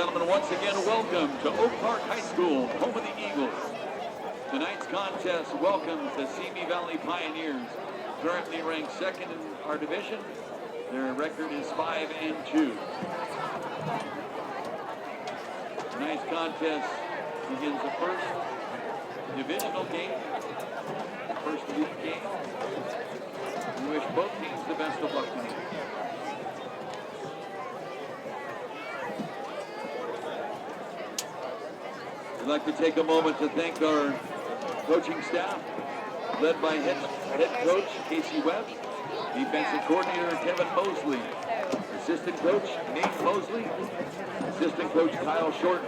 gentlemen, once again, welcome to Oak Park High School, home of the Eagles. Tonight's contest welcomes the Simi Valley Pioneers, currently ranked second in our division. Their record is 5-2. Tonight's contest begins the first divisional game, first league game. We wish both teams the best of luck tonight. We'd like to take a moment to thank our coaching staff, led by head coach Casey Webb, defensive coordinator Kevin Mosley, assistant coach Nate Mosley, assistant coach Kyle Shorten,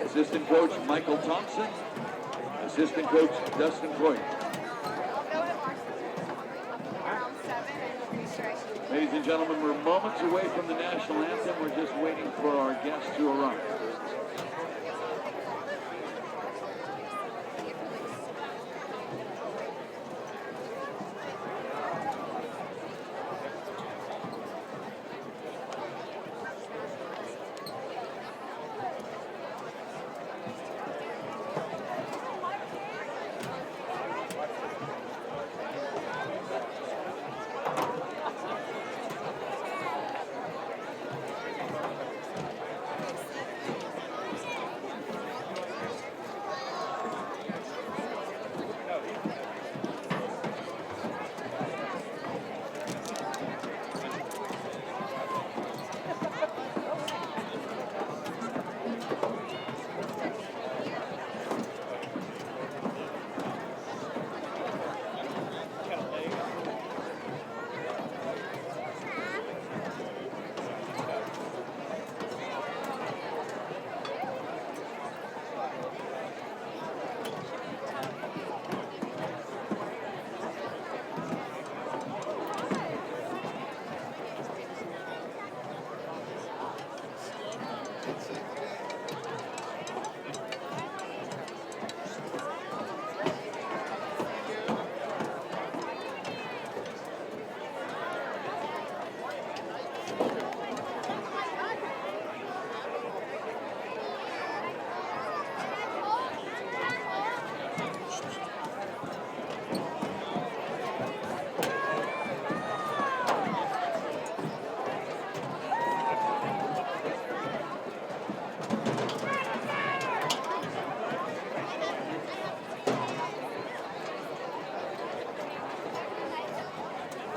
assistant coach Michael Thompson, assistant coach Dustin Coit. Ladies and gentlemen, we're moments away from the national anthem. We're just waiting for our guests to arrive.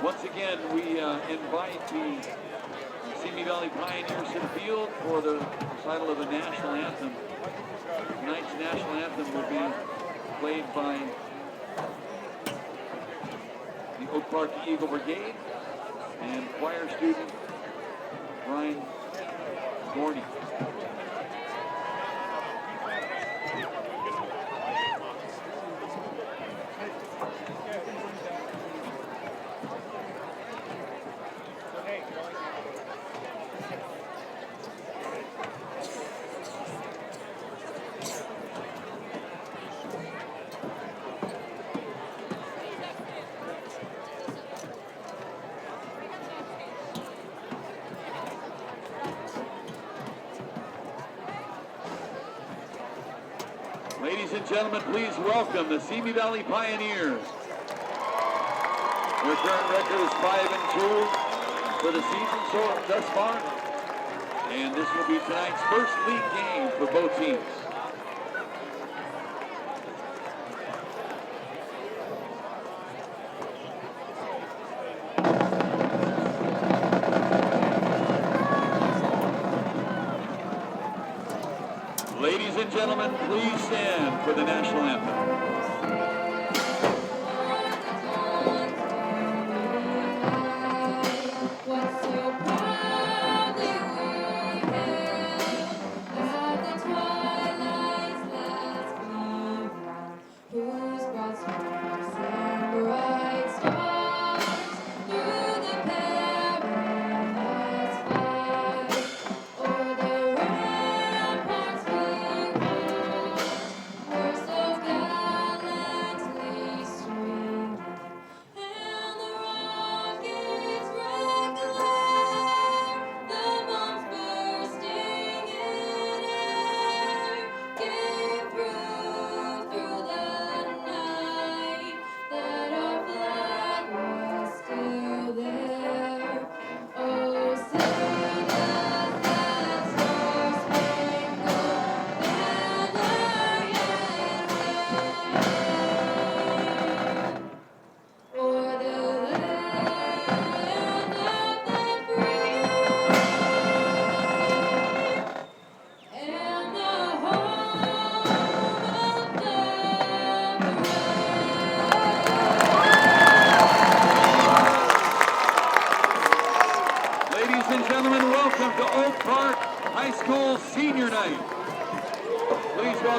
Once again, we invite the Simi Valley Pioneers to the field for the recital of the national anthem. Tonight's national anthem will be played by the Oak Park Eagle Brigade and choir student Brian Gorney. Ladies and gentlemen, please welcome the Simi Valley Pioneers. Their current record is 5-2 for the season thus far, and this will be tonight's first league game for both teams. Ladies and gentlemen, please stand for the national anthem.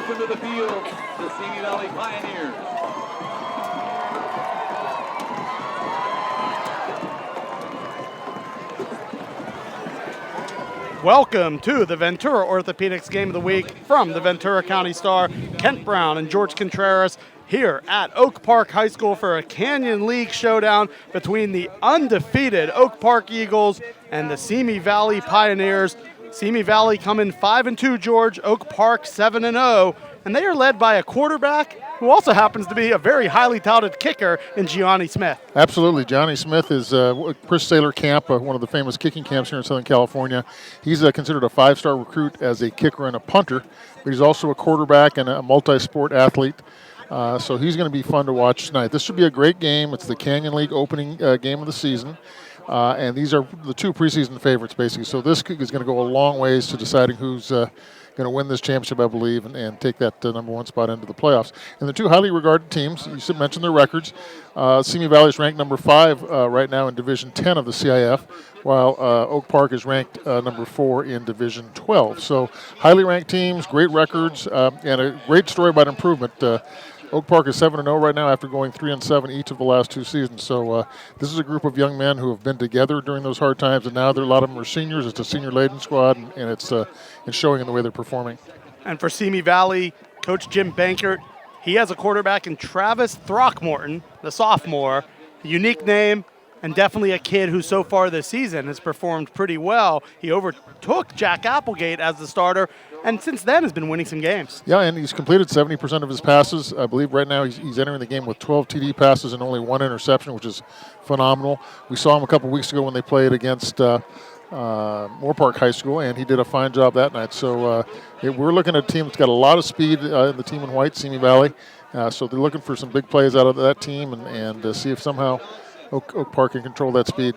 Welcome to the field, the Simi Valley Pioneers. Welcome to the Ventura Orthopedics Game of the Week from the Ventura County Star. Kent Brown and George Contreras here at Oak Park High School for a Canyon League showdown between the undefeated Oak Park Eagles and the Simi Valley Pioneers. Simi Valley coming 5-2, George. Oak Park 7-0, and they are led by a quarterback who also happens to be a very highly touted kicker in Gianni Smith. Absolutely. Gianni Smith is Chris Saylor Camp, one of the famous kicking camps here in Southern California. He's considered a 5-star recruit as a kicker and a punter, but he's also a quarterback and a multi-sport athlete. So he's going to be fun to watch tonight. This should be a great game. It's the Canyon League opening game of the season. And these are the two preseason favorites, basically. So this is going to go a long ways to deciding who's going to win this championship, I believe, and take that number one spot into the playoffs. And the two highly regarded teams, you mentioned their records. Simi Valley is ranked number 5 right now in Division 10 of the CIF, while Oak Park is ranked number 4 in Division 12. So highly ranked teams, great records, and a great story about improvement. Oak Park is 7-0 right now after going 3-7 each of the last 2 seasons. So this is a group of young men who have been together during those hard times, and now a lot of them are seniors. It's a senior-laden squad, and it's showing in the way they're performing. And for Simi Valley, Coach Jim Bankert, he has a quarterback in Travis Throckmorton, the sophomore, a unique name, and definitely a kid who so far this season has performed pretty well. He overtook Jack Applegate as the starter, and since then has been winning some games. Yeah, and he's completed 70% of his passes. I believe right now he's entering the game with 12 TD passes and only 1 interception, which is phenomenal. We saw him a couple weeks ago when they played against Moore Park High School, and he did a fine job that night. So we're looking at a team that's got a lot of speed in the team in white, Simi Valley. So they're looking for some big plays out of that team and see if somehow Oak Park can control that speed.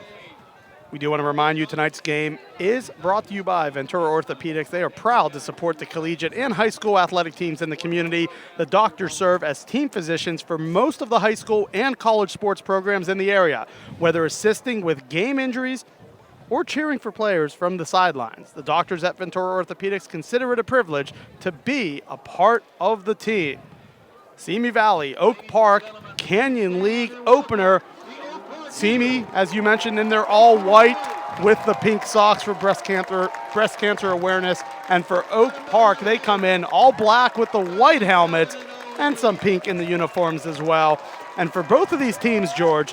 We do want to remind you tonight's game is brought to you by Ventura Orthopedics. They are proud to support the collegiate and high school athletic teams in the community. The doctors serve as team physicians for most of the high school and college sports programs in the area, whether assisting with game injuries or cheering for players from the sidelines. The doctors at Ventura Orthopedics consider it a privilege to be a part of the team. Simi Valley, Oak Park, Canyon League opener. Simi, as you mentioned, in their all white with the pink socks for breast cancer awareness. And for Oak Park, they come in all black with the white helmets and some pink in the uniforms as well. And for both of these teams, George,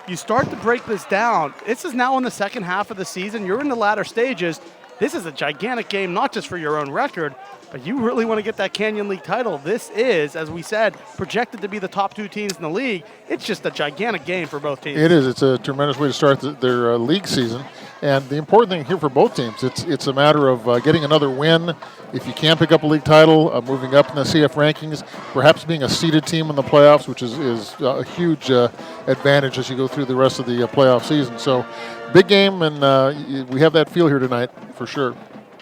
you start to break this down. This is now in the second half of the season. You're in the latter stages. This is a gigantic game, not just for your own record, but you really want to get that Canyon League title. This is, as we said, projected to be the top 2 teams in the league. It's just a gigantic game for both teams. It is. It's a tremendous way to start their league season. And the important thing here for both teams, it's a matter of getting another win. If you can pick up a league title, moving up in the CF rankings, perhaps being a seeded team in the playoffs, which is a huge advantage as you go through the rest of the playoff season. So big game, and we have that feel here tonight for sure.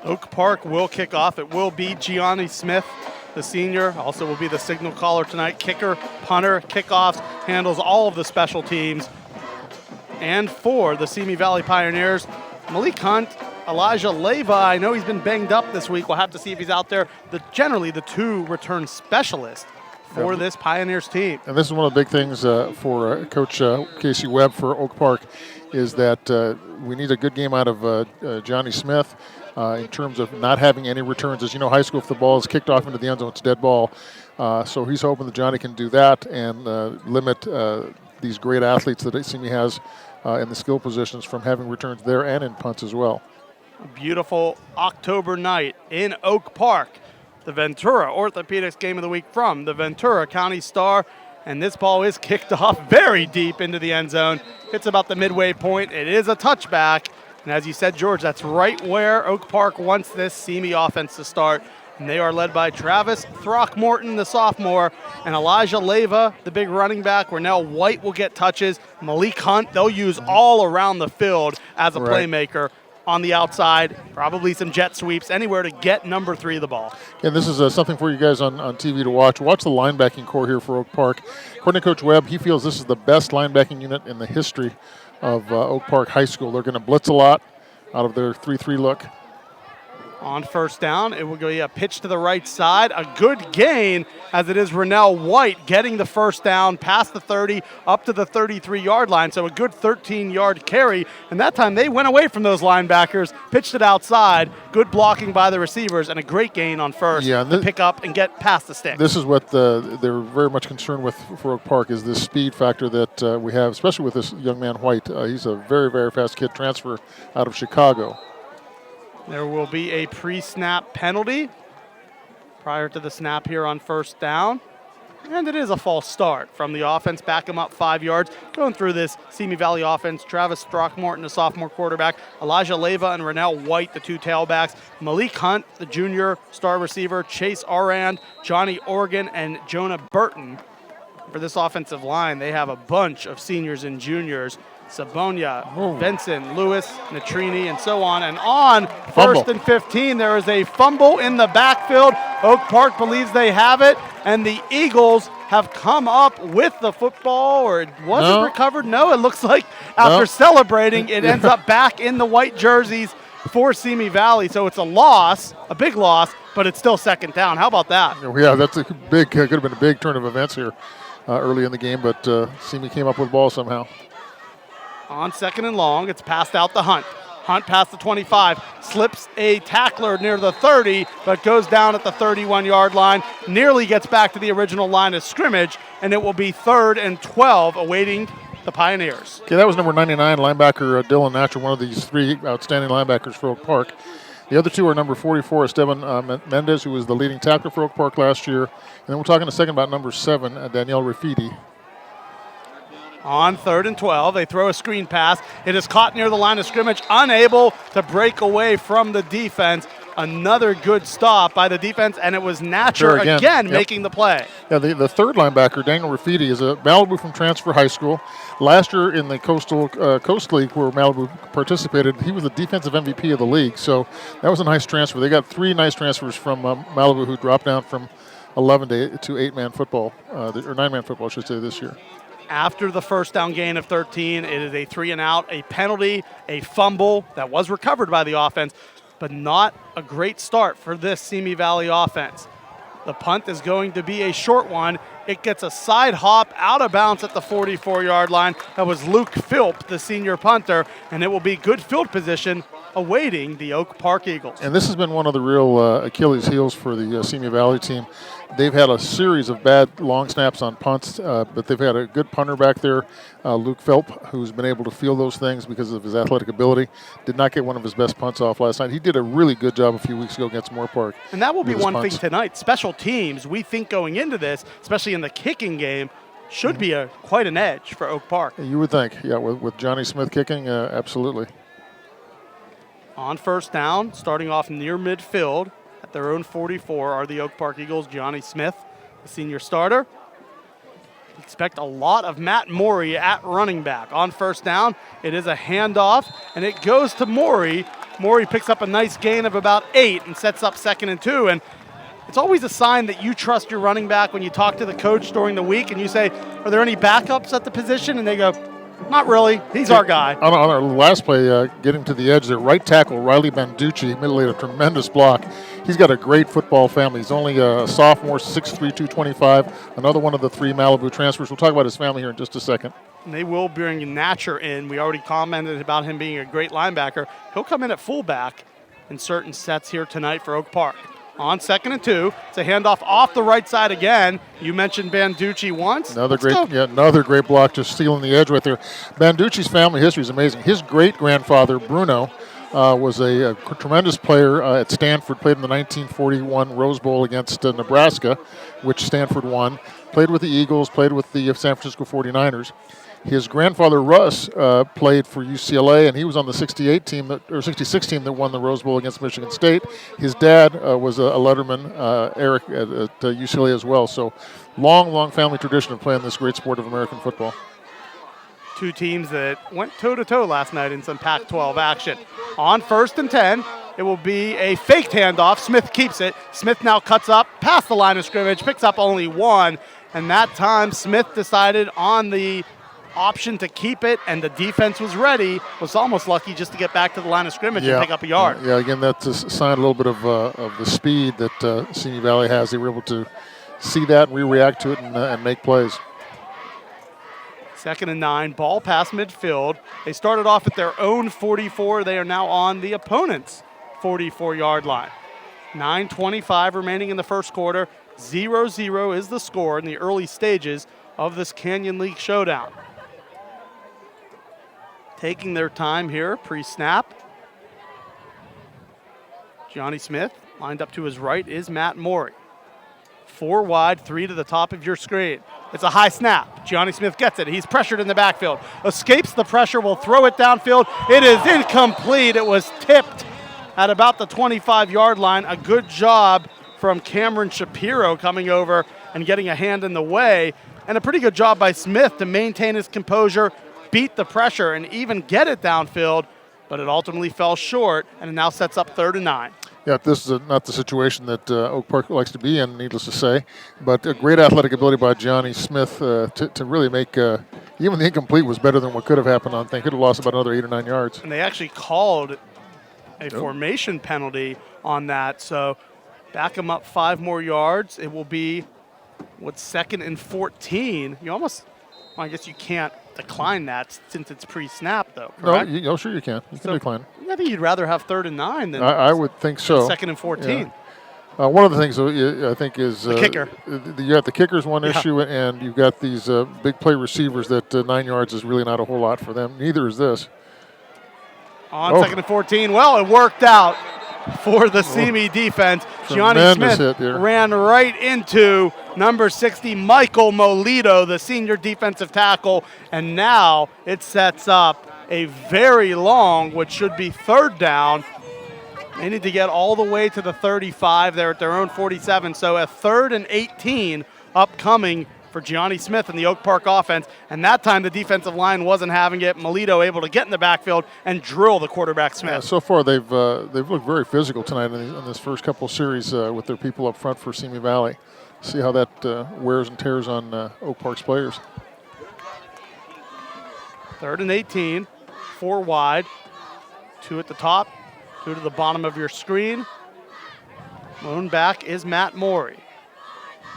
Oak Park will kick off. It will be Gianni Smith, the senior, also will be the signal caller tonight. Kicker, punter, kickoffs, handles all of the special teams. And for the Simi Valley Pioneers, Malik Hunt, Elijah Leva. I know he's been banged up this week. We'll have to see if he's out there. Generally, the 2 return specialists for this Pioneers team. And this is one of the big things for Coach Casey Webb for Oak Park is that we need a good game out of Johnny Smith in terms of not having any returns. As you know, high school, if the ball is kicked off into the end zone, it's a dead ball. So he's hoping that Johnny can do that and limit these great athletes that Simi has in the skill positions from having returns there and in punts as well. A beautiful October night in Oak Park. The Ventura Orthopedics Game of the Week from the Ventura County Star. And this ball is kicked off very deep into the end zone. It's about the midway point. It is a touchback. And as you said, George, that's right where Oak Park wants this Simi offense to start. And they are led by Travis Throckmorton, the sophomore, and Elijah Leva, the big running back, where now White will get touches. Malik Hunt, they'll use all around the field as a playmaker. On the outside, probably some jet sweeps, anywhere to get number 3 of the ball. And this is something for you guys on TV to watch. Watch the linebacking core here for Oak Park. According to Coach Webb, he feels this is the best linebacking unit in the history of Oak Park High School. They're going to blitz a lot out of their 3-3 look. On first down, it will go a pitch to the right side. A good gain, as it is Rennell White getting the first down past the 30 up to the 33-yard line. So a good 13-yard carry. And that time they went away from those linebackers, pitched it outside. Good blocking by the receivers and a great gain on first to pick up and get past the stick. This is what they're very much concerned with for Oak Park, is this speed factor that we have, especially with this young man White. He's a very, very fast kid, transfer out of Chicago. There will be a pre-snap penalty prior to the snap here on first down. And it is a false start from the offense. Back them up 5 yards. Going through this Simi Valley offense, Travis Throckmorton, the sophomore quarterback, Elijah Leyva and Rennell White, the 2 tailbacks, Malik Hunt, the junior star receiver, Chase Arand, Johnny Organ, and Jonah Burton. For this offensive line, they have a bunch of seniors and juniors. Sabonia, Benson, Lewis, Natrini, and so on. And on first and 15, there is a fumble in the backfield. Oak Park believes they have it, and the Eagles have come up with the football, or it wasn't recovered. No, it looks like after celebrating, it ends up back in the white jerseys for Simi Valley. So it's a loss, a big loss, but it's still second down. How about that? Yeah, that's a big, could have been a big turn of events here early in the game, but Simi came up with the ball somehow. On second and long, it's passed out to Hunt. Hunt past the 25, slips a tackler near the 30, but goes down at the 31-yard line, nearly gets back to the original line of scrimmage, and it will be 3rd and 12 awaiting the Pioneers. Okay, that was number 99, linebacker Dylan Natcher, one of these 3 outstanding linebackers for Oak Park. The other 2 are number 44, Esteban Mendez, who was the leading tackler for Oak Park last year. And then we'll talk in a second about number 7, Danielle Rafidi. On 3rd and 12, they throw a screen pass. It is caught near the line of scrimmage, unable to break away from the defense. Another good stop by the defense, and it was Natcher again making the play. Yeah, the 3rd linebacker, Daniel Rafidi, is a Malibu from Transfer High School. Last year in the Coast League, where Malibu participated, he was the defensive MVP of the league. So that was a nice transfer. They got 3 nice transfers from Malibu, who dropped down from 11 to 8-man football, or 9-man football, I should say, this year. After the first down gain of 13, it is a 3 and out, a penalty, a fumble that was recovered by the offense, but not a great start for this Simi Valley offense. The punt is going to be a short one. It gets a side hop out of bounds at the 44-yard line. That was Luke Philp, the senior punter, and it will be good field position awaiting the Oak Park Eagles. And this has been one of the real Achilles heels for the Simi Valley team. They've had a series of bad long snaps on punts, but they've had a good punter back there, Luke Philp, who's been able to field those things because of his athletic ability. Did not get one of his best punts off last night. He did a really good job a few weeks ago against Moore Park. And that will be one thing tonight. Special teams, we think going into this, especially in the kicking game, should be quite an edge for Oak Park. You would think, yeah, with Johnny Smith kicking, absolutely. On first down, starting off near midfield at their own 44 are the Oak Park Eagles. Johnny Smith, the senior starter. Expect a lot of Matt Morey at running back. On first down, it is a handoff, and it goes to Morey. Morey picks up a nice gain of about 8 and sets up 2nd and 2. And it's always a sign that you trust your running back when you talk to the coach during the week and you say, are there any backups at the position? And they go, not really. He's our guy. On our last play, getting to the edge, their right tackle, Riley Banducci, made a tremendous block. He's got a great football family. He's only a sophomore, 6'3", 225, another one of the 3 Malibu transfers. We'll talk about his family here in just a second. And they will bring Natcher in. We already commented about him being a great linebacker. He'll come in at fullback in certain sets here tonight for Oak Park. On 2nd and 2, it's a handoff off the right side again. You mentioned Banducci once. Another great block, just stealing the edge right there. Banducci's family history is amazing. His great-grandfather, Bruno, was a tremendous player at Stanford, played in the 1941 Rose Bowl against Nebraska, which Stanford won. Played with the Eagles, played with the San Francisco 49ers. His grandfather, Russ, played for UCLA, and he was on the 66 team that won the Rose Bowl against Michigan State. His dad was a Letterman, Eric, at UCLA as well. So long family tradition of playing this great sport of American football. 2 teams that went toe-to-toe last night in some Pac-12 action. On 1st and 10, it will be a faked handoff. Smith keeps it. Smith now cuts up past the line of scrimmage, picks up only 1, and that time Smith decided on the option to keep it, and the defense was ready. Was almost lucky just to get back to the line of scrimmage and pick up a yard. Yeah, again, that's a sign a little bit of the speed that Simi Valley has. They were able to see that and react to it and make plays. 2nd and 9, ball past midfield. They started off at their own 44. They are now on the opponent's 44-yard line. 9:25 remaining in the first quarter. 0-0 is the score in the early stages of this Canyon League showdown. Taking their time here, pre-snap. Johnny Smith, lined up to his right, is Matt Morey. 4 wide, 3 to the top of your screen. It's a high snap. Johnny Smith gets it. He's pressured in the backfield. Escapes the pressure, will throw it downfield. It is incomplete. It was tipped at about the 25-yard line. A good job from Cameron Shapiro coming over and getting a hand in the way. And a pretty good job by Smith to maintain his composure, beat the pressure, and even get it downfield. But it ultimately fell short, and it now sets up 3rd and 9. Yeah, this is not the situation that Oak Park likes to be in, needless to say. But a great athletic ability by Johnny Smith to really make even the incomplete was better than what could have happened on thing. Could have lost about another 8 or 9 yards. And they actually called a formation penalty on that. So back them up 5 more yards. It will be, 2nd and 14. You almost, well, I guess you can't decline that since it's pre-snap, though. Correct? No, sure you can. You can decline. I think you'd rather have 3rd and 9 than I would think so. 2nd and 14. Yeah. One of the things I think is the kicker. You got the kicker's one issue, and you've got these big play receivers that 9 yards is really not a whole lot for them. Neither is this. On 2nd and 14. Well, it worked out for the Simi defense. Johnny Smith ran right into number 60, Michael Molito, the senior defensive tackle, and now it sets up a very long, what should be 3rd down. They need to get all the way to the 35. They're at their own 47, so a 3rd and 18 upcoming for Johnny Smith and the Oak Park offense, and that time the defensive line wasn't having it. Molito able to get in the backfield and drill the quarterback Smith. Yeah, so far they've looked very physical tonight in this first couple series with their people up front for Simi Valley. See how that wears and tears on Oak Park's players. 3rd and 18, 4 wide, 2 at the top, 2 to the bottom of your screen. Lone back is Matt Morey.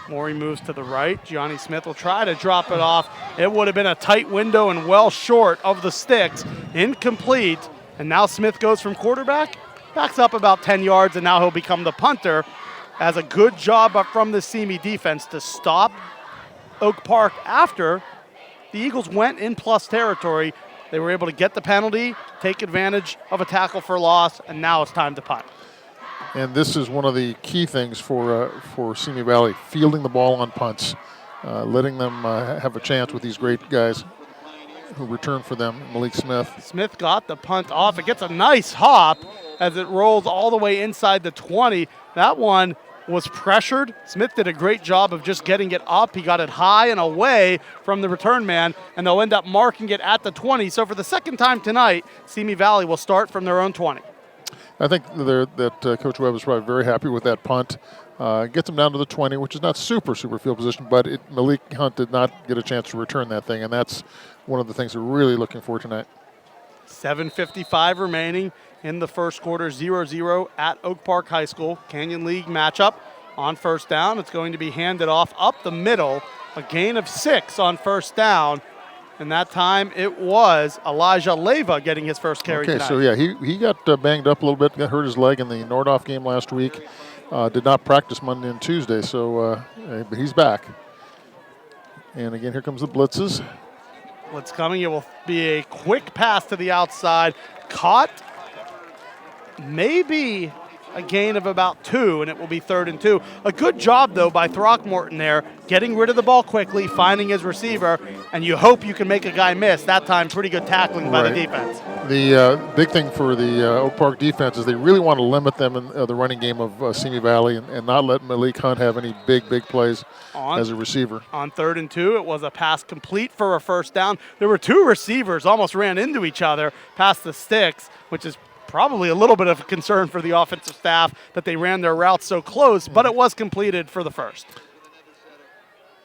Morey moves to the right. Johnny Smith will try to drop it off. It would have been a tight window and well short of the sticks. Incomplete. And now Smith goes from quarterback, backs up about 10 yards, and now he'll become the punter. As a good job from the Simi defense to stop Oak Park after the Eagles went in plus territory. They were able to get the penalty, take advantage of a tackle for loss, and now it's time to punt. And this is one of the key things for Simi Valley, fielding the ball on punts, letting them have a chance with these great guys who return for them, Malik Smith. Smith got the punt off. It gets a nice hop as it rolls all the way inside the 20. That one was pressured. Smith did a great job of just getting it up. He got it high and away from the return man, and they'll end up marking it at the 20. So for the second time tonight, Simi Valley will start from their own 20. I think that Coach Webb is probably very happy with that punt. Gets them down to the 20, which is not super field position, but Malik Hunt did not get a chance to return that thing, and that's one of the things we're really looking for tonight. 7:55 remaining in the first quarter, 0-0 at Oak Park High School. Canyon League matchup on first down. It's going to be handed off up the middle. A gain of 6 on first down. And that time it was Elijah Leyva getting his first carry tonight. So yeah, he got banged up a little bit, got hurt his leg in the Nordhoff game last week. Did not practice Monday and Tuesday, so but he's back. And again, here comes the blitzes. Blitz coming. It will be a quick pass to the outside. Caught. Maybe a gain of about 2, and it will be 3rd and 2. A good job, though, by Throckmorton there, getting rid of the ball quickly, finding his receiver, and you hope you can make a guy miss. That time, pretty good tackling by the defense. The big thing for the Oak Park defense is they really want to limit them in the running game of Simi Valley and not let Malik Hunt have any big plays as a receiver. On 3rd and 2, it was a pass complete for a first down. There were 2 receivers almost ran into each other past the sticks, which is probably a little bit of a concern for the offensive staff that they ran their routes so close, but it was completed for the first.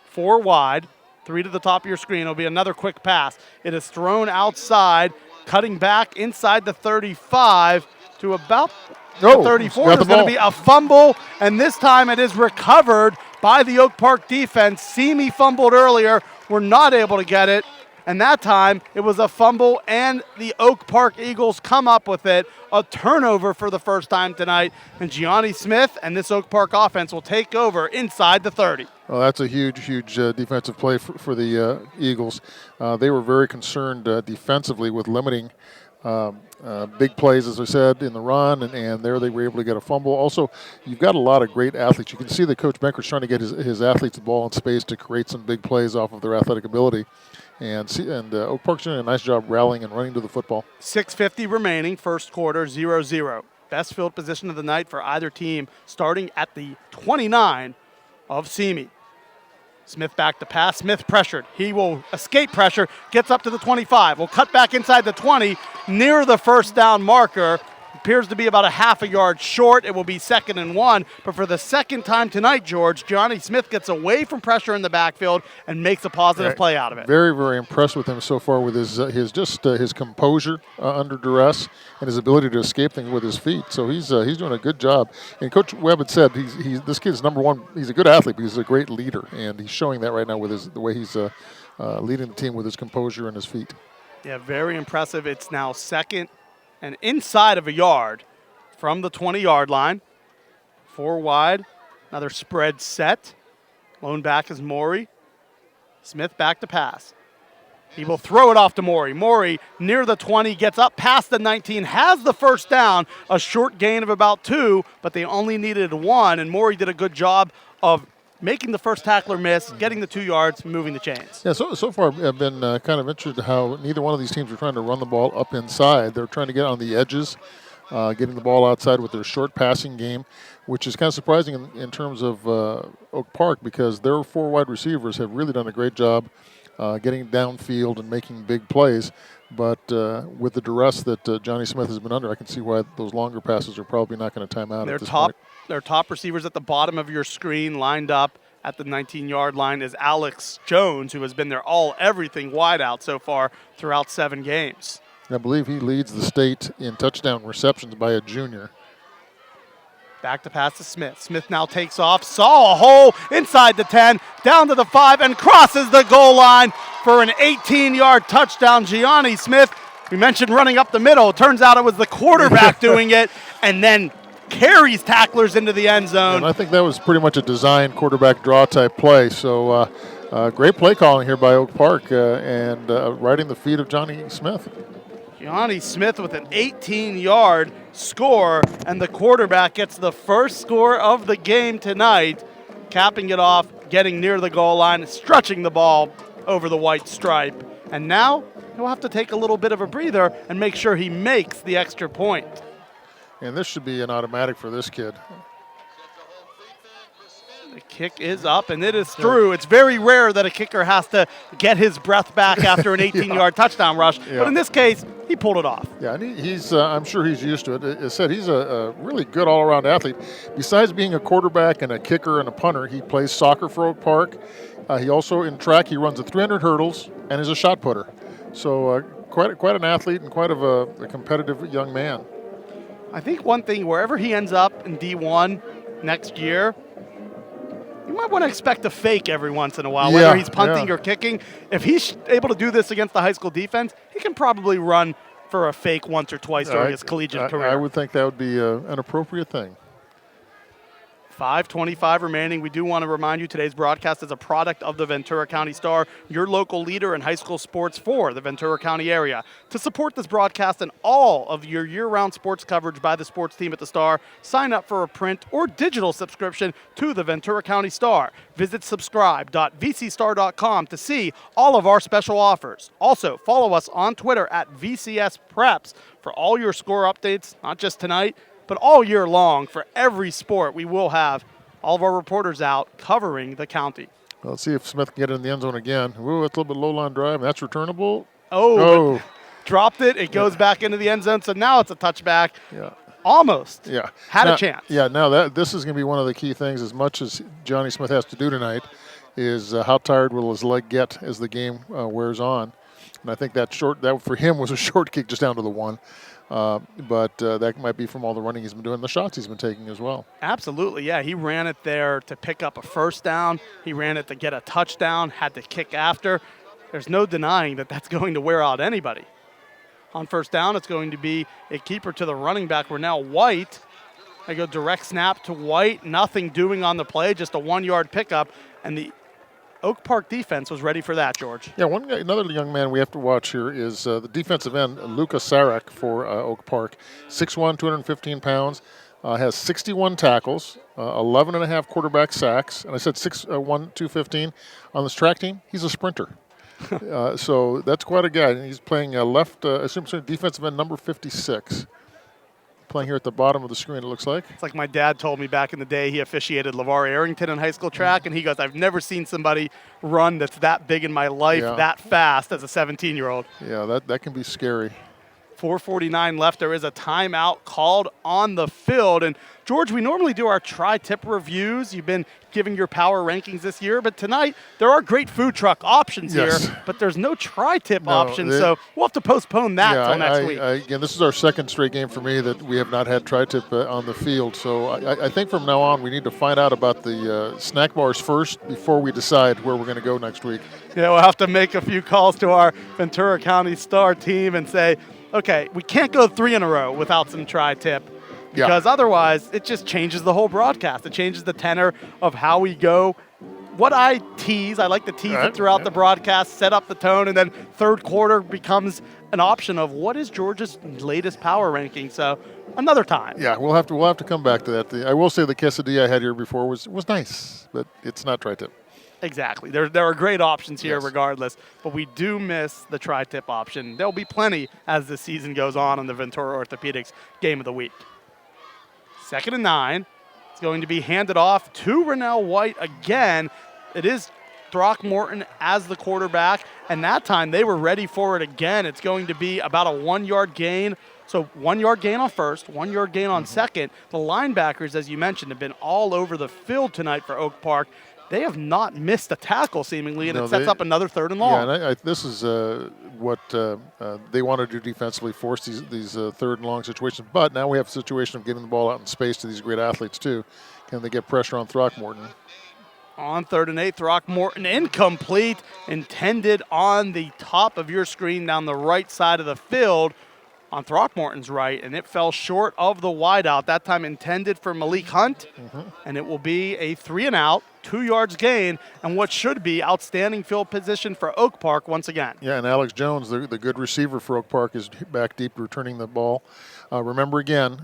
4 wide, 3 to the top of your screen. It'll be another quick pass. It is thrown outside, cutting back inside the 35 to about the 34. There's going to be a fumble, and this time it is recovered by the Oak Park defense. Simi fumbled earlier. We're not able to get it. And that time, it was a fumble, and the Oak Park Eagles come up with it. A turnover for the first time tonight. And Gianni Smith and this Oak Park offense will take over inside the 30. Well, that's a huge defensive play for the Eagles. They were very concerned defensively with limiting big plays, as I said, in the run, and there they were able to get a fumble. Also, you've got a lot of great athletes. You can see that Coach Benker's trying to get his athletes the ball in space to create some big plays off of their athletic ability. And Oak Park's doing a nice job rallying and running to the football. 6:50 remaining, first quarter, 0-0. Best field position of the night for either team, starting at the 29 of Simi. Smith back to pass. Smith pressured. He will escape pressure, gets up to the 25. Will cut back inside the 20, near the first down marker. Appears to be about a half a yard short. It will be 2nd and 1. But for the second time tonight, George, Johnny Smith gets away from pressure in the backfield and makes a positive play out of it. Very, very impressed with him so far with his composure under duress and his ability to escape things with his feet. So he's doing a good job. And Coach Webb had said this kid's number one. He's a good athlete, but he's a great leader, and he's showing that right now with the way he's leading the team with his composure and his feet. Yeah, very impressive. It's now 2nd and inside of a yard from the 20-yard line. 4 wide. Another spread set. Lone back is Morey. Smith back to pass. He will throw it off to Morey. Morey near the 20, gets up past the 19, has the first down, a short gain of about 2, but they only needed 1, and Morey did a good job of making the first tackler miss, getting the 2 yards, moving the chains. Yeah, so far I've been kind of interested how neither one of these teams are trying to run the ball up inside. They're trying to get on the edges, getting the ball outside with their short passing game, which is kind of surprising in terms of Oak Park, because their 4 wide receivers have really done a great job getting downfield and making big plays. But with the duress that Johnny Smith has been under, I can see why those longer passes are probably not going to time out at this point. Their top receivers at the bottom of your screen, lined up at the 19-yard line, is Alex Jones, who has been their everything wideout so far throughout 7 games. I believe he leads the state in touchdown receptions by a junior. Back to pass to Smith. Smith now takes off, saw a hole inside the 10, down to the 5, and crosses the goal line for an 18-yard touchdown. Gianni Smith, we mentioned running up the middle. It turns out it was the quarterback doing it, and then carries tacklers into the end zone. And I think that was pretty much a design quarterback draw type play. So great play calling here by Oak Park and riding the feet of Johnny Smith. Gianni Smith with an 18-yard score, and the quarterback gets the first score of the game tonight, capping it off, getting near the goal line, stretching the ball over the white stripe. And now he'll have to take a little bit of a breather and make sure he makes the extra point. And this should be an automatic for this kid. The kick is up, and it is through. It's very rare that a kicker has to get his breath back after an 18-yard touchdown rush. Yeah. But in this case, he pulled it off. Yeah, and he's I'm sure he's used to it. As I said, he's a really good all-around athlete. Besides being a quarterback and a kicker and a punter, he plays soccer for Oak Park. He also, in track, he runs the 300 hurdles and is a shot putter. So quite an athlete and quite of a competitive young man. I think one thing, wherever he ends up in D1 next year, you might want to expect a fake every once in a while, whether he's punting or kicking. If he's able to do this against the high school defense, he can probably run for a fake once or twice during his collegiate career. I would think that would be an appropriate thing. 5:25 remaining. We do want to remind you today's broadcast is a product of the Ventura County Star, your local leader in high school sports for the Ventura County area. To support this broadcast and all of your year-round sports coverage by the sports team at the Star, sign up for a print or digital subscription to the Ventura County Star. Visit subscribe.vcstar.com to see all of our special offers. Also, follow us on Twitter at VCS Preps for all your score updates, not just tonight, but all year long. For every sport, we will have all of our reporters out covering the county. Well, let's see if Smith can get it in the end zone again. Ooh, that's a little bit low line drive. That's returnable. Oh. Dropped it. It goes back into the end zone. So now it's a touchback. Yeah. Almost. Yeah. Had a chance. Yeah, now this is going to be one of the key things, as much as Johnny Smith has to do tonight, is how tired will his leg get as the game wears on. And I think that for him was a short kick just down to the 1. But that might be from all the running he's been doing, the shots he's been taking as well. Absolutely, yeah. He ran it there to pick up a first down. He ran it to get a touchdown, had to kick after. There's no denying that that's going to wear out anybody. On first down, it's going to be a keeper to the running back. We're now White. They go direct snap to White. Nothing doing on the play, just a 1-yard pickup. And the Oak Park defense was ready for that, George. Yeah, another young man we have to watch here is the defensive end, Luka Sarek for Oak Park. 6'1", 215 pounds, has 61 tackles, 11 and a half quarterback sacks, and I said 6'1", 215. On this track team, he's a sprinter. So that's quite a guy. And he's playing defensive end number 56. Playing here at the bottom of the screen, it looks like. It's like my dad told me back in the day. He officiated LeVar Arrington in high school track, and he goes, I've never seen somebody run that's that big in my life, that fast as a 17-year-old. Yeah, that can be scary. 4:49 left. There is a timeout called on the field. And, George, we normally do our tri-tip reviews. You've been giving your power rankings this year. But tonight, there are great food truck options here. But there's no tri-tip option. So we'll have to postpone that until next week. Again, this is our second straight game for me that we have not had tri-tip on the field. So I think from now on, we need to find out about the snack bars first before we decide where we're going to go next week. Yeah, we'll have to make a few calls to our Ventura County Star team and say, okay, we can't go 3 in a row without some tri-tip because otherwise it just changes the whole broadcast. It changes the tenor of how we go. What I tease, I like to tease it throughout the broadcast, set up the tone, and then third quarter becomes an option of what is Georgia's latest power ranking. So another time. Yeah, we'll have to come back to that. I will say the quesadilla I had here before was nice, but it's not tri-tip. Exactly. There are great options here regardless, but we do miss the tri-tip option. There'll be plenty as the season goes on the Ventura Orthopedics Game of the Week. 2nd and 9. It's going to be handed off to Rennell White again. It is Throckmorton as the quarterback, and that time they were ready for it again. It's going to be about a 1-yard gain. So 1-yard gain on first, 1-yard gain on second. The linebackers, as you mentioned, have been all over the field tonight for Oak Park. They have not missed a tackle, seemingly, and it sets up another 3rd and long. Yeah, and this is what they want to do defensively, force these 3rd and long situations. But now we have a situation of getting the ball out in space to these great athletes, too. Can they get pressure on Throckmorton? On 3rd and 8, Throckmorton incomplete, intended on the top of your screen down the right side of the field on Throckmorton's right, and it fell short of the wideout. That time intended for Malik Hunt, and it will be a 3-and-out, 2 yards gain, and what should be outstanding field position for Oak Park once again. Yeah, and Alex Jones, the good receiver for Oak Park, is back deep returning the ball. Remember again,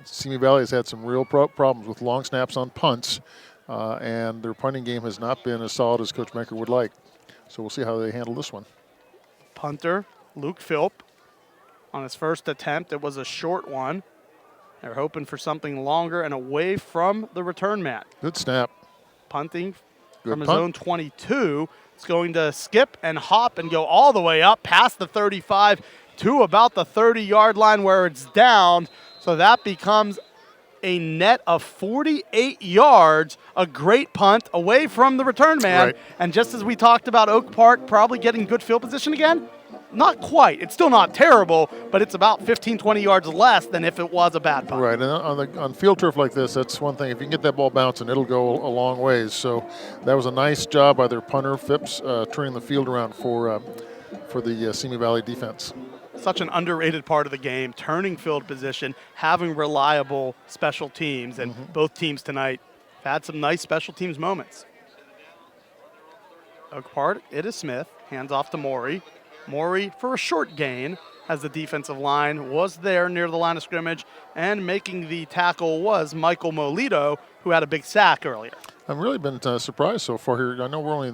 Simi Valley has had some real problems with long snaps on punts, and their punting game has not been as solid as Coach Menker would like. So we'll see how they handle this one. Punter, Luke Philp. On his first attempt, it was a short one. They're hoping for something longer and away from the return mat. Good snap. Punting from his own 22. It's going to skip and hop and go all the way up past the 35 to about the 30-yard line where it's down. So that becomes a net of 48 yards, a great punt away from the return man. Right. And just as we talked about Oak Park probably getting good field position again, not quite. It's still not terrible, but it's about 15, 20 yards less than if it was a bad punt. Right, and on field turf like this, that's one thing. If you can get that ball bouncing, it'll go a long ways. So that was a nice job by their punter, Phipps, turning the field around for the Simi Valley defense. Such an underrated part of the game, turning field position, having reliable special teams, and both teams tonight have had some nice special teams moments. Oak Park, it is Smith, hands off to Maury. Maury for a short gain as the defensive line was there near the line of scrimmage, and making the tackle was Michael Molito, who had a big sack earlier. I've really been surprised so far here. I know we're only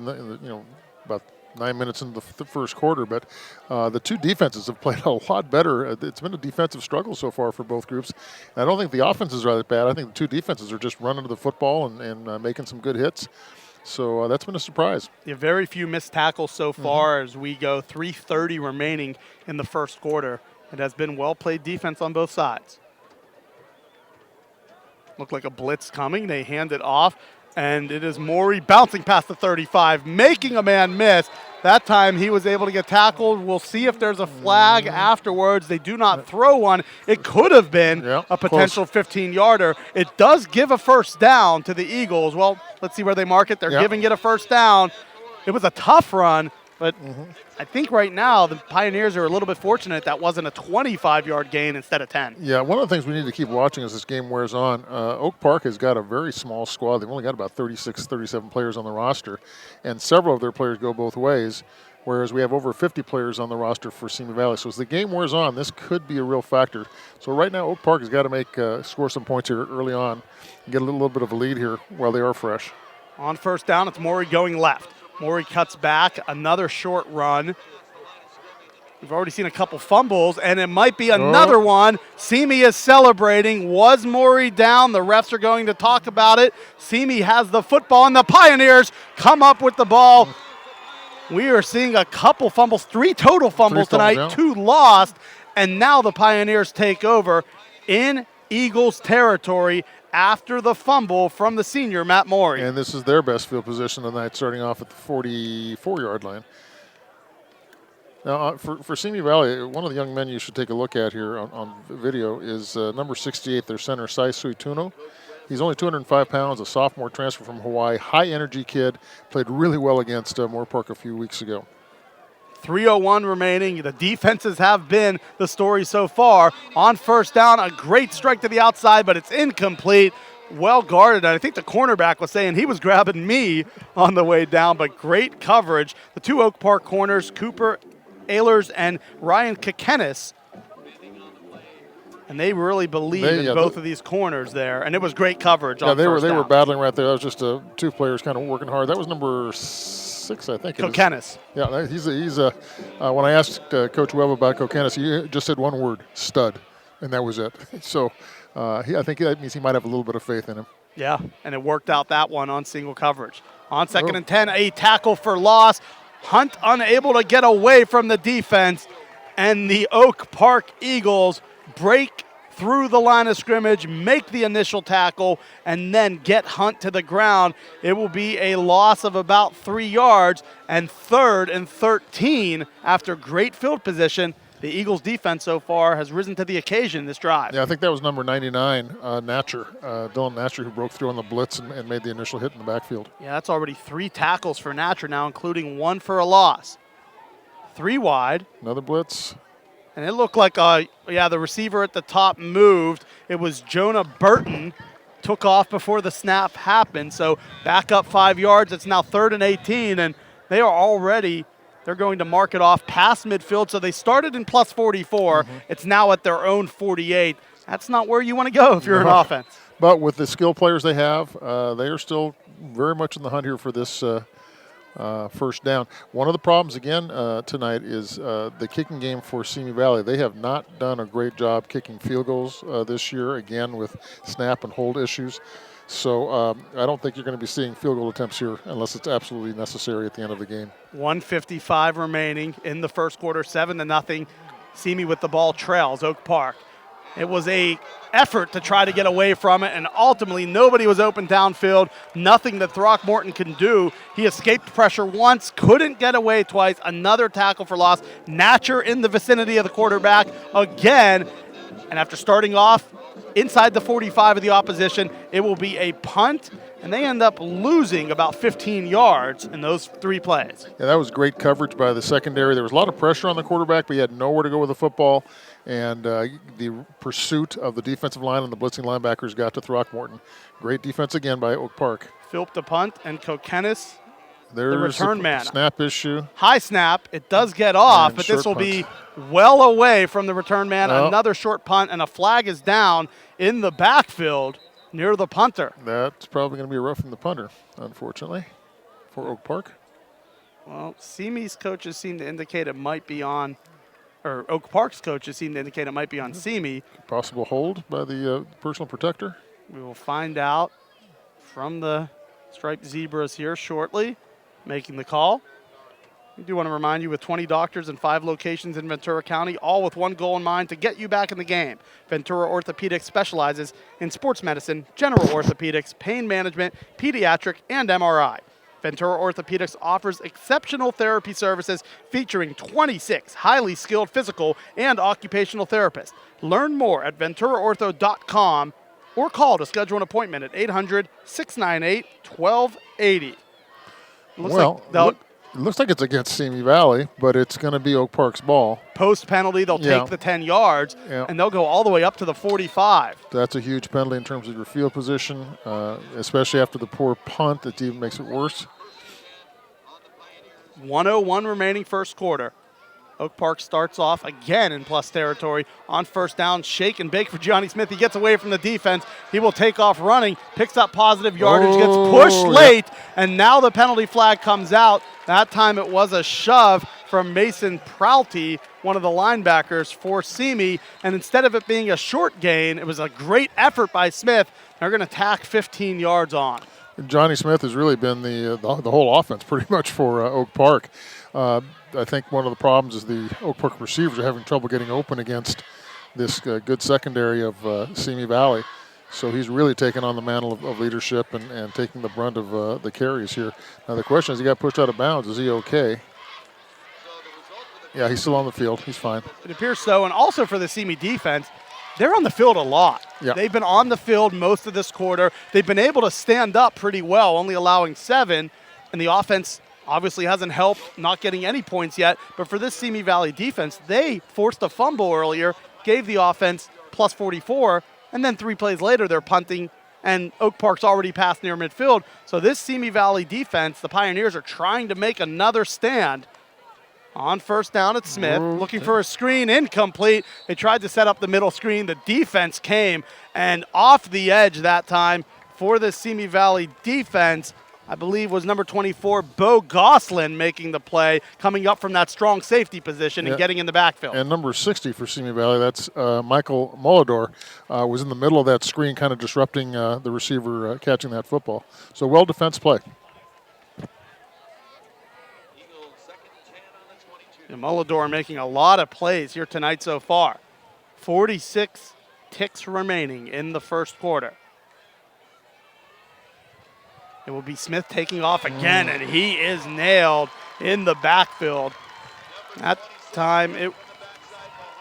about 9 minutes into the first quarter, but the two defenses have played a lot better. It's been a defensive struggle so far for both groups. And I don't think the offenses are that bad. I think the two defenses are just running to the football and making some good hits. So that's been a surprise. Yeah, very few missed tackles so far as we go 3:30 remaining in the first quarter. It has been well-played defense on both sides. Looked like a blitz coming. They hand it off. And it is Maury bouncing past the 35, making a man miss. That time he was able to get tackled. We'll see if there's a flag afterwards. They do not throw one. It could have been a potential 15-yarder. It does give a first down to the Eagles. Well, let's see where they mark it. They're giving it a first down. It was a tough run, but I think right now the Pioneers are a little bit fortunate that wasn't a 25-yard gain instead of 10. Yeah, one of the things we need to keep watching as this game wears on, Oak Park has got a very small squad. They've only got about 36, 37 players on the roster, and several of their players go both ways, whereas we have over 50 players on the roster for Simi Valley. So as the game wears on, this could be a real factor. So right now, Oak Park has got to score some points here early on and get a little bit of a lead here while they are fresh. On first down, it's Maury going left. Maury cuts back, another short run. We've already seen a couple fumbles, and it might be another one. Simi is celebrating. Was Maury down? The refs are going to talk about it. Simi has the football, and the Pioneers come up with the ball. We are seeing a couple fumbles, 3 total fumbles tonight, 2 lost, and now the Pioneers take over in Eagles territory after the fumble from the senior, Matt Maury. And this is their best field position tonight, starting off at the 44-yard line. Now, for Simi Valley, one of the young men you should take a look at here on video is number 68, their center, Sai Suituno. He's only 205 pounds, a sophomore transfer from Hawaii, high-energy kid, played really well against Moore Park a few weeks ago. 3:01 remaining. The defenses have been the story so far. On first down, a great strike to the outside, but it's incomplete. Well guarded. And I think the cornerback was saying he was grabbing me on the way down, but great coverage. The 2 Oak Park corners, Cooper Ehlers and Ryan Kakenis. And they really believe in both of these corners there. And it was great coverage on they first down. were battling right there. That was just 2 players kind of working hard. That was number 6, I think. Kokenis. Yeah, he's when I asked Coach Webb about Kokenis, he just said one word, stud, and that was it. So I think that means he might have a little bit of faith in him. Yeah, and it worked out that one on single coverage. On 2nd and 10, a tackle for loss. Hunt unable to get away from the defense, and the Oak Park Eagles break through the line of scrimmage, make the initial tackle, and then get Hunt to the ground. It will be a loss of about 3 yards, and 3rd and 13 after great field position. The Eagles' defense so far has risen to the occasion in this drive. Yeah, I think that was number 99, Natcher, Dylan Natcher, who broke through on the blitz and made the initial hit in the backfield. Yeah, that's already 3 tackles for Natcher now, including 1 for a loss. 3 wide. Another blitz. And it looked like, the receiver at the top moved. It was Jonah Burton, took off before the snap happened. So back up 5 yards. It's now 3rd and 18, and they're going to mark it off past midfield. So they started in plus 44. It's now at their own 48. That's not where you want to go if you're an offense. But with the skill players they have, they are still very much in the hunt here for this first down. One of the problems again tonight is the kicking game for Simi Valley. They have not done a great job kicking field goals this year, again with snap and hold issues. So I don't think you're going to be seeing field goal attempts here unless it's absolutely necessary at the end of the game. 1:55 remaining in the first quarter, 7-0. Simi with the ball trails Oak Park. It was a effort to try to get away from it, and ultimately nobody was open downfield. Nothing that Throckmorton can do. He escaped pressure once, couldn't get away twice. Another tackle for loss. Natcher in the vicinity of the quarterback again. And after starting off inside the 45 of the opposition, it will be a punt, and they end up losing about 15 yards in those 3 plays. Yeah, that was great coverage by the secondary. There was a lot of pressure on the quarterback, but he had nowhere to go with the football. And the pursuit of the defensive line and the blitzing linebackers got to Throckmorton. Great defense again by Oak Park. Philp the punt, and Kokenis, there's the return man. Snap issue. High snap. It does get off, but this will be well away from the return man. Another short punt, and a flag is down in the backfield near the punter. That's probably going to be a rough from the punter, unfortunately, for Oak Park. Well, Simi's coaches seem to indicate it might be on, or Oak Park's coaches seem to indicate it might be on Simi. Possible hold by the personal protector. We will find out from the striped zebras here shortly, making the call. We do want to remind you, with 20 doctors and 5 locations in Ventura County, all with one goal in mind: to get you back in the game. Ventura Orthopedics specializes in sports medicine, general orthopedics, pain management, pediatric, and MRI. Ventura Orthopedics offers exceptional therapy services featuring 26 highly skilled physical and occupational therapists. Learn more at venturaortho.com or call to schedule an appointment at 800-698-1280. It looks like it's against Simi Valley, but it's going to be Oak Park's ball. Post penalty, they'll take the 10 yards, and they'll go all the way up to the 45. That's a huge penalty in terms of your field position, especially after the poor punt. That even makes it worse. 1:01 remaining first quarter. Oak Park starts off again in plus territory on first down. Shake and bake for Johnny Smith. He gets away from the defense. He will take off running, picks up positive yardage, gets pushed late, and now the penalty flag comes out. That time it was a shove from Mason Prouty, one of the linebackers for Simi, and instead of it being a short gain, it was a great effort by Smith. They're going to tack 15 yards on. Johnny Smith has really been the whole offense pretty much for Oak Park. I think one of the problems is the Oak Park receivers are having trouble getting open against this good secondary of Simi Valley. So he's really taken on the mantle of leadership and taking the brunt of the carries here. Now the question is, he got pushed out of bounds. Is he okay? Yeah, he's still on the field. He's fine. It appears so. And also for the Simi defense, they're on the field a lot. Yeah. They've been on the field most of this quarter. They've been able to stand up pretty well, only allowing 7. And the offense obviously hasn't helped, not getting any points yet. But for this Simi Valley defense, they forced a fumble earlier, gave the offense plus 44, and then 3 plays later they're punting, and Oak Park's already past near midfield. So this Simi Valley defense, the Pioneers are trying to make another stand. On first down, it's Smith, looking for a screen, incomplete. They tried to set up the middle screen. The defense came, and off the edge that time for the Simi Valley defense, I believe was number 24, Bo Goslin, making the play, coming up from that strong safety position and getting in the backfield. And number 60 for Simi Valley, that's Michael Molidor, was in the middle of that screen, kind of disrupting the receiver catching that football. So well defense play. And Molidor making a lot of plays here tonight so far. 46 ticks remaining in the first quarter. It will be Smith taking off again, and he is nailed in the backfield. That time it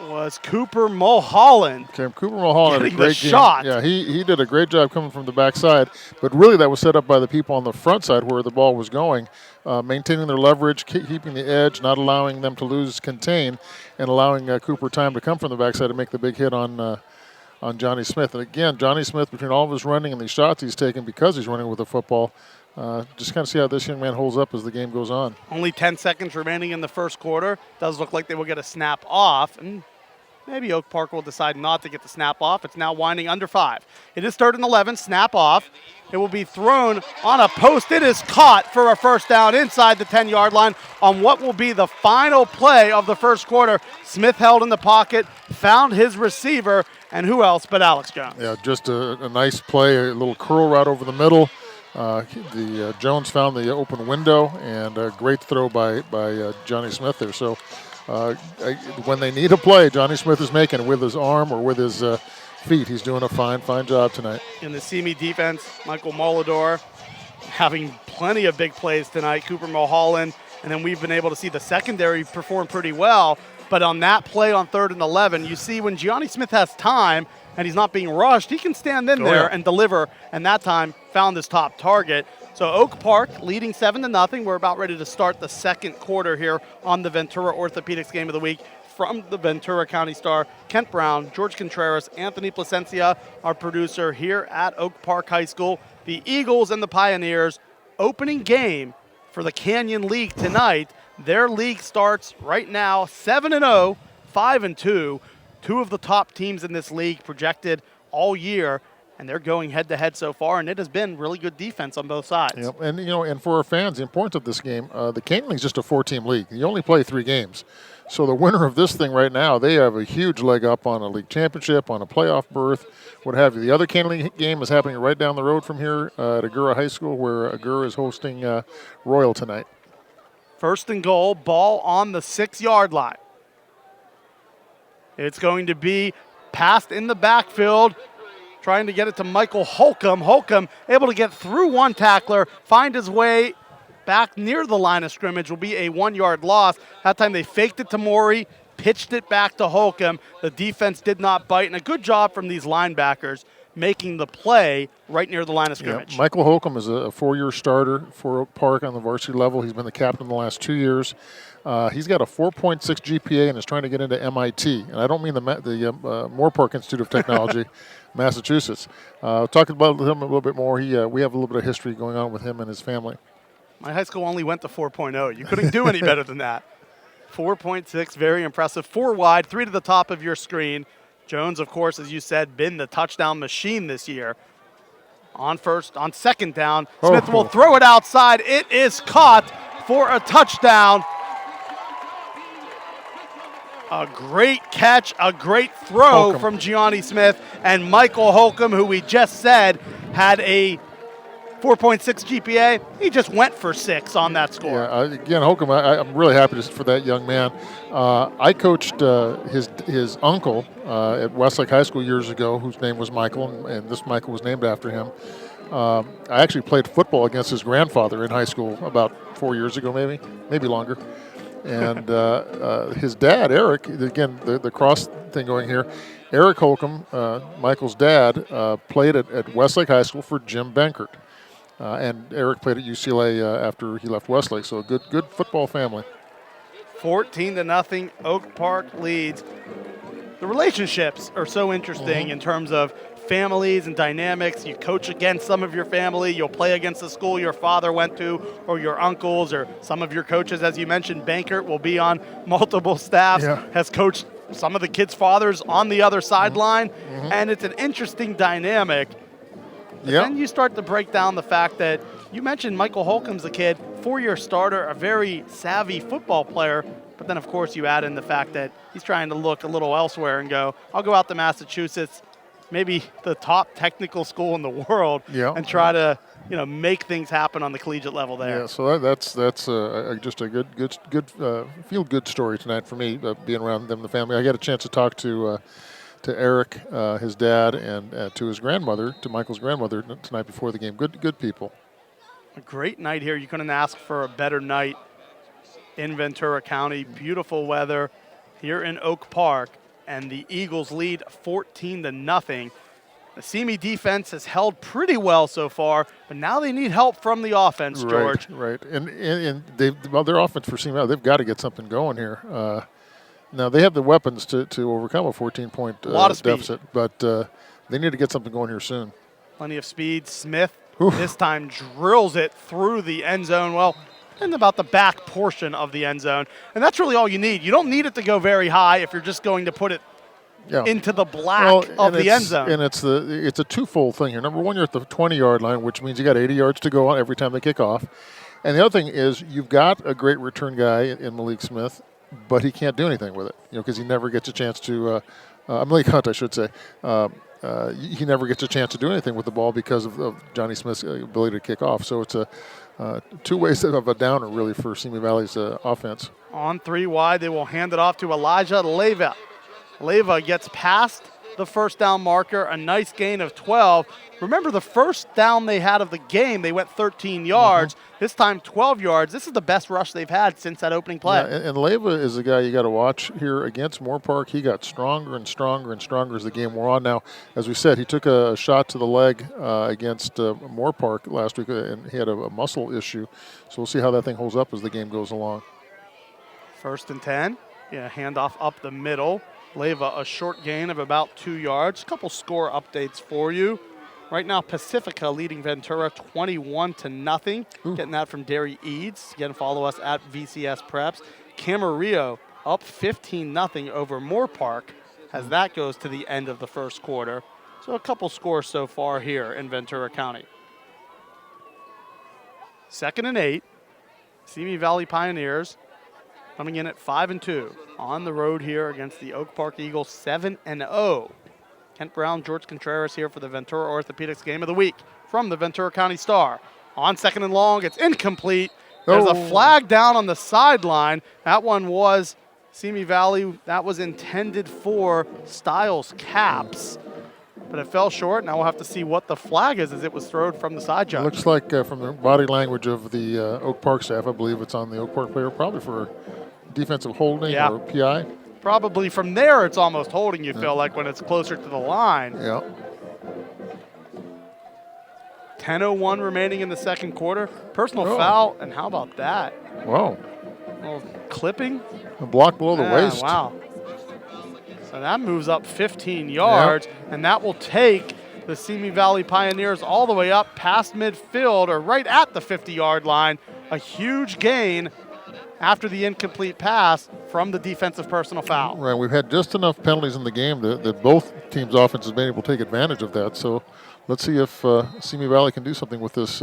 was Cooper Mulholland. Okay, Cooper Mulholland had a great shot. Yeah, he did a great job coming from the backside, but really that was set up by the people on the front side where the ball was going, maintaining their leverage, keeping the edge, not allowing them to lose contain, and allowing Cooper time to come from the backside to make the big hit on Johnny Smith. And again, Johnny Smith, between all of his running and these shots he's taken because he's running with the football, just kind of see how this young man holds up as the game goes on. Only 10 seconds remaining in the first quarter. Does look like they will get a snap off, and maybe Oak Park will decide not to get the snap off. It's now winding under 5. It is 3rd and 11, snap off. It will be thrown on a post. It is caught for a first down inside the 10-yard line on what will be the final play of the first quarter. Smith held in the pocket, found his receiver, and who else but Alex Jones. Yeah, just a nice play, a little curl route over the middle. Jones found the open window, and a great throw by Johnny Smith there. So when they need a play, Johnny Smith is making it with his arm or with his feet. He's doing a fine job tonight. In the Simi defense, Michael Molidor having plenty of big plays tonight. Cooper Mulholland, and then we've been able to see the secondary perform pretty well. But on that play on 3rd and 11, you see when Johnny Smith has time and he's not being rushed, he can stand in there and deliver, and that time found his top target. So Oak Park leading 7-0. We're about ready to start the second quarter here on the Ventura Orthopedics Game of the Week. From the Ventura County Star, Kent Brown, George Contreras, Anthony Placencia, our producer here at Oak Park High School. The Eagles and the Pioneers, opening game for the Canyon League tonight. Their league starts right now 7-0, 5-2. 2 of the top teams in this league projected all year, and they're going head-to-head so far, and it has been really good defense on both sides. Yep. And for our fans, the importance of this game, the Canyon League is just a 4-team league. You only play 3 games. So the winner of this thing right now, they have a huge leg up on a league championship, on a playoff berth, what have you. The other Canyon League game is happening right down the road from here at Agoura High School, where Agoura is hosting Royal tonight. First and goal, ball on the 6-yard line. It's going to be passed in the backfield, trying to get it to Michael Holcomb. Holcomb able to get through one tackler, find his way back near the line of scrimmage. Will be a 1-yard loss. That time they faked it to Morey, pitched it back to Holcomb. The defense did not bite, and a good job from these linebackers making the play right near the line of scrimmage. Yeah, Michael Holcomb is a 4-year starter for Oak Park on the varsity level. He's been the captain the last 2 years. He's got a 4.6 GPA and is trying to get into MIT. And I don't mean the Moore Park Institute of Technology, Massachusetts. Talking about him a little bit more, we have a little bit of history going on with him and his family. My high school only went to 4.0. You couldn't do any better than that. 4.6, very impressive. 4 wide, 3 to the top of your screen. Jones, of course, as you said, been the touchdown machine this year. On second down, Smith will throw it outside. It is caught for a touchdown. A great catch, a great throw from Gianni Smith, and Michael Holcomb, who we just said had a 4.6 GPA. He just went for 6 on that score. Yeah, again, Holcomb, I'm really happy for that young man. I coached his uncle at Westlake High School years ago, whose name was Michael, and this Michael was named after him. I actually played football against his grandfather in high school about 4 years ago, maybe longer. And his dad, Eric, again, the cross thing going here, Eric Holcomb, Michael's dad, played at Westlake High School for Jim Benkert. And Eric played at UCLA after he left Westlake, so a good football family. 14-0, Oak Park leads. The relationships are so interesting in terms of families and dynamics. You coach against some of your family. You'll play against the school your father went to or your uncles or some of your coaches. As you mentioned, Benkert will be on multiple staffs, has coached some of the kids' fathers on the other sideline, and it's an interesting dynamic. Then you start to break down the fact that you mentioned Michael Holcomb's a kid, 4-year starter, a very savvy football player, but then, of course, you add in the fact that he's trying to look a little elsewhere and go, I'll go out to Massachusetts, maybe the top technical school in the world, and try to make things happen on the collegiate level there. Yeah, so that's just a good feel-good story tonight for me, being around them, the family. I got a chance to talk to Eric, his dad, and to his grandmother, to Michael's grandmother tonight before the game. Good people. A great night here. You couldn't ask for a better night in Ventura County. Beautiful weather here in Oak Park, and the Eagles lead 14-0. The Simi defense has held pretty well so far, but now they need help from the offense, George. Right. And their offense for Simi Valley, they've got to get something going here. Now, they have the weapons to overcome a 14-point deficit, but they need to get something going here soon. Plenty of speed. Smith this time drills it through the end zone. Well, in about the back portion of the end zone. And that's really all you need. You don't need it to go very high if you're just going to put it into the black of the end zone. And it's a twofold thing here. Number one, you're at the 20-yard line, which means you got 80 yards to go on every time they kick off. And the other thing is you've got a great return guy in Malik Smith, but he can't do anything with it, because he never gets a chance to Malik Hunt, I should say. He never gets a chance to do anything with the ball because of Johnny Smith's ability to kick off. So it's two ways of a downer, really, for Simi Valley's offense. On 3 wide, they will hand it off to Elijah Leyva. Leyva gets past the first down marker, a nice gain of 12. Remember, the first down they had of the game, they went 13 yards. This time 12 yards. This is the best rush they've had since that opening play. Yeah, and Leyva is the guy you got to watch here against Moore Park. He got stronger and stronger and stronger as the game wore on. Now, as we said, he took a shot to the leg against Moore Park last week, and he had a muscle issue. So we'll see how that thing holds up as the game goes along. 1st and 10. Handoff up the middle. Leyva, a short gain of about 2 yards. A couple score updates for you. Right now, Pacifica leading Ventura 21-0. Getting that from Derry Eads. Again, follow us at VCS Preps. Camarillo up 15-0 over Moore Park as that goes to the end of the first quarter. So a couple scores so far here in Ventura County. 2nd and 8. Simi Valley Pioneers coming in at 5-2 on the road here against the Oak Park Eagles, 7-0. Kent Brown, George Contreras here for the Ventura Orthopedics Game of the Week from the Ventura County Star. On 2nd and long, it's incomplete. There's a Oh. flag down on the sideline. That one was Simi Valley. That was intended for Styles Caps, but it fell short. Now we'll have to see what the flag is as it was thrown from the side judge. Looks like from the body language of the Oak Park staff, I believe it's on the Oak Park player, probably for defensive holding or PI. Probably from there it's almost holding, you feel like, when it's closer to the line. Yeah. 10:01 remaining in the second quarter. Personal foul, and how about that? Wow. A little clipping. A block below the waist. Wow. So that moves up 15 yards, and that will take the Simi Valley Pioneers all the way up past midfield, or right at the 50-yard line. A huge gain after the incomplete pass from the defensive personal foul. Right, we've had just enough penalties in the game that both teams' offense has been able to take advantage of that. So let's see if Simi Valley can do something with this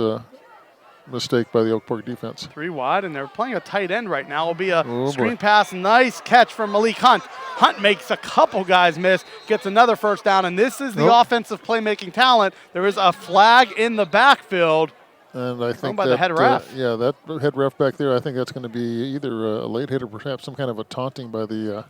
mistake by the Oak Park defense. 3 wide, and they're playing a tight end right now. It'll be a screen pass. Nice catch from Malik Hunt. Hunt makes a couple guys miss, gets another first down, and this is the offensive playmaking talent. There is a flag in the backfield. And I think by the head ref. That head ref back there, I think that's going to be either a late hit or perhaps some kind of a taunting by the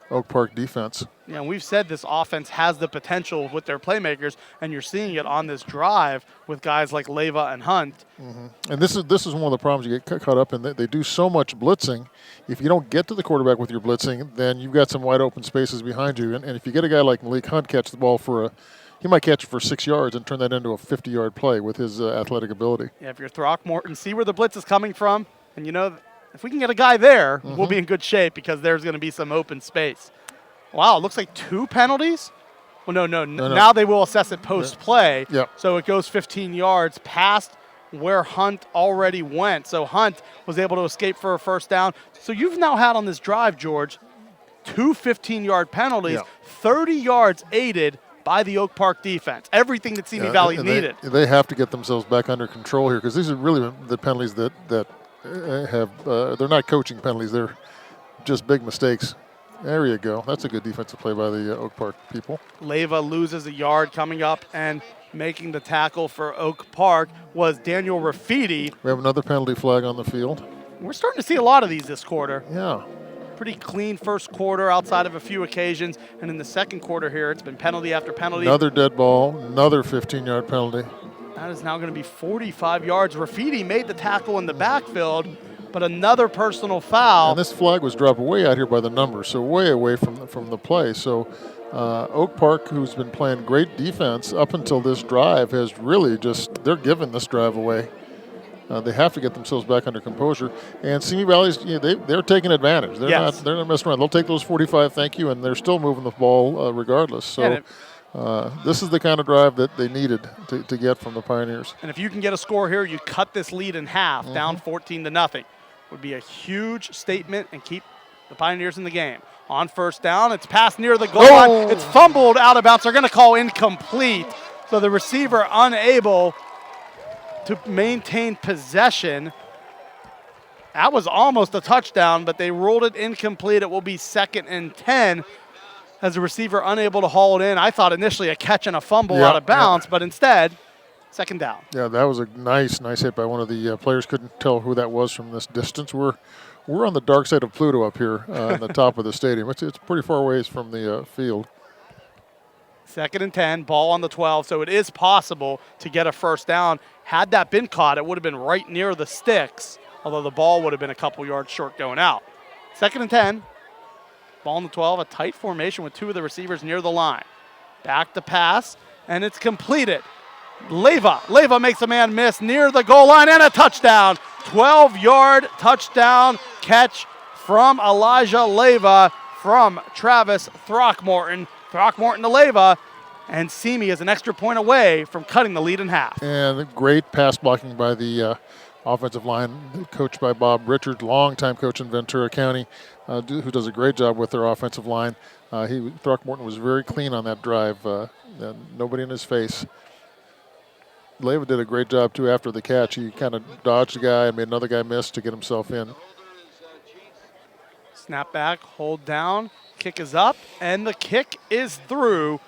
Oak Park defense. Yeah, and we've said this offense has the potential with their playmakers, and you're seeing it on this drive with guys like Leva and Hunt. And this is one of the problems you get caught up in. They do so much blitzing. If you don't get to the quarterback with your blitzing, then you've got some wide open spaces behind you. And if you get a guy like Malik Hunt catch the ball he might catch it for 6 yards and turn that into a 50-yard play with his athletic ability. Yeah, if you're Throckmorton, see where the blitz is coming from, and you know if we can get a guy there, we'll be in good shape because there's going to be some open space. Wow, it looks like 2 penalties. Well, no. Now they will assess it post-play. Yeah. So it goes 15 yards past where Hunt already went. So Hunt was able to escape for a first down. So you've now had on this drive, George, 2 15-yard penalties, 30 yards aided by the Oak Park defense. Everything that Simi Valley needed. They have to get themselves back under control here because these are really the penalties that have they're not coaching penalties. They're just big mistakes. There you go. That's a good defensive play by the Oak Park people. Leva loses a yard coming up, and making the tackle for Oak Park was Daniel Rafiti. We have another penalty flag on the field. We're starting to see a lot of these this quarter. Yeah. Pretty clean first quarter outside of a few occasions, and in the second quarter here, it's been penalty after penalty. Another dead ball, another 15-yard penalty. That is now going to be 45 yards. Rafiti made the tackle in the backfield, but another personal foul. And this flag was dropped way out here by the numbers, so way away from the play. So Oak Park, who's been playing great defense up until this drive, has really they're giving this drive away. They have to get themselves back under composure. And Simi Valley's, they're taking advantage. They're not messing around. They'll take those 45, thank you, and they're still moving the ball regardless. So this is the kind of drive that they needed to get from the Pioneers. And if you can get a score here, you cut this lead in half, down 14-0. Would be a huge statement and keep the Pioneers in the game. On first down, it's passed near the goal line. It's fumbled out of bounds. They're going to call incomplete. So the receiver unable to maintain possession. That was almost a touchdown, but they ruled it incomplete. It will be 2nd and 10 as the receiver unable to haul it in. I thought initially a catch and a fumble out of bounds, but instead, 2nd down. Yeah, that was a nice hit by one of the players. Couldn't tell who that was from this distance. We're on the dark side of Pluto up here on the top of the stadium. It's pretty far away from the field. 2nd and 10, ball on the 12, so it is possible to get a first down. Had that been caught, it would have been right near the sticks, although the ball would have been a couple yards short going out. 2nd and 10, ball on the 12, a tight formation with 2 of the receivers near the line. Back to pass, and it's completed. Leva makes a man miss near the goal line, and a touchdown. 12-yard touchdown catch from Elijah Leva from Travis Throckmorton. Throckmorton to Leva, and Simi is an extra point away from cutting the lead in half. And great pass blocking by the offensive line, coached by Bob Richards, longtime coach in Ventura County, who does a great job with their offensive line. Throckmorton was very clean on that drive, nobody in his face. Leva did a great job, too, after the catch. He kind of dodged the guy and made another guy miss to get himself in. Snap back, hold down, kick is up, and the kick is through.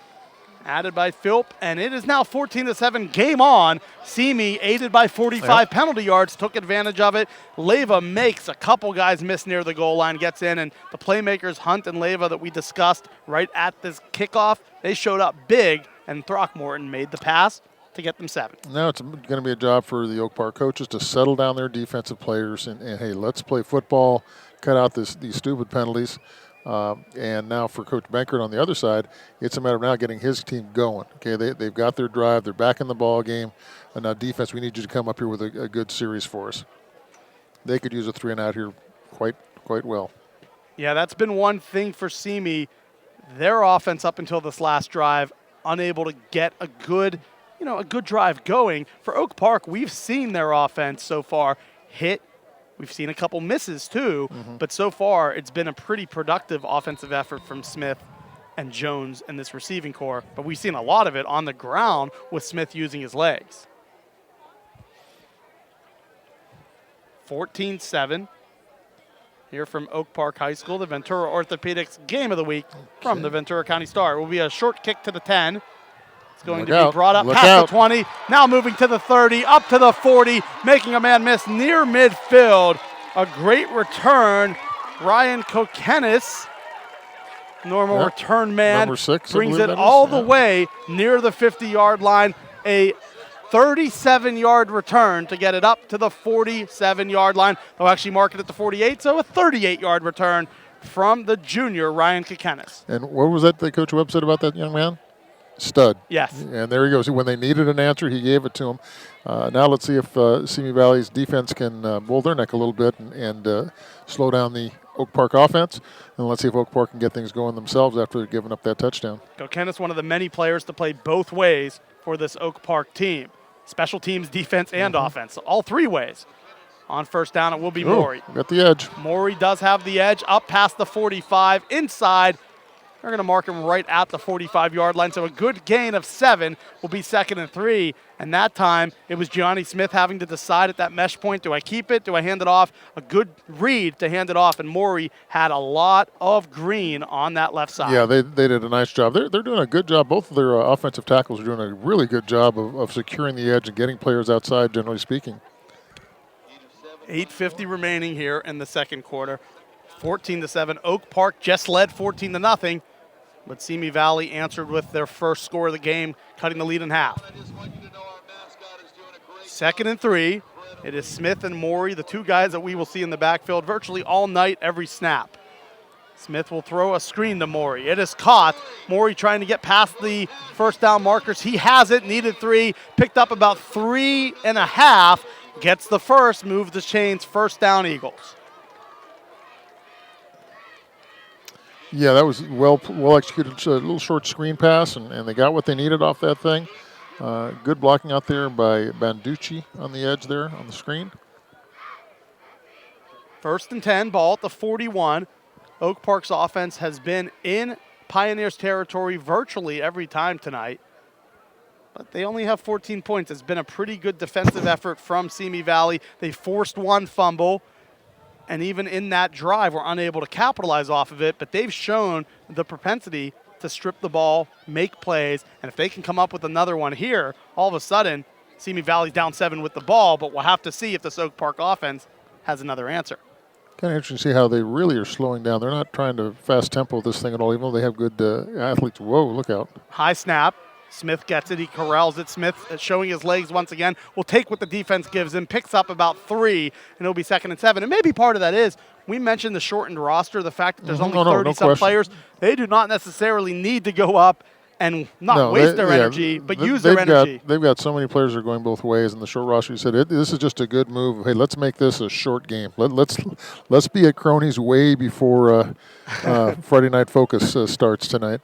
Added by Philp, and it is now 14-7. Game on. Simi, aided by 45 penalty yards, took advantage of it. Leyva makes a couple guys miss near the goal line, gets in, and the playmakers Hunt and Leyva that we discussed right at this kickoff, they showed up big, and Throckmorton made the pass to get them 7. Now it's going to be a job for the Oak Park coaches to settle down their defensive players and hey, let's play football, cut out these stupid penalties. And now for Coach Bankert on the other side, it's a matter of now getting his team going. Okay, they've got their drive. They're back in the ball game. And now defense, we need you to come up here with a good series for us. They could use a 3-and-out here quite well. Yeah, that's been one thing for Simi. Their offense up until this last drive, unable to get a good drive going. For Oak Park, we've seen their offense so far hit. We've seen a couple misses too, but so far it's been a pretty productive offensive effort from Smith and Jones and this receiving core. But we've seen a lot of it on the ground with Smith using his legs. 14-7 here from Oak Park High School, the Ventura Orthopedics Game of the Week from the Ventura County Star. It will be a short kick to the 10. It's going to be brought up past the 20, now moving to the 30, up to the 40, making a man miss near midfield. A great return. Ryan Kokenis, normal return man, number 6, brings it all the way near the 50-yard line. A 37-yard return to get it up to the 47-yard line. They'll actually mark it at the 48, so a 38-yard return from the junior, Ryan Kokenis. And what was that Coach Webb said about that young man? Stud. Yes. And there he goes. When they needed an answer, he gave it to him. Now let's see if Simi Valley's defense can bull their neck a little bit and slow down the Oak Park offense. And let's see if Oak Park can get things going themselves after giving up that touchdown. Kokenis, one of the many players to play both ways for this Oak Park team. Special teams, defense, and offense. All 3 ways. On first down, it will be Maury. Got the edge. Maury does have the edge up past the 45, inside. They're going to mark him right at the 45-yard line. So a good gain of 7 will be 2nd and 3. And that time, it was Gianni Smith having to decide at that mesh point, do I keep it? Do I hand it off? A good read to hand it off. And Maury had a lot of green on that left side. Yeah, they did a nice job. They're doing a good job. Both of their offensive tackles are doing a really good job of securing the edge and getting players outside, generally speaking. 8:50 remaining here in the second quarter. 14-7. Oak Park just led 14-0. But Simi Valley answered with their first score of the game, cutting the lead in half. 2nd and 3. It is Smith and Maury, the 2 guys that we will see in the backfield virtually all night, every snap. Smith will throw a screen to Maury. It is caught. Maury trying to get past the first down markers. He has it, needed 3, picked up about 3.5, gets the first, moves the chains, first down Eagles. Yeah, that was well executed. A little short screen pass, and they got what they needed off that thing. Good blocking out there by Banducci on the edge there on the screen. 1st and 10, ball at the 41. Oak Park's offense has been in Pioneers territory virtually every time tonight. But they only have 14 points. It's been a pretty good defensive effort from Simi Valley. They forced 1 fumble. And even in that drive, we're unable to capitalize off of it. But they've shown the propensity to strip the ball, make plays. And if they can come up with another one here, all of a sudden, Simi Valley's down 7 with the ball. But we'll have to see if this Oak Park offense has another answer. Kind of interesting to see how they really are slowing down. They're not trying to fast tempo this thing at all, even though they have good athletes. Whoa, look out. High snap. Smith gets it. He corrals it. Smith showing his legs once again. Will take what the defense gives him. Picks up about 3, and it'll be 2nd and 7. And maybe part of that is, we mentioned the shortened roster, the fact that there's only 30-some players. They do not necessarily need to go up and not waste their energy, but use their energy. They've got so many players that are going both ways in the short roster. You said this is just a good move. Hey, let's make this a short game. Let's be at Cronies way before Friday Night Focus starts tonight.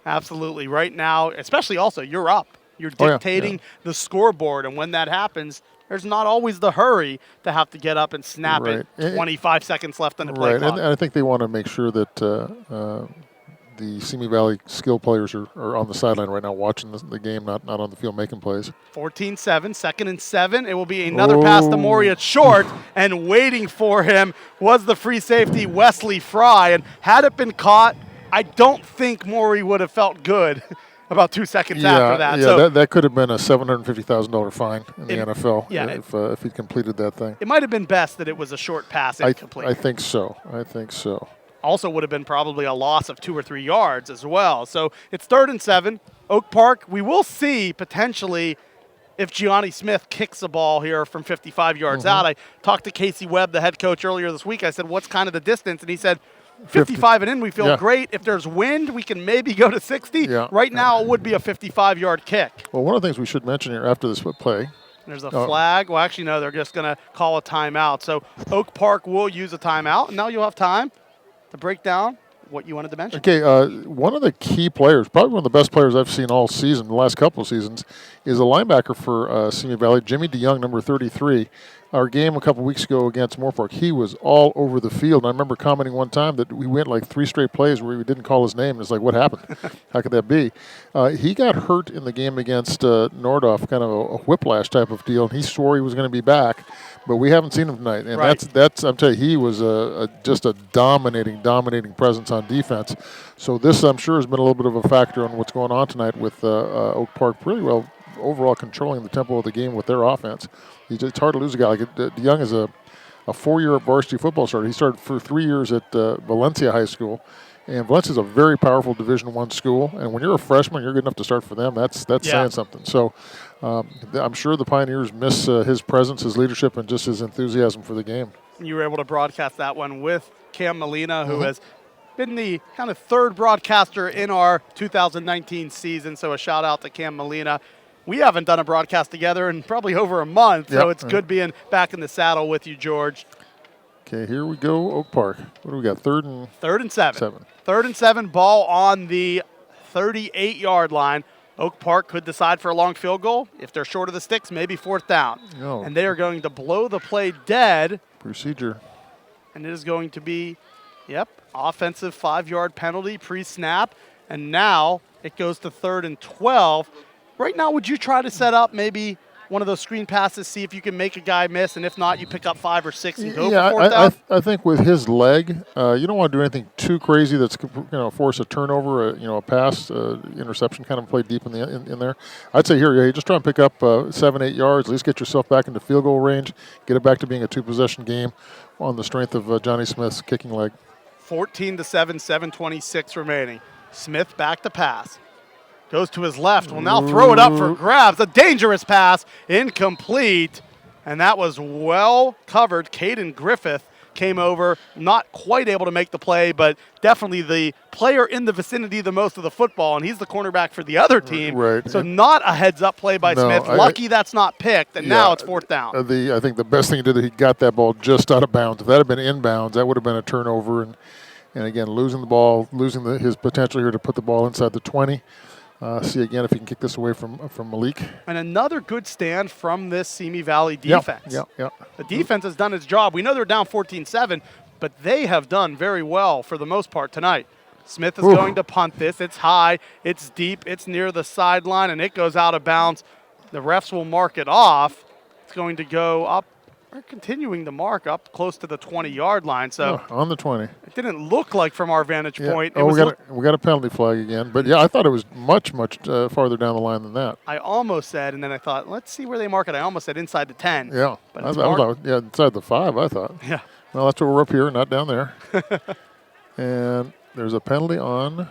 Absolutely. Right now, especially also, you're up. You're dictating the scoreboard, and when that happens, there's not always the hurry to have to get up and snap it. 25 seconds left on the play clock. And I think they want to make sure that the Simi Valley skill players are on the sideline right now watching the game, not on the field making plays. 14-7, 2nd and 7. It will be another pass to Maury at short, and waiting for him was the free safety, Wesley Fry. And had it been caught, I don't think Maury would have felt good about 2 seconds after that. Yeah, So that could have been a $750,000 fine in the NFL yeah, if he completed that thing. it might have been best that it was a short pass incomplete. I think so. I think so. Also would have been probably a loss of 2 or 3 yards as well. So it's 3rd and 7. Oak Park, we will see potentially if Gianni Smith kicks the ball here from 55 yards out. I talked to Casey Webb, the head coach, earlier this week. I said, what's kind of the distance? And he said, 55 and in, we feel great. If there's wind, we can maybe go to 60. Yeah. Right now, it would be a 55-yard kick. Well, one of the things we should mention here after this play. There's a flag. Well, actually, no, they're just going to call a timeout. So Oak Park will use a timeout, and now you'll have time to break down what you wanted to mention. Okay, one of the key players, probably one of the best players I've seen all season, the last couple of seasons, is a linebacker for Simi Valley, Jimmy DeYoung, number 33. Our game a couple weeks ago against Moore Park, he was all over the field. And I remember commenting one time that we went like 3 straight plays where we didn't call his name. It's like, what happened? How could that be? He got hurt in the game against Nordhoff, kind of a whiplash type of deal, and he swore he was going to be back. But we haven't seen him tonight, and that's I'm telling you, he was just a dominating presence on defense. So this, I'm sure, has been a little bit of a factor on what's going on tonight with Oak Park really well overall controlling the tempo of the game with their offense. It's hard to lose a guy like DeYoung is a 4-year varsity football starter. He started for 3 years at Valencia High School, and Valencia is a very powerful Division I school. And when you're a freshman, you're good enough to start for them. That's saying something. So I'm sure the Pioneers miss his presence, his leadership, and just his enthusiasm for the game. You were able to broadcast that one with Cam Molina, who has been the kind of 3rd broadcaster in our 2019 season. So a shout out to Cam Molina. We haven't done a broadcast together in probably over a month, so it's good being back in the saddle with you, George. Okay, here we go, Oak Park. What do we got? 3rd and 7. 3rd and 7, ball on the 38-yard line. Oak Park could decide for a long field goal. If they're short of the sticks, maybe 4th down. Oh. And they are going to blow the play dead. Procedure. And it is going to be, offensive 5-yard penalty pre-snap. And now it goes to 3rd and 12. Right now, would you try to set up maybe one of those screen passes, see if you can make a guy miss, and if not, you pick up 5 or 6 and go for 4th down? I think with his leg, you don't want to do anything too crazy that's force a turnover, a pass, interception kind of play deep in there. I'd say here, just try and pick up 7-8 yards, at least get yourself back into field goal range, get it back to being a 2-possession game on the strength of Johnny Smith's kicking leg. 14-7, 7:26 remaining. Smith back to pass. Goes to his left, will now throw it up for grabs. A dangerous pass, incomplete. And that was well covered. Caden Griffith came over, not quite able to make the play, but definitely the player in the vicinity the most of the football, and he's the cornerback for the other team. Right. So not a heads-up play by Smith. Lucky that's not picked, and now it's 4th down. I think the best thing he did is he got that ball just out of bounds. If that had been inbounds, that would have been a turnover. And again, losing the ball, losing his potential here to put the ball inside the 20. See again if he can kick this away from Malik. And another good stand from this Simi Valley defense. Yeah. The defense has done its job. We know they're down 14-7, but they have done very well for the most part tonight. Smith is going to punt this. It's high, it's deep, it's near the sideline, and it goes out of bounds. The refs will mark it off. It's going to go up. We're continuing to mark up close to the 20-yard line. So on the 20. It didn't look like from our vantage point. We got a penalty flag again. But, I thought it was much farther down the line than that. I almost said, and then I thought, let's see where they mark it. I almost said inside the 10. Yeah. But inside the 5, I thought. Yeah. Well, that's where we're up here, not down there. And there's a penalty on.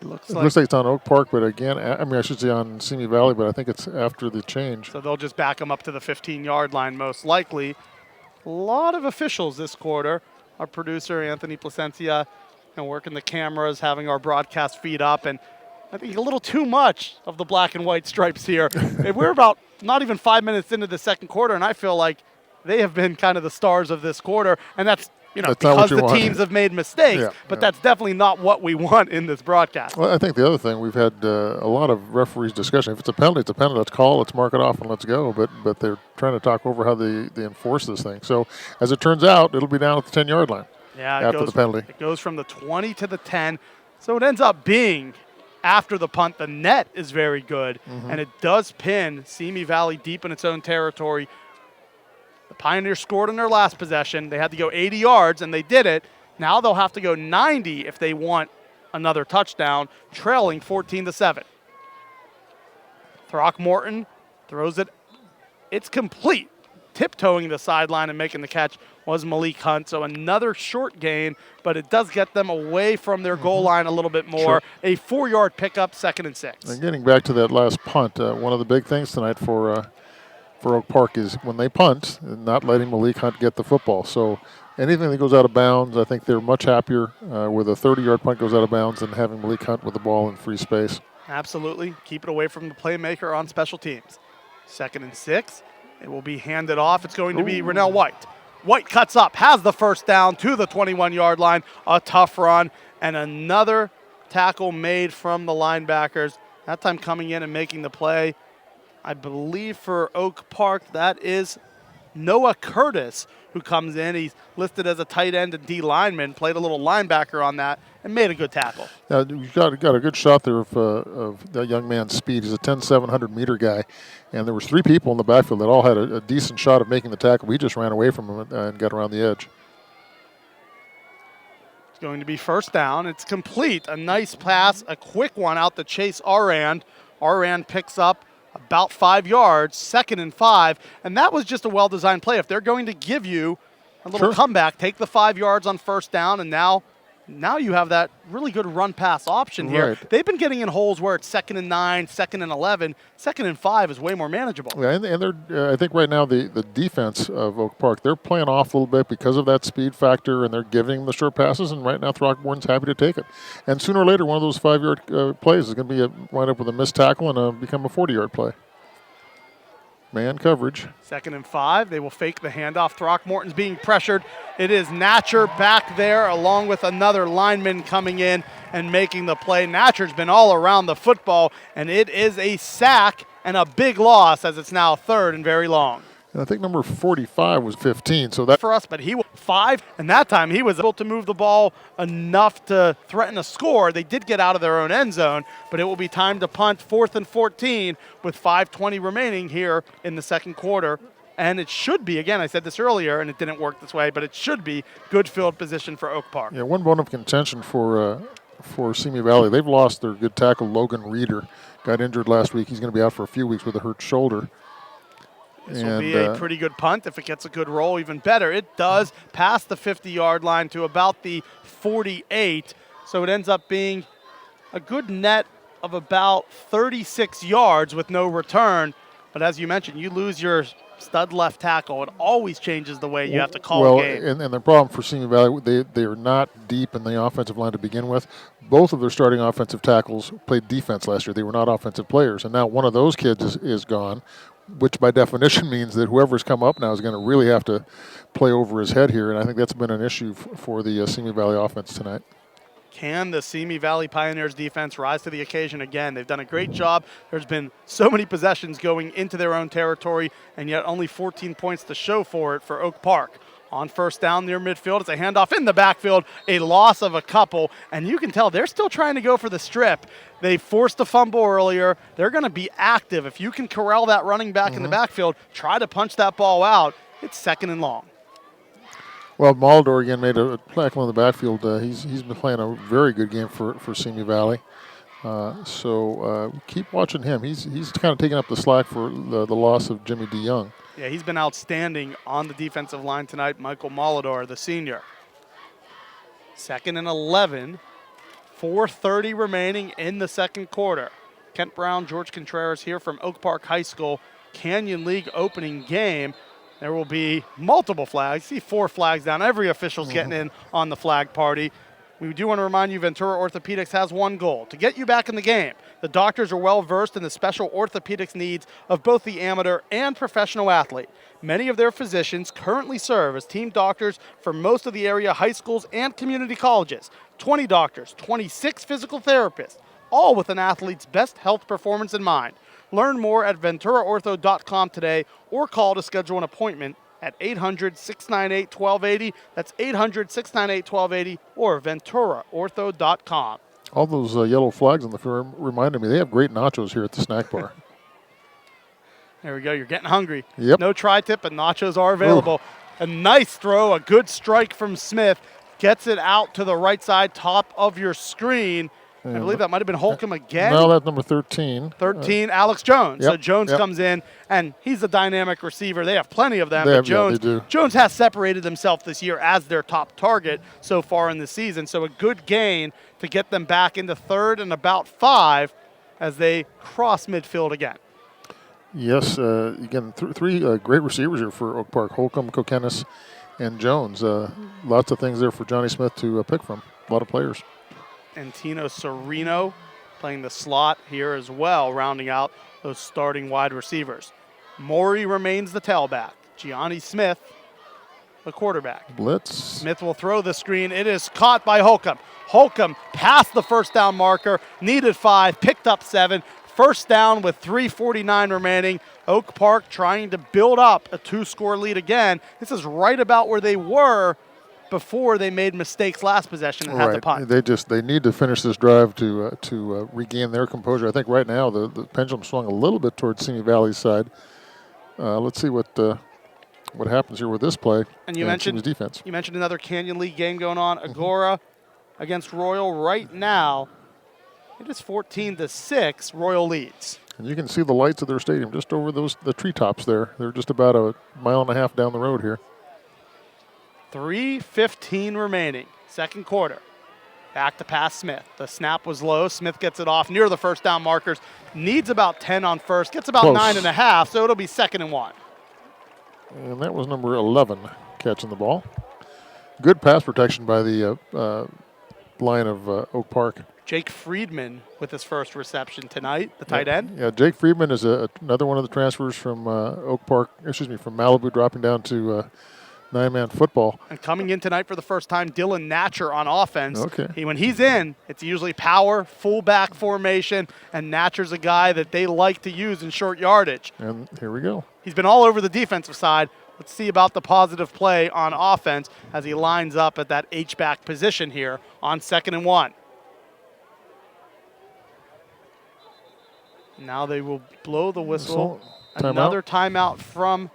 It looks like it's on Oak Park, but again, I should say on Simi Valley, but I think it's after the change. So they'll just back them up to the 15-yard line most likely. A lot of officials this quarter. Our producer, Anthony Placencia, working the cameras, having our broadcast feed up, and I think a little too much of the black and white stripes here. We're about not even 5 minutes into the second quarter, and I feel like they have been kind of the stars of this quarter, and that's because the teams have made mistakes, but that's definitely not what we want in this broadcast. Well, I think the other thing, we've had a lot of referees discussion. If it's a penalty, it's a penalty. Let's call, let's mark it off, and let's go. But they're trying to talk over how they enforce this thing. So as it turns out, it'll be down at the 10-yard line after the penalty. It goes from the 20 to the 10. So it ends up being, after the punt, the net is very good, and it does pin Simi Valley deep in its own territory. The Pioneers scored in their last possession. They had to go 80 yards, and they did it. Now they'll have to go 90 if they want another touchdown, trailing 14-7. Throckmorton throws it. It's complete. Tiptoeing the sideline and making the catch was Malik Hunt. So another short gain, but it does get them away from their goal line a little bit more. Sure. A 4-yard pickup, 2nd and 6. And getting back to that last punt, one of the big things tonight for Oak Park is when they punt, not letting Malik Hunt get the football. So anything that goes out of bounds, I think they're much happier with a 30-yard punt goes out of bounds than having Malik Hunt with the ball in free space. Absolutely. Keep it away from the playmaker on special teams. 2nd and 6. It will be handed off. It's going to be Rennell White. White cuts up, has the first down to the 21-yard line. A tough run, and another tackle made from the linebackers. That time coming in and making the play. I believe for Oak Park, that is Noah Curtis, who comes in. He's listed as a tight end and D lineman, played a little linebacker on that, and made a good tackle. You've got a good shot there of that young man's speed. He's a 10-7 100-meter guy, and there was 3 people in the backfield that all had a decent shot of making the tackle. We just ran away from him and got around the edge. It's going to be first down. It's complete. A nice pass, a quick one out to Chase Arand. Arand picks up about 5 yards, 2nd and 5, and that was just a well-designed play. If they're going to give you a little comeback, take the 5 yards on first down, and now you have that really good run-pass option here. Right. They've been getting in holes where it's 2nd and 9, 2nd and 11. 2nd and 5 is way more manageable. Yeah, and they're I think right now the defense of Oak Park, they're playing off a little bit because of that speed factor, and they're giving the short passes, and right now Throckmorton's happy to take it. And sooner or later, one of those 5-yard plays is going to be wind up with a missed tackle and become a 40-yard play. Man coverage. 2nd and 5. They will fake the handoff. Throckmorton's being pressured. It is Natcher back there along with another lineman coming in and making the play. Natcher's been all around the football, and it is a sack and a big loss as it's now 3rd and very long. And I think number 45 was 15. So that for us, but he was 5, and that time he was able to move the ball enough to threaten a score. They did get out of their own end zone, but it will be time to punt 4th and 14 with 5:20 remaining here in the second quarter. And it should be, again, I said this earlier, and it didn't work this way, but it should be good field position for Oak Park. Yeah, one bone of contention for Simi Valley. They've lost their good tackle, Logan Reeder. Got injured last week. He's going to be out for a few weeks with a hurt shoulder. This will be a pretty good punt. If it gets a good roll, even better. It does pass the 50-yard line to about the 48, so it ends up being a good net of about 36 yards with no return. But as you mentioned, you lose your stud left tackle. It always changes the way you have to call a game. And the problem for Simi Valley, they are not deep in the offensive line to begin with. Both of their starting offensive tackles played defense last year. They were not offensive players, and now one of those kids is gone, which by definition means that whoever's come up now is going to really have to play over his head here, and I think that's been an issue for the Simi Valley offense tonight. Can the Simi Valley Pioneers defense rise to the occasion again? They've done a great job. There's been so many possessions going into their own territory, and yet only 14 points to show for it for Oak Park. On first down near midfield, it's a handoff in the backfield, a loss of a couple, and you can tell they're still trying to go for the strip. They forced a fumble earlier. They're going to be active. If you can corral that running back in the backfield, try to punch that ball out, it's 2nd and long. Well, Maldor again made a tackle in the backfield. He's been playing a very good game for Simi Valley. So keep watching him. He's kind of taking up the slack for the loss of Jimmy DeYoung. Yeah, he's been outstanding on the defensive line tonight. Michael Maldor, the senior. 2nd and 11. 4:30 remaining in the second quarter. Kent Brown, George Contreras here from Oak Park High School. Canyon League opening game. There will be multiple flags. See 4 flags down. Every official's getting in on the flag party. We do want to remind you Ventura Orthopedics has one goal, to get you back in the game. The doctors are well versed in the special orthopedics needs of both the amateur and professional athlete. Many of their physicians currently serve as team doctors for most of the area high schools and community colleges. 20 doctors, 26 physical therapists, all with an athlete's best health performance in mind. Learn more at venturaortho.com today or call to schedule an appointment at 800-698-1280. That's 800-698-1280 or venturaortho.com. All those yellow flags on the field reminded me, they have great nachos here at the snack bar. There we go. You're getting hungry. Yep. No tri-tip, but nachos are available. A nice throw, a good strike from Smith. gets it out to the right side, top of your screen. I believe that might have been Holcomb again. No, that's number 13. 13, Alex Jones. Yep, So Jones yep. comes in, and he's a dynamic receiver. They have plenty of them, They but have- yeah, Jones, they do. Jones has separated himself this year as their top target so far in the season. So a good gain to get them back into third and about 5 as they cross midfield again. Yes, again, three great receivers here for Oak Park: Holcomb, Kokenis, and Jones. Lots of things there for Johnny Smith to pick from. A lot of players. And Tino Sereno playing the slot here as well, rounding out those starting wide receivers. Maury remains the tailback. Gianni Smith, the quarterback. Blitz. Smith will throw the screen. It is caught by Holcomb. Holcomb passed the first down marker, needed 5, picked up 7. First down with 3:49 remaining. Oak Park trying to build up a 2-score lead again. This is right about where they were before they made mistakes last possession and had to punt. They need to finish this drive to regain their composure. I think right now the pendulum swung a little bit towards Simi Valley's side. Let's see what happens here with this play. And you mentioned defense. You mentioned another Canyon League game going on. Agora against Royal right now. It is 14-6. Royal leads. And you can see the lights of their stadium just over the treetops there. They're just about a mile and a half down the road here. 3:15 remaining, second quarter. Back to pass Smith. The snap was low. Smith gets it off near the first down markers. Needs about 10 on first. Gets about Close. 9.5, so it'll be 2nd and 1. And that was number 11 catching the ball. Good pass protection by the line of Oak Park. Jake Friedman with his first reception tonight, the tight end. Yeah, Jake Friedman is another one of the transfers from from Malibu, dropping down to 9-man football. And coming in tonight for the first time, Dylan Natcher on offense. Okay. When he's in, it's usually power, fullback formation, and Natcher's a guy that they like to use in short yardage. And here we go. He's been all over the defensive side. Let's see about the positive play on offense as he lines up at that H-back position here on 2nd and 1. Now they will blow the whistle. Another timeout from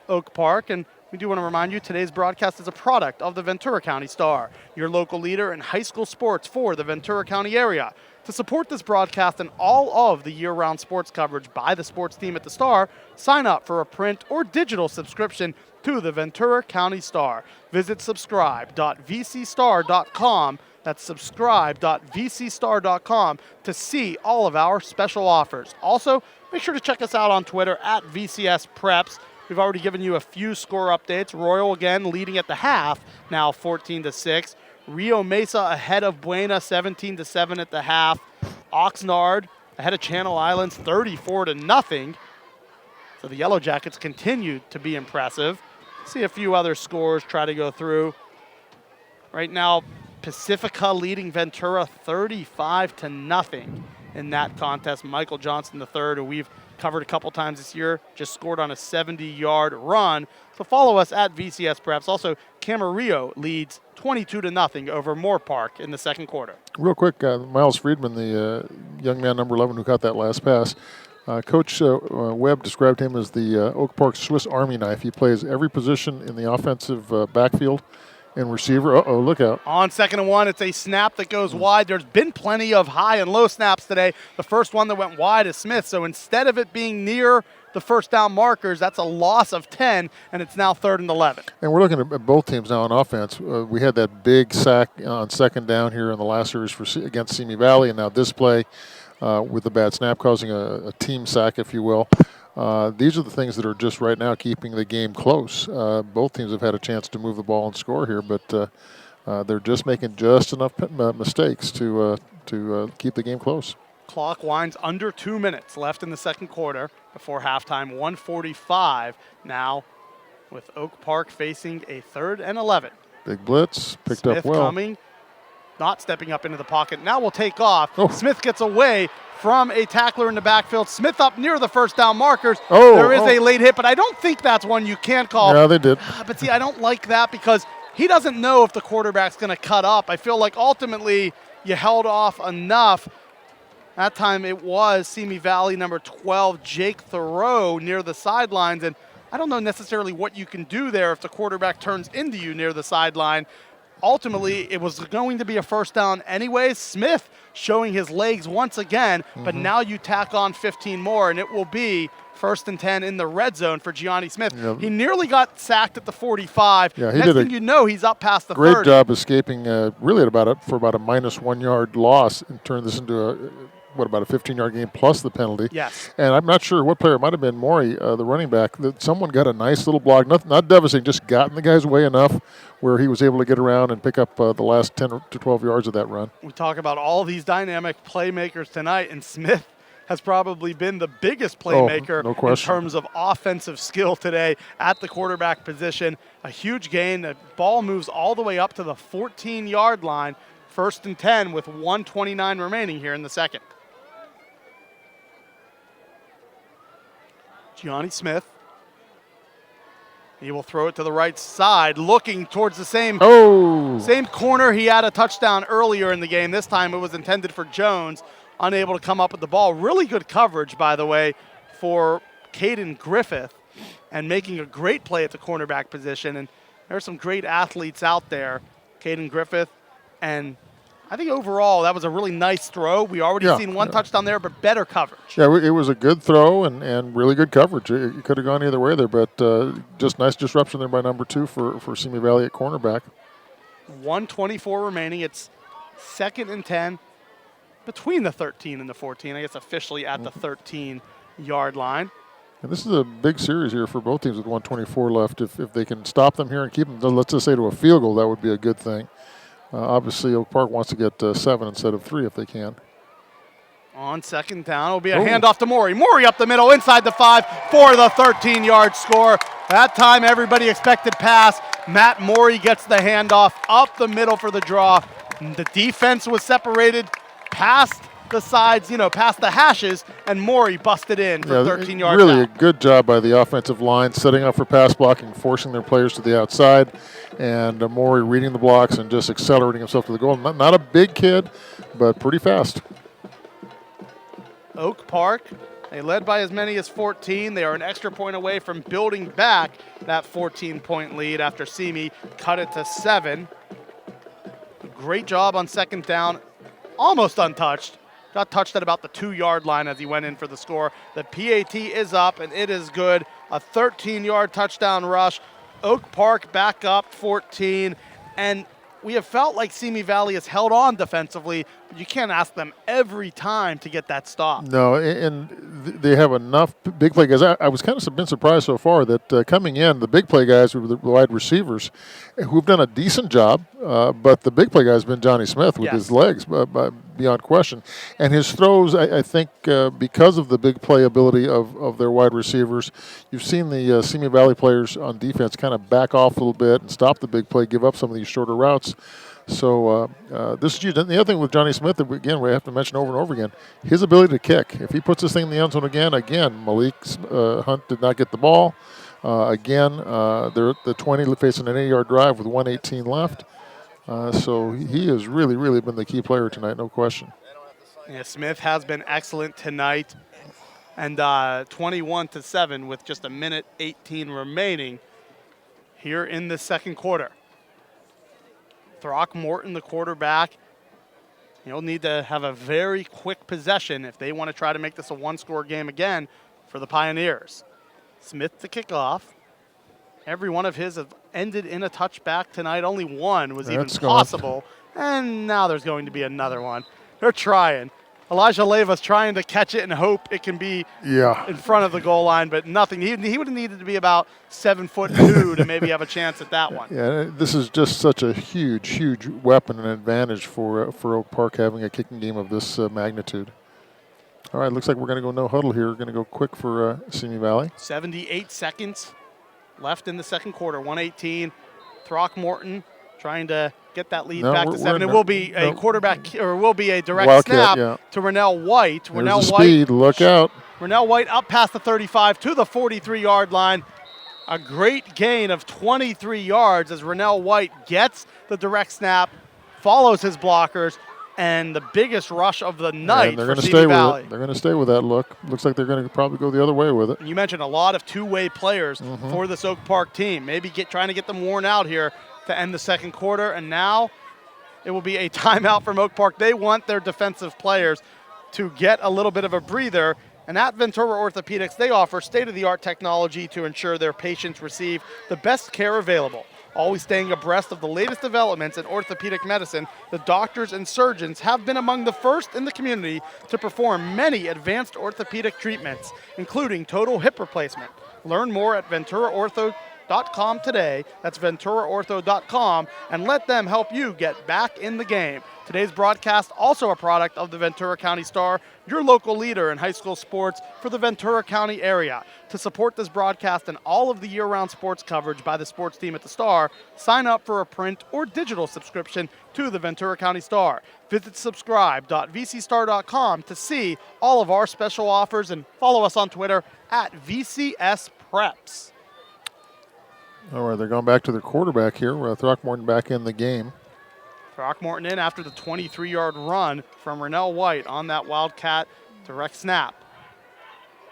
Oak Park. And we do want to remind you, today's broadcast is a product of the Ventura County Star, your local leader in high school sports for the Ventura County area. To support this broadcast and all of the year-round sports coverage by the sports team at the Star, sign up for a print or digital subscription to the Ventura County Star. Visit subscribe.vcstar.com. That's subscribe.vcstar.com to see all of our special offers. Also, make sure to check us out on Twitter at VCS Preps. We've already given you a few score updates. Royal again leading at the half, now 14-6. Rio Mesa ahead of Buena, 17-7 at the half. Oxnard ahead of Channel Islands, 34-0. So the Yellow Jackets continue to be impressive. See a few other scores try to go through. Right now, Pacifica leading Ventura 35-0 in that contest. Michael Johnson III, who we've covered a couple times this year, just scored on a 70-yard run. So follow us at VCS Preps. Also, Camarillo leads 22-0 over Moore Park in the second quarter. Real quick, Miles Friedman, the young man number 11 who caught that last pass, Coach Webb described him as the Oak Park Swiss Army knife. He plays every position in the offensive backfield and receiver. Uh-oh, look out. On 2nd and 1, it's a snap that goes wide. There's been plenty of high and low snaps today. The first one that went wide is Smith. So instead of it being near the first down markers, that's a loss of 10, and it's now 3rd and 11. And we're looking at both teams now on offense. We had that big sack on 2nd down here in the last series against Simi Valley, and now this play with the bad snap causing a team sack, if you will. These are the things that are just right now keeping the game close. Both teams have had a chance to move the ball and score here, but they're just making just enough mistakes to keep the game close. Clock winds under 2 minutes left in the second quarter before halftime, 1:45 now with Oak Park facing a 3rd and 11. Big blitz, picked Smith up well. Coming, not stepping up into the pocket. Now will take off. Oh. Smith gets away from a tackler in the backfield. Smith up near the first down markers. Oh, there is a late hit, but I don't think that's one you can call. Yeah, they did. But see, I don't like that because he doesn't know if the quarterback's going to cut up. I feel like ultimately you held off enough. That time it was Simi Valley number 12, Jake Thoreau, near the sidelines. And I don't know necessarily what you can do there if the quarterback turns into you near the sideline. ultimately, it was going to be a first down anyways. Smith showing his legs once again, but now you tack on 15 more, and it will be 1st and 10 in the red zone for Gianni Smith. Yeah. He nearly got sacked at the 45. Yeah, he Next did thing you know, he's up past the 30. Great job escaping really for about a -1 yard loss and turned this into about a 15-yard game plus the penalty. Yes. And I'm not sure what player, it might have been Maury, the running back, that someone got a nice little block, not devastating, just got in the guy's way enough where he was able to get around and pick up the last 10 to 12 yards of that run. We talk about all these dynamic playmakers tonight, and Smith has probably been the biggest playmaker no in question. terms of offensive skill today at the quarterback position. A huge gain. The ball moves all the way up to the 14-yard line. 1st and 10 with 1:29 remaining here in the second. Gianni Smith. He will throw it to the right side, looking towards the same corner. He had a touchdown earlier in the game. This time it was intended for Jones. Unable to come up with the ball. Really good coverage, by the way, for Caden Griffith, and making a great play at the cornerback position. And there's some great athletes out there. Caden Griffith, and I think overall that was a really nice throw. We already seen one touchdown there, but better coverage. Yeah, it was a good throw and really good coverage. It could have gone either way there, but just nice disruption there by number 2 for Simi Valley at cornerback. 1:24 remaining. It's 2nd and 10 between the 13 and the 14. I guess officially at the 13-yard line. And this is a big series here for both teams with 1:24 left. If they can stop them here and keep them, let's just say, to a field goal, that would be a good thing. Obviously, Oak Park wants to get 7 instead of 3 if they can. On 2nd down, it'll be a handoff to Maury. Maury up the middle, inside the 5 for the 13-yard score. That time, everybody expected pass. Matt Maury gets the handoff up the middle for the draw. The defense was separated past the sides, past the hashes, and Maury busted in for 13 yards. Really a good job by the offensive line, setting up for pass blocking, forcing their players to the outside, and Maury reading the blocks and just accelerating himself to the goal. Not a big kid, but pretty fast. Oak Park, they led by as many as 14. They are an extra point away from building back that 14-point lead after Simi cut it to 7. Great job on 2nd down, almost untouched. Got touched at about the 2-yard line as he went in for the score. The PAT is up, and it is good. A 13-yard touchdown rush. Oak Park back up 14, and we have felt like Simi Valley has held on defensively, but you can't ask them every time to get that stop. No, and they have enough big play guys. I was kind of been surprised so far that coming in, the big play guys were the wide receivers who've done a decent job, but the big play guy has been Johnny Smith with his legs, beyond question. And his throws, I think, because of the big play ability of their wide receivers, you've seen the Simi Valley players on defense kind of back off a little bit and stop the big play, give up some of these shorter routes. So this is huge. And the other thing with Johnny Smith, again, we have to mention over and over again, his ability to kick. If he puts this thing in the end zone again, Malik Hunt did not get the ball. They're at the 20, facing an 8-yard drive with 1:18 left. So he has really, really been the key player tonight, no question. Yeah, Smith has been excellent tonight. And 21-7 with just 1:18 remaining here in the second quarter. Throckmorton, the quarterback, he'll need to have a very quick possession if they want to try to make this a one-score game again for the Pioneers. Smith to kick off. Every one of his have ended in a touchback tonight. Only one was even possible. And now there's going to be another one. They're trying. Elijah Leva's trying to catch it and hope it can be in front of the goal line, but nothing. He would have needed to be about 7'2" to maybe have a chance at that one. Yeah, this is just such a huge, huge weapon and advantage for Oak Park having a kicking game of this magnitude. All right, looks like we're going to go no huddle here. We're going to go quick for Simi Valley. 78 seconds left in the second quarter. 1:18. Throckmorton trying to get that lead back to 7. It will be a quarterback, or will be a direct snap to Rennell White. There's the speed. Look out. Rennell White up past the 35 to the 43-yard line. A great gain of 23 yards as Rennell White gets the direct snap, follows his blockers, and the biggest rush of the night for Simi Valley. They're going to stay with that look. Looks like they're going to probably go the other way with it. You mentioned a lot of two-way players for this Oak Park team. Maybe trying to get them worn out here to end the second quarter, and now it will be a timeout from Oak Park. They want their defensive players to get a little bit of a breather. And at Ventura Orthopedics, they offer state-of-the-art technology to ensure their patients receive the best care available. Always staying abreast of the latest developments in orthopedic medicine, the doctors and surgeons have been among the first in the community to perform many advanced orthopedic treatments, including total hip replacement. Learn more at VenturaOrtho.com today. That's VenturaOrtho.com, and let them help you get back in the game. Today's broadcast also a product of the Ventura County Star, your local leader in high school sports for the Ventura County area. To support this broadcast and all of the year-round sports coverage by the sports team at the Star, sign up for a print or digital subscription to the Ventura County Star. Visit subscribe.vcstar.com to see all of our special offers, and follow us on Twitter at VCSPreps. All right, they're going back to their quarterback here. Throckmorton back in the game. Throckmorton in after the 23-yard run from Rennell White on that Wildcat direct snap.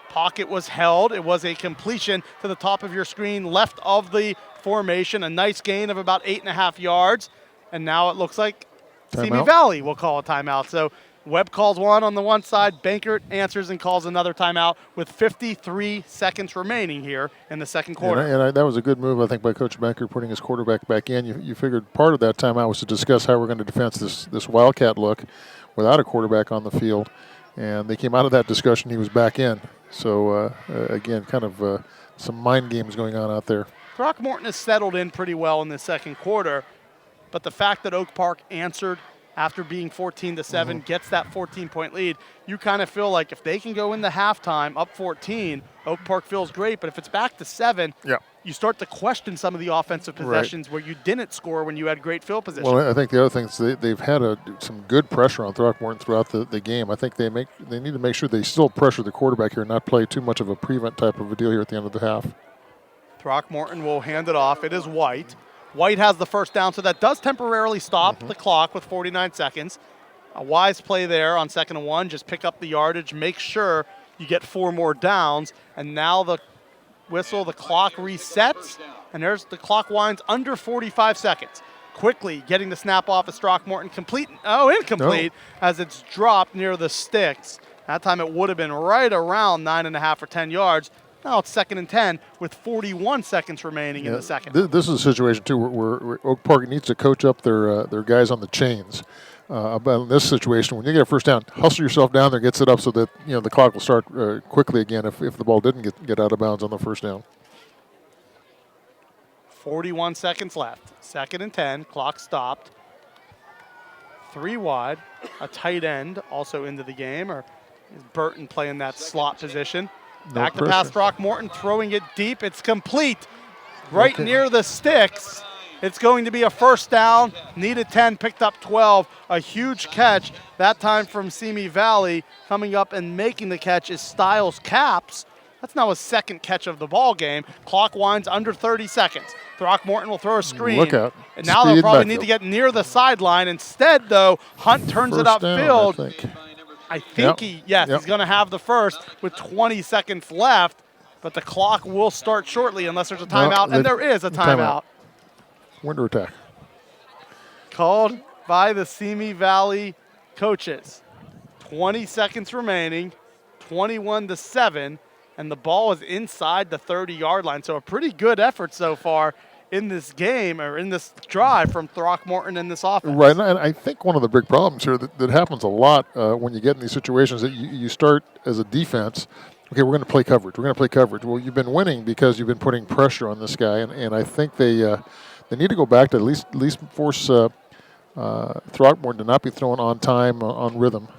Pocket was held. It was a completion to the top of your screen, left of the formation. A nice gain of about 8.5 yards. And now it looks like Simi Valley will call a timeout. So Webb calls one on the one side. Bankert answers and calls another timeout with 53 seconds remaining here in the second quarter. And that was a good move, I think, by Coach Bankert putting his quarterback back in. You figured part of that timeout was to discuss how we're going to defend this Wildcat look without a quarterback on the field. And they came out of that discussion. He was back in. So, again, kind of some mind games going on out there. Throckmorton has settled in pretty well in the second quarter. But the fact that Oak Park answered after being 14-7, gets that 14-point lead, you kind of feel like if they can go into halftime up 14, Oak Park feels great. But if it's back to 7, you start to question some of the offensive possessions where you didn't score when you had great field position. Well, I think the other thing is they've had some good pressure on Throckmorton throughout the game. I think they need to make sure they still pressure the quarterback here and not play too much of a prevent type of a deal here at the end of the half. Throckmorton will hand it off. It is White. White has the first down, so that does temporarily stop the clock with 49 seconds. A wise play there on 2nd and 1. Just pick up the yardage, make sure you get 4 more downs. And now the whistle, the clock resets, and there's the clock winds under 45 seconds. Quickly getting the snap off as Throckmorton incomplete as it's dropped near the sticks. That time it would have been right around 9.5 or 10 yards. Now it's 2nd and 10 with 41 seconds remaining in the second. This is a situation, too, where Oak Park needs to coach up their guys on the chains. About in this situation, when you get a first down, hustle yourself down there, gets it up so that the clock will start quickly again if the ball didn't get out of bounds on the first down. 41 seconds left. 2nd and 10, clock stopped. 3 wide, a tight end also into the game, or is Burton playing that slot position? Back to pass, Throckmorton throwing it deep. It's complete right near the sticks. It's going to be a first down. Needed 10, picked up 12. A huge catch, that time from Simi Valley. Coming up and making the catch is Styles Caps. That's now his second catch of the ball game. Clock winds under 30 seconds. Throckmorton will throw a screen. Look out. And now they'll probably need to get near the sideline. Instead, though, Hunt turns it upfield. I think he's going to have the first with 20 seconds left, but the clock will start shortly unless there's a timeout, and there is a timeout. Winter attack. Called by the Simi Valley coaches. 20 seconds remaining, 21-7, and the ball is inside the 30-yard line. So a pretty good effort so far in this game, or in this drive from Throckmorton in this offense. Right, and I think one of the big problems here that happens a lot when you get in these situations that you start as a defense, okay, we're going to play coverage. Well, you've been winning because you've been putting pressure on this guy, and I think they need to go back to at least force Throckmorton to not be thrown on time, on rhythm.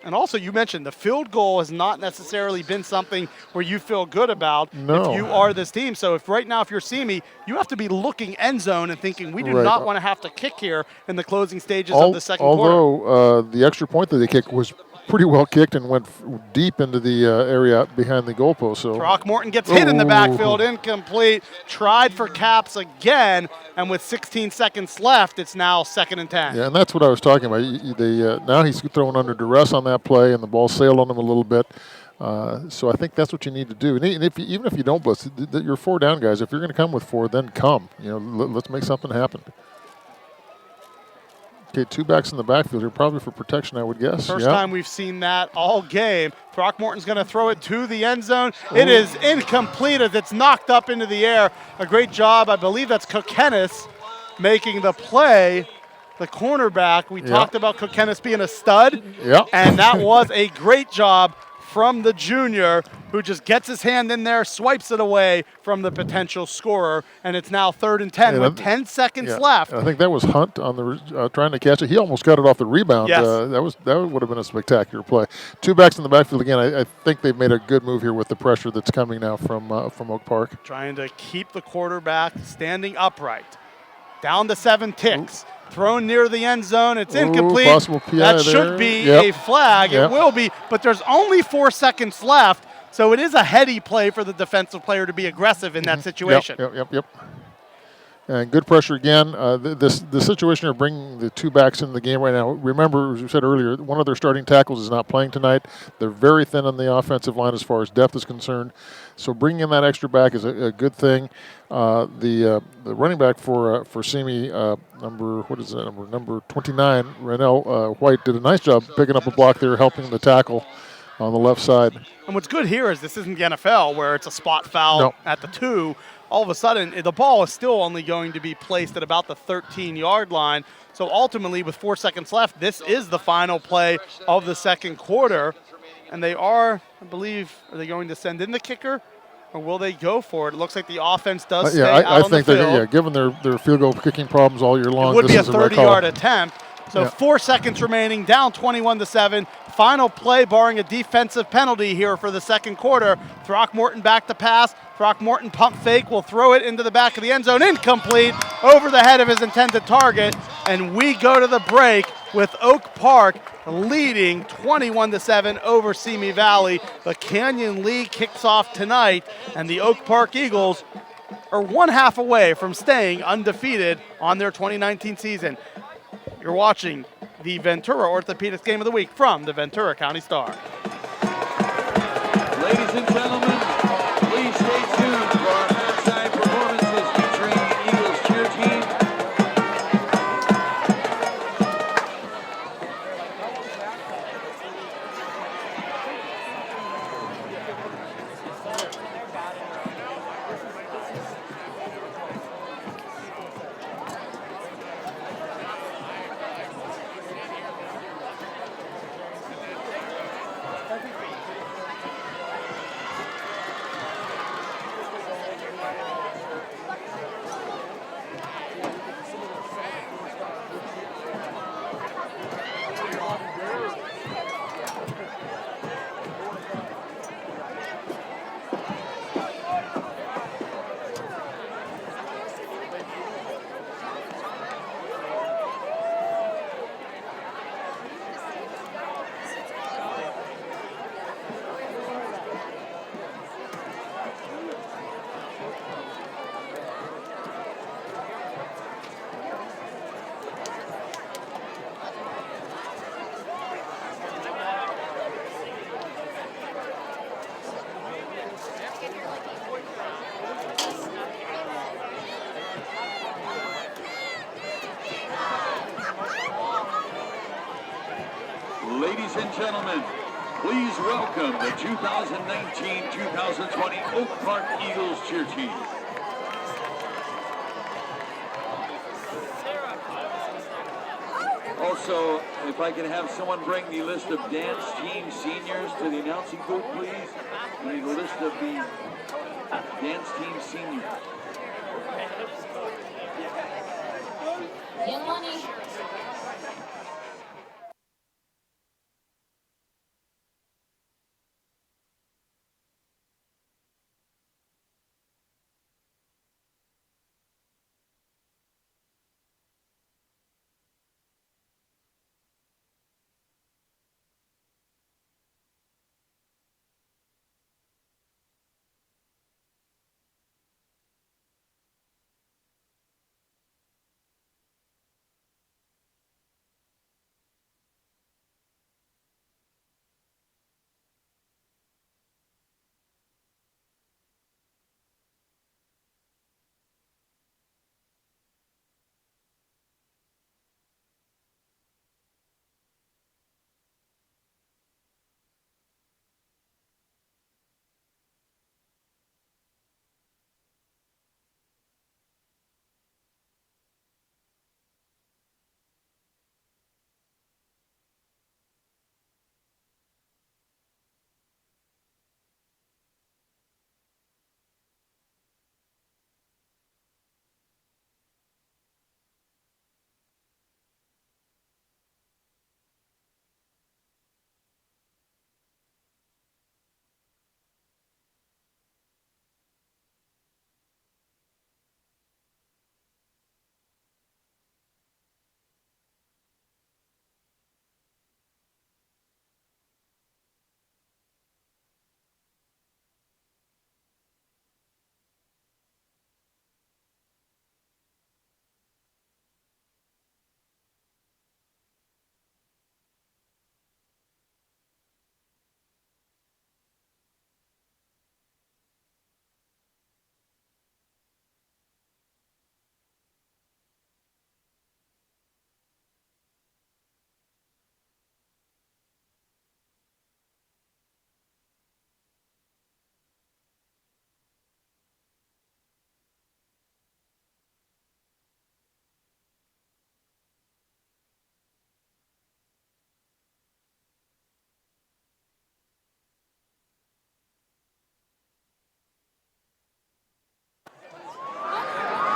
And also, you mentioned the field goal has not necessarily been something where you feel good about if you are this team. So if right now, if you're Simi, you have to be looking end zone and thinking, we do not want to have to kick here in the closing stages of the second quarter. Although the extra point that they kicked was pretty well kicked and went deep into the area behind the goalpost. So Throckmorton gets hit in the backfield, incomplete. Tried for Caps again, and with 16 seconds left, it's now 2nd and 10. Yeah, and that's what I was talking about. Now he's thrown under duress on that play, and the ball sailed on him a little bit. So I think that's what you need to do. And even if you don't blitz, your 4 down guys, if you're going to come with 4, then come. Let's make something happen. Okay, 2 backs in the backfield here, probably for protection, I would guess. First time we've seen that all game. Throckmorton's going to throw it to the end zone. It is incomplete as it's knocked up into the air. A great job. I believe that's Kokenis making the play. The cornerback. We talked about Kokenis being a stud. Yeah. And that was a great job from the junior, who just gets his hand in there, swipes it away from the potential scorer, and it's now 3rd and 10 with 10 seconds left. I think that was Hunt on the trying to catch it. He almost got it off the rebound. Yes. That would have been a spectacular play. 2 backs in the backfield again. I think they've made a good move here with the pressure that's coming now from Oak Park. Trying to keep the quarterback standing upright. Down to 7 ticks. Thrown near the end zone. It's incomplete. Possible PI that there. should be a flag. Yep. It will be, but there's only 4 seconds left, so it is a heady play for the defensive player to be aggressive in that situation. Yep. And good pressure again. The situation here, bringing the 2 backs in the game right now. Remember, as we said earlier, one of their starting tackles is not playing tonight. They're very thin on the offensive line as far as depth is concerned. So bringing in that extra back is a good thing. The running back for Simi, number 29, Rennell White, did a nice job picking up a block there, helping the tackle on the left side. And what's good here is this isn't the NFL where it's a spot foul at the 2. All of a sudden, the ball is still only going to be placed at about the 13-yard line. So ultimately, with 4 seconds left, this is the final play of the second quarter. And they are, I believe, are they going to send in the kicker? Or will they go for it? It looks like the offense does stay out on the field. I think given their field goal kicking problems all year long, it would be a the right 30-yard attempt. So 4 seconds remaining, down 21-7. Final play, barring a defensive penalty here for the second quarter. Throckmorton back to pass. Throckmorton pump fake, will throw it into the back of the end zone. Incomplete, over the head of his intended target. And we go to the break with Oak Park leading 21-7 over Simi Valley. The Canyon League kicks off tonight, and the Oak Park Eagles are 1 half away from staying undefeated on their 2019 season. You're watching the Ventura Orthopedics Game of the Week from the Ventura County Star. Ladies and gentlemen, please stay tuned for our halftime performances featuring the Eagles cheer team. Ladies and gentlemen, please welcome the 2019-2020 Oak Park Eagles cheer team. Also, if I can have someone bring the list of dance team seniors to the announcing booth, please. We need a list of the dance team seniors.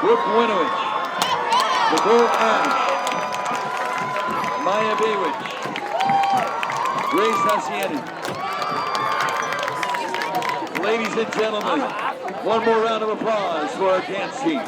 Brooke Winovich, Nicole Ash, Maya Baywich, Grace Hacienda. Ladies and gentlemen, one more round of applause for our dance team.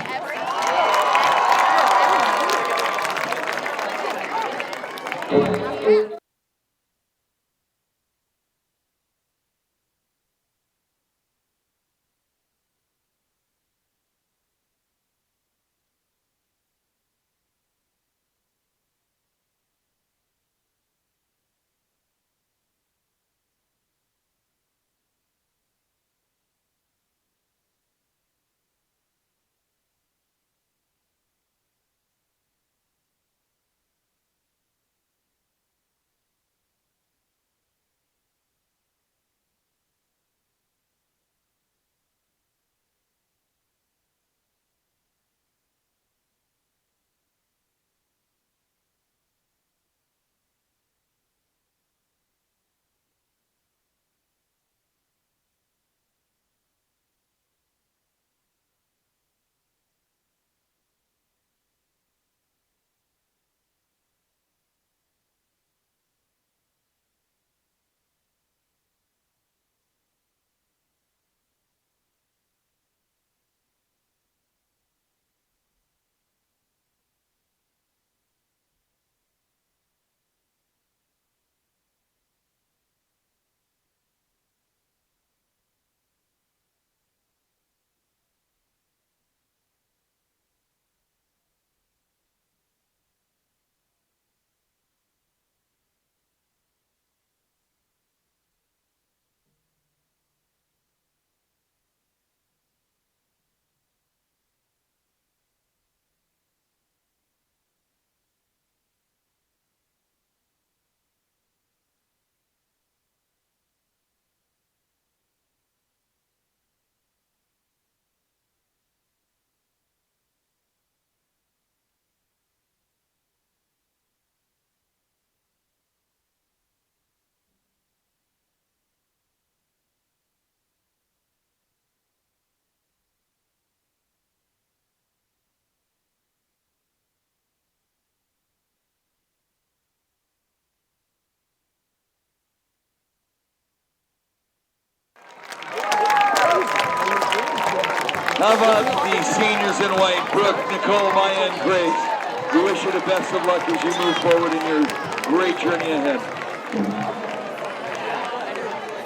How about the seniors in white, Brooke, Nicole, Maya, and Grace? We wish you the best of luck as you move forward in your great journey ahead.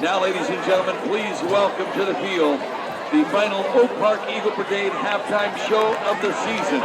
Now, ladies and gentlemen, please welcome to the field the final Oak Park Eagle Brigade halftime show of the season.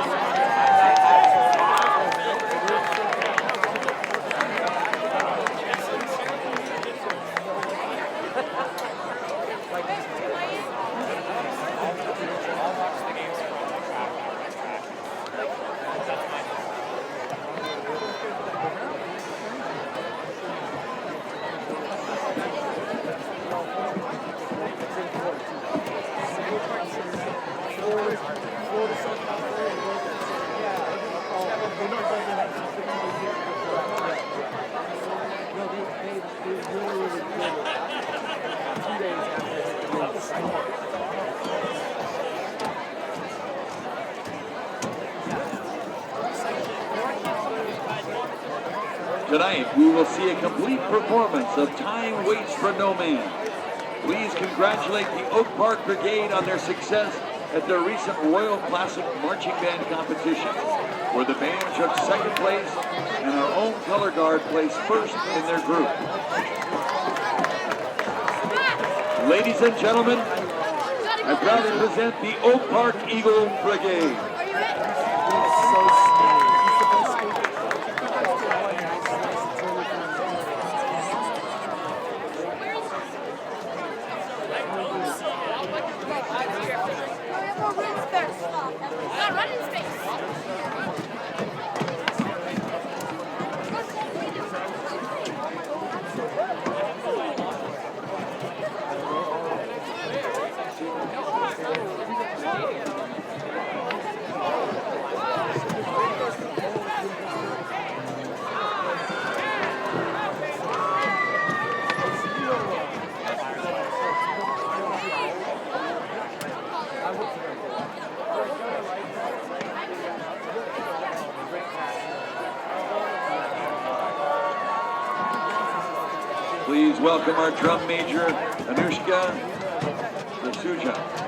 Tonight, we will see a complete performance of Time Waits for No Man. Please congratulate the Oak Park Brigade on their success at their recent Royal Classic Marching Band competition, where the band took second place and our own color guard placed first in their group. Ladies and gentlemen, I proudly present the Oak Park Eagle Brigade. Please welcome our drum major, Anushka D'Souza.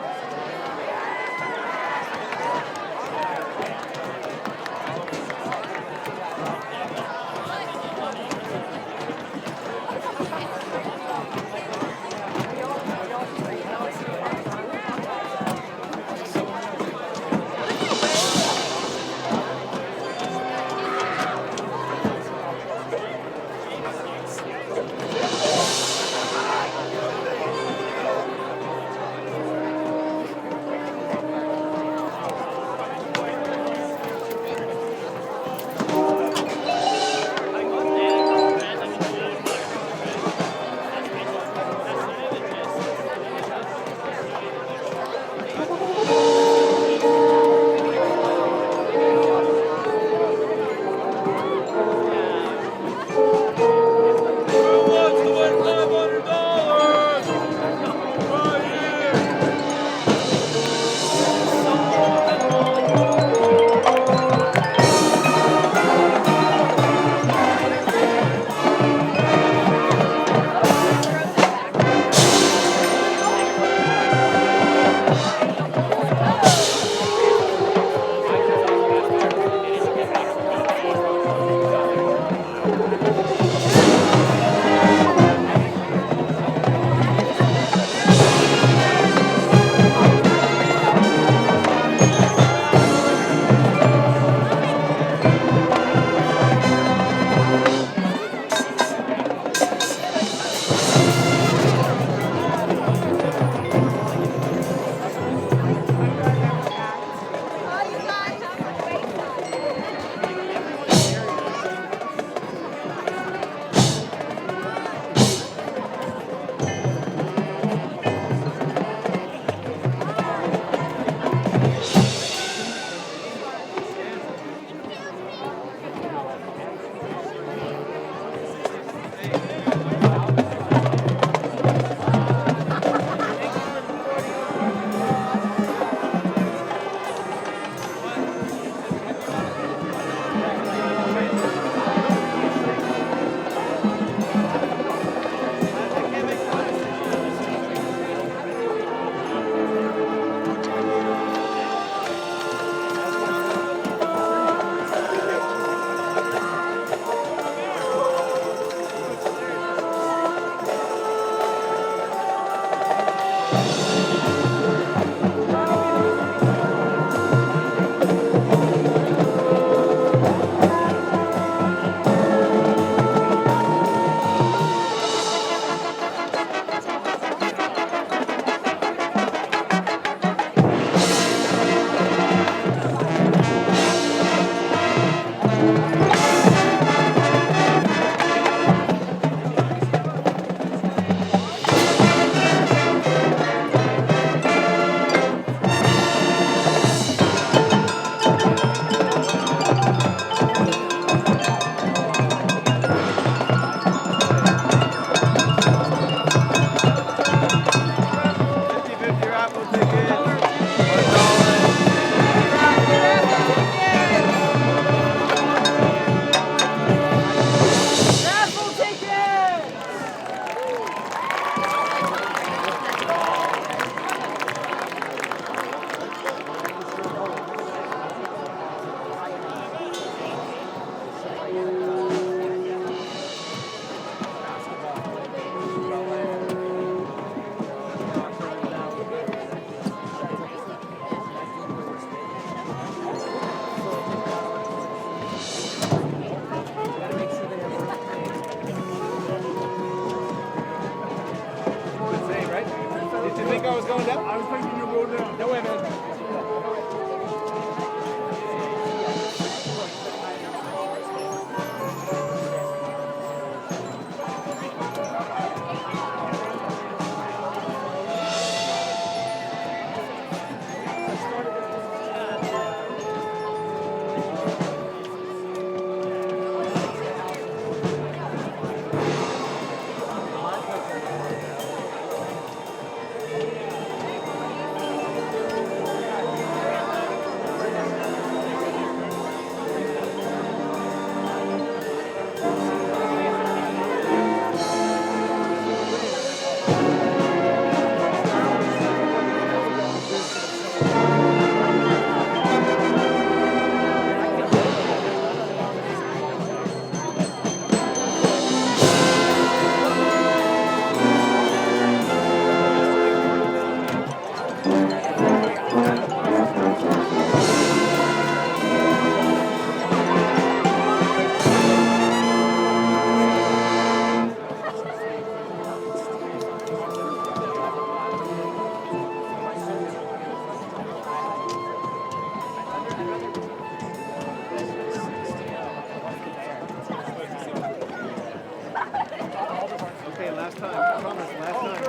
last time. I promise, last time.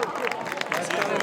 Last time.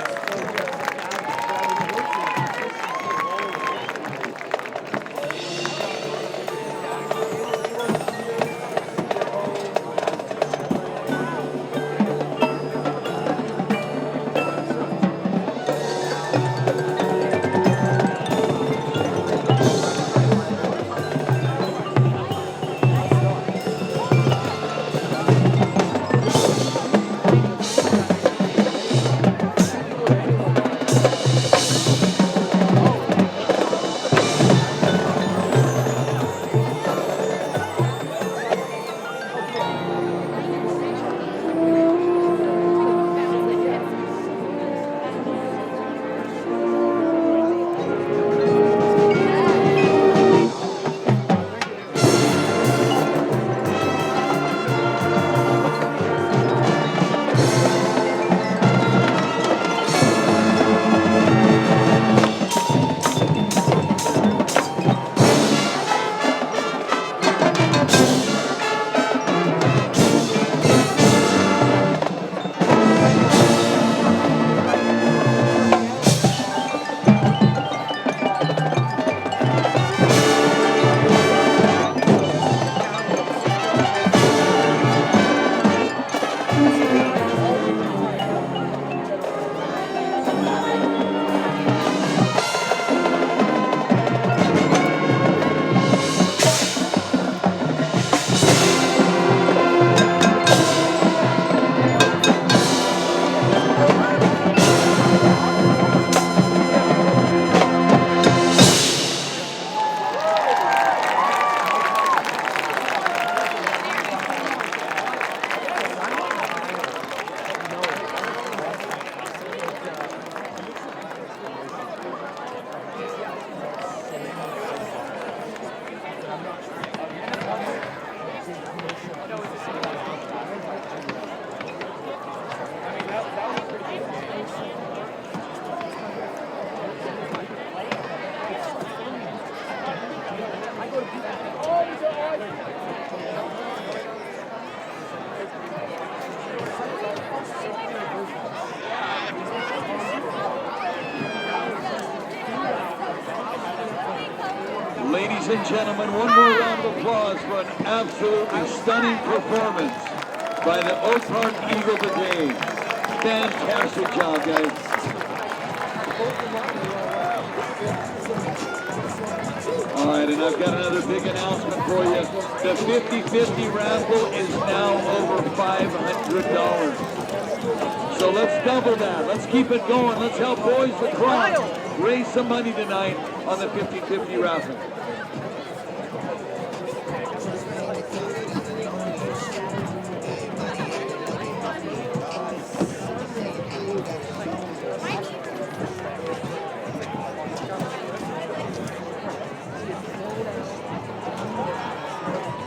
Ladies and gentlemen, one more round of applause for an absolutely stunning performance by the Oak Park Eagle today. Fantastic job, guys. All right, and I've got another big announcement for you. The 50-50 raffle is now over $500. So let's double that. Let's keep it going. Let's help Boys Lacrosse raise some money tonight on the 50-50 raffle.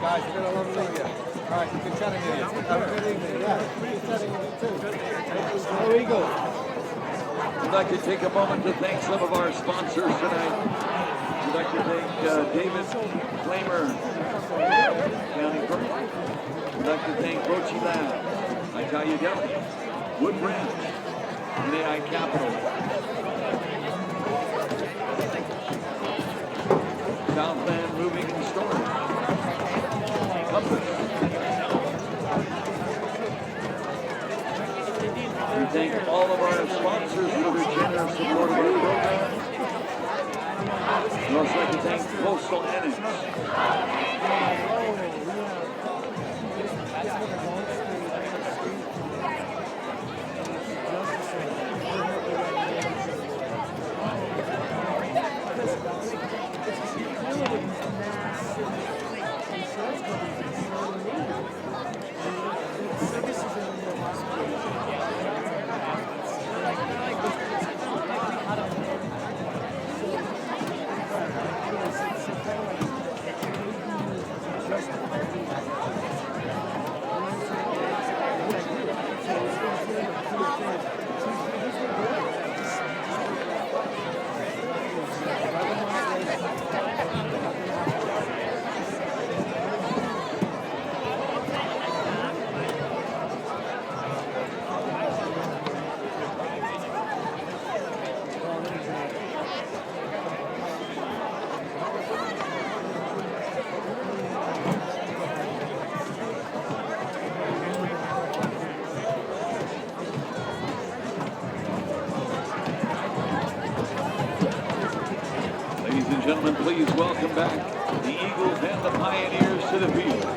Guys, you're gonna love to meet you. All right, good chatting with you. Have a good evening. Yeah, good chatting with you too. Go Eagles. We'd like to take a moment to thank some of our sponsors tonight. We'd like to thank David Flamer, County Clerk. We'd like to thank Bochi Lab, Italia Deli, Wood Branch, and AI Capital. Southland Moving and Storage. Compass. We thank all of our sponsors for their generous support of our program. We'd also like to thank Postal Annex. Gentlemen, please welcome back the Eagles and the Pioneers to the field.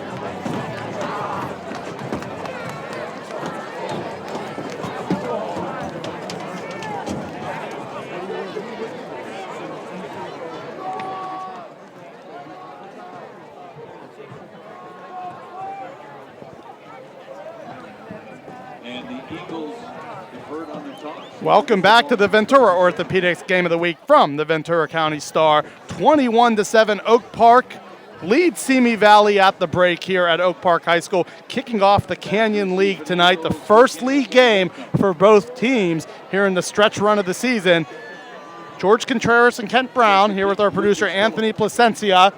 And the Eagles deferred on their toss. Welcome back to the Ventura Orthopedics Game of the Week from the Ventura County Star. 21-7 Oak Park leads Simi Valley at the break here at Oak Park High School, kicking off the Canyon League tonight, the first league game for both teams here in the stretch run of the season. George Contreras and Kent Brown here with our producer Anthony Placencia.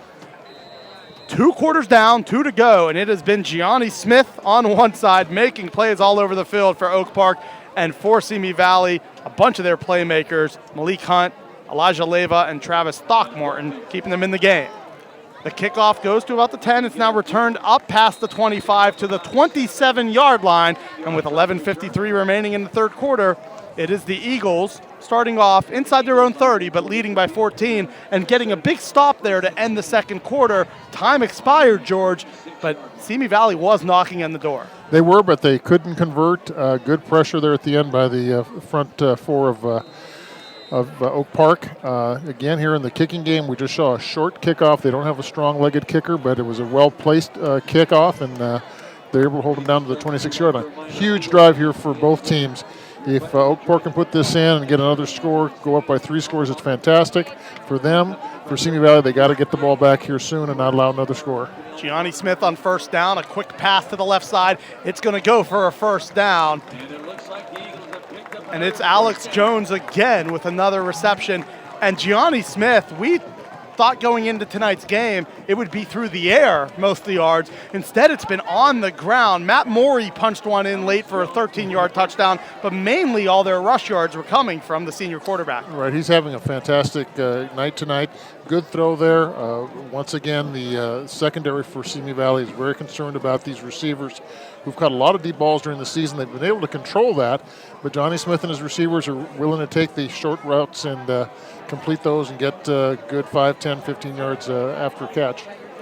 2 quarters down, 2 to go, and it has been Gianni Smith on one side making plays all over the field for Oak Park, and for Simi Valley, a bunch of their playmakers, Malik Hunt, Elijah Leva, and Travis Throckmorton, keeping them in the game. The kickoff goes to about the 10. It's now returned up past the 25 to the 27-yard line, and with 11:53 remaining in the third quarter, it is the Eagles starting off inside their own 30, but leading by 14 and getting a big stop there to end the second quarter. Time expired, George, but Simi Valley was knocking on the door. They were, but they couldn't convert. Good pressure there at the end by the front four of Oak Park. Again, here in the kicking game, we just saw a short kickoff. They don't have a strong-legged kicker, but it was a well-placed kickoff, and they're able to hold them down to the 26-yard line. Huge drive here for both teams. If Oak Park can put this in and get another score, go up by 3 scores, it's fantastic for them. For Simi Valley, they got to get the ball back here soon and not allow another score. Gianni Smith on first down, a quick pass to the left side. It's going to go for a first down. And it looks like the Eagles have picked up. And it's Alex Jones again with another reception. And Gianni Smith, we thought going into tonight's game it would be through the air most of the yards. Instead, it's been on the ground. Matt Morey punched one in late for a 13-yard touchdown, but mainly all their rush yards were coming from the senior quarterback. Right, he's having a fantastic night tonight. Good throw there. Once again, the secondary for Simi Valley is very concerned about these receivers who've caught a lot of deep balls during the season. They've been able to control that, but Johnny Smith and his receivers are willing to take the short routes and complete those and get good 5, 10, 15 yards after catch.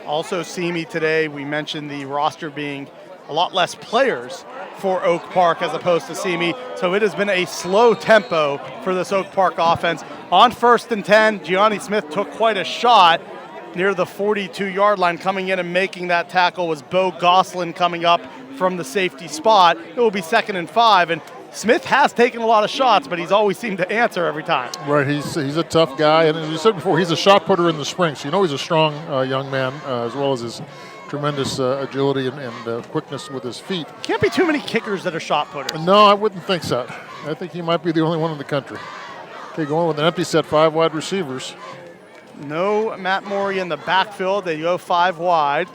Also, Simi today, we mentioned the roster being a lot less players for Oak Park as opposed to Simi, so it has been a slow tempo for this Oak Park offense. On 1st and 10, Gianni Smith took quite a shot near the 42-yard line. Coming in and making that tackle was Bo Goslin coming up from the safety spot. It will be 2nd and 5, and Smith has taken a lot of shots, but he's always seemed to answer every time. Right, he's a tough guy, and as you said before, he's a shot putter in the spring, so you know he's a strong young man, as well as his tremendous agility and quickness with his feet. Can't be too many kickers that are shot putters. No, I wouldn't think so. I think he might be the only one in the country. Okay, going with an empty set, 5 wide receivers. No Matt Morey in the backfield. They go 5 wide.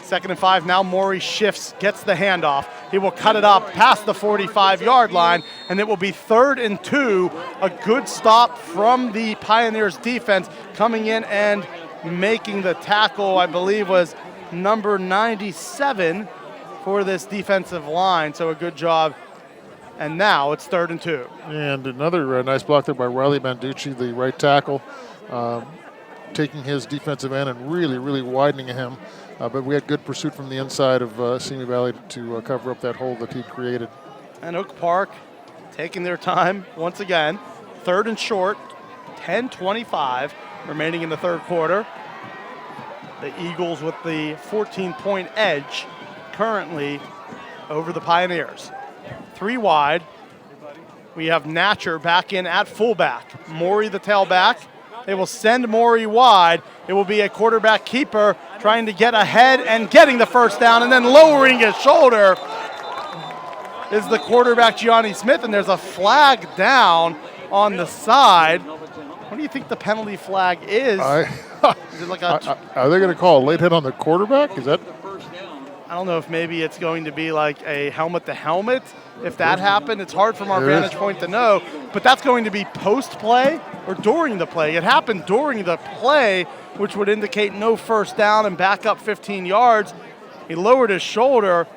2nd and 5, now Morey shifts, gets the handoff. He will cut it up past the 45-yard line, and it will be 3rd and 2. A good stop from the Pioneers defense, coming in and making the tackle, I believe, was number 97 for this defensive line. So a good job. And now it's 3rd and 2. And another nice block there by Riley Banducci, the right tackle, taking his defensive end and really, really widening him. But we had good pursuit from the inside of Simi Valley to cover up that hole that he'd created. And Oak Park taking their time once again. 3rd and short, 10:25 remaining in the third quarter. The Eagles with the 14-point edge currently over the Pioneers. 3 wide. We have Natcher back in at fullback. Morey the tailback. They will send Morey wide. It will be a quarterback keeper trying to get ahead and getting the first down, and then lowering his shoulder is the quarterback Gianni Smith, and there's a flag down on the side. What do you think the penalty flag is? Is it like a are they going to call a late hit on the quarterback? Is that? I don't know if maybe it's going to be like a helmet to helmet. If that happened, it's hard from our vantage point to know, but that's going to be post-play or during the play. It happened during the play, which would indicate no first down and back up 15 yards. He lowered his shoulder.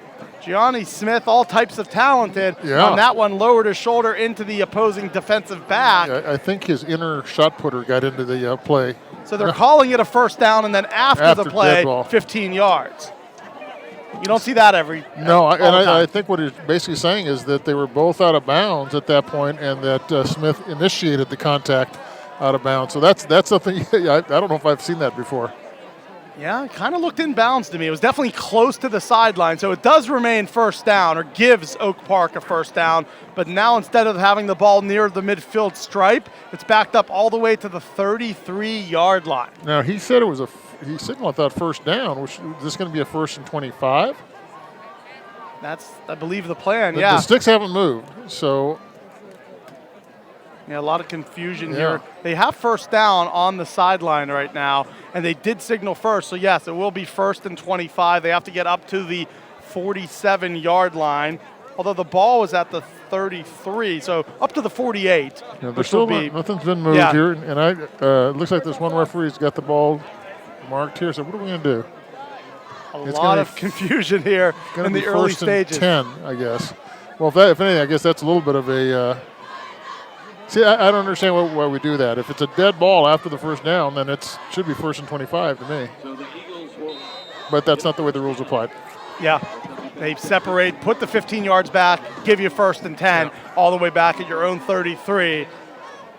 Gianni Smith, all types of talented. Yeah. On that one, lowered his shoulder into the opposing defensive back. I think his inner shot putter got into the play. So they're calling it a first down, and then after the dead play, ball. 15 yards. You don't see that I think what he's basically saying is that they were both out of bounds at that point, and that Smith initiated the contact out of bounds. So that's something I don't know if I've seen that before. Yeah, it kind of looked in bounds to me. It was definitely close to the sideline, so it does remain first down, or gives Oak Park a first down. But now instead of having the ball near the midfield stripe, it's backed up all the way to the 33-yard line. Now, he said he signaled that first down, which is this going to be a 1st and 25? That's, I believe, the plan, The sticks haven't moved, so... Yeah, a lot of confusion here. They have first down on the sideline right now, and they did signal first. So, yes, it will be 1st and 25. They have to get up to the 47-yard line, although the ball was at the 33, so up to the 48. Yeah, there's still nothing's been moved here, and it looks like this one referee's got the ball marked here. So what are we going to do? A lot of confusion here in the early stages. 10, I guess. Well, if anything, I guess that's a little bit of a... See, I don't understand why we do that. If it's a dead ball after the first down, then it should be 1st and 25 to me. So the Eagles will. But that's not the way the rules apply. Yeah, they separate, put the 15 yards back, give you 1st and 10, all the way back at your own 33.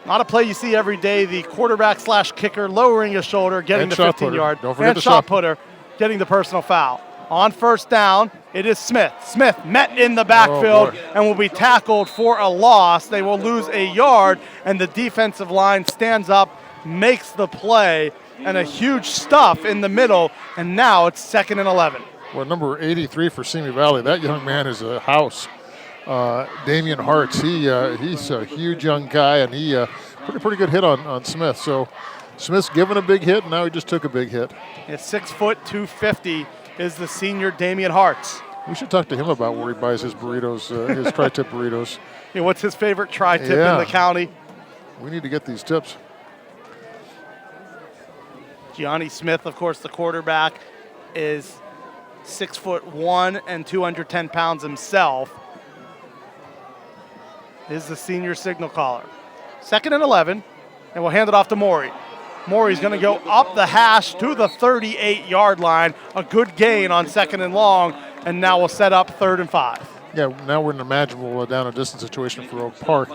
Not a play you see every day. The quarterback / kicker lowering his shoulder, getting the 15 yard. Don't forget and the shot putter, getting the personal foul. On first down, it is Smith. Smith met in the backfield and will be tackled for a loss. They will lose a yard, and the defensive line stands up, makes the play, and a huge stuff in the middle, and now it's 2nd and 11. Well, number 83 for Simi Valley, that young man is a house. Damian Hartz, he's a huge young guy, and he pretty good hit on Smith. So Smith's given a big hit, and now he just took a big hit. It's 6 foot 250 is the senior Damian Hartz. We should talk to him about where he buys his burritos, his tri-tip burritos. Yeah, what's his favorite tri-tip in the county? We need to get these tips. Gianni Smith, of course, the quarterback, is 6'1" and 210 pounds himself. Is the senior signal caller. 2nd and 11, and we'll hand it off to Maury. Maury's going to go up the hash to the 38-yard line. A good gain on 2nd and long, and now we'll set up 3rd and 5. Yeah, now we're in an imaginable down and distance situation for Oak Park.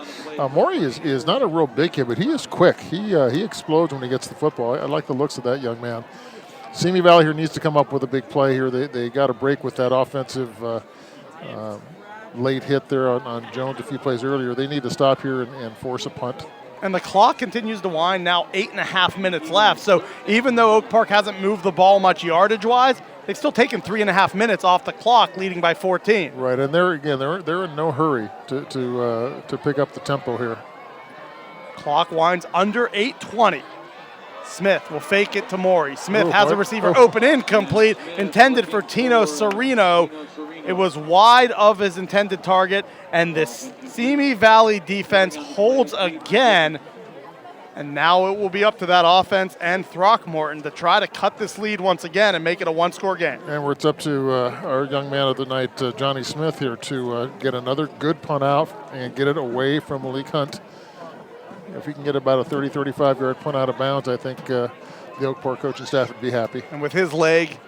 Maury is not a real big kid, but he is quick. He explodes when he gets the football. I like the looks of that young man. Simi Valley here needs to come up with a big play here. They got a break with that offensive late hit there on Jones a few plays earlier. They need to stop here and force a punt. And the clock continues to wind, now 8.5 minutes left. So even though Oak Park hasn't moved the ball much yardage-wise, they've still taken 3.5 minutes off the clock, leading by 14. Right, and they're in no hurry to pick up the tempo here. Clock winds under 8:20. Smith will fake it to Maury. Smith has a receiver open, incomplete, intended for Tino Serino. It was wide of his intended target, and this Simi Valley defense holds again. And now it will be up to that offense and Throckmorton to try to cut this lead once again and make it a one-score game. And it's up to our young man of the night, Johnny Smith, here to get another good punt out and get it away from Malik Hunt. If he can get about a 30, 35-yard punt out of bounds, I think the Oak Park coaching staff would be happy. And with his leg,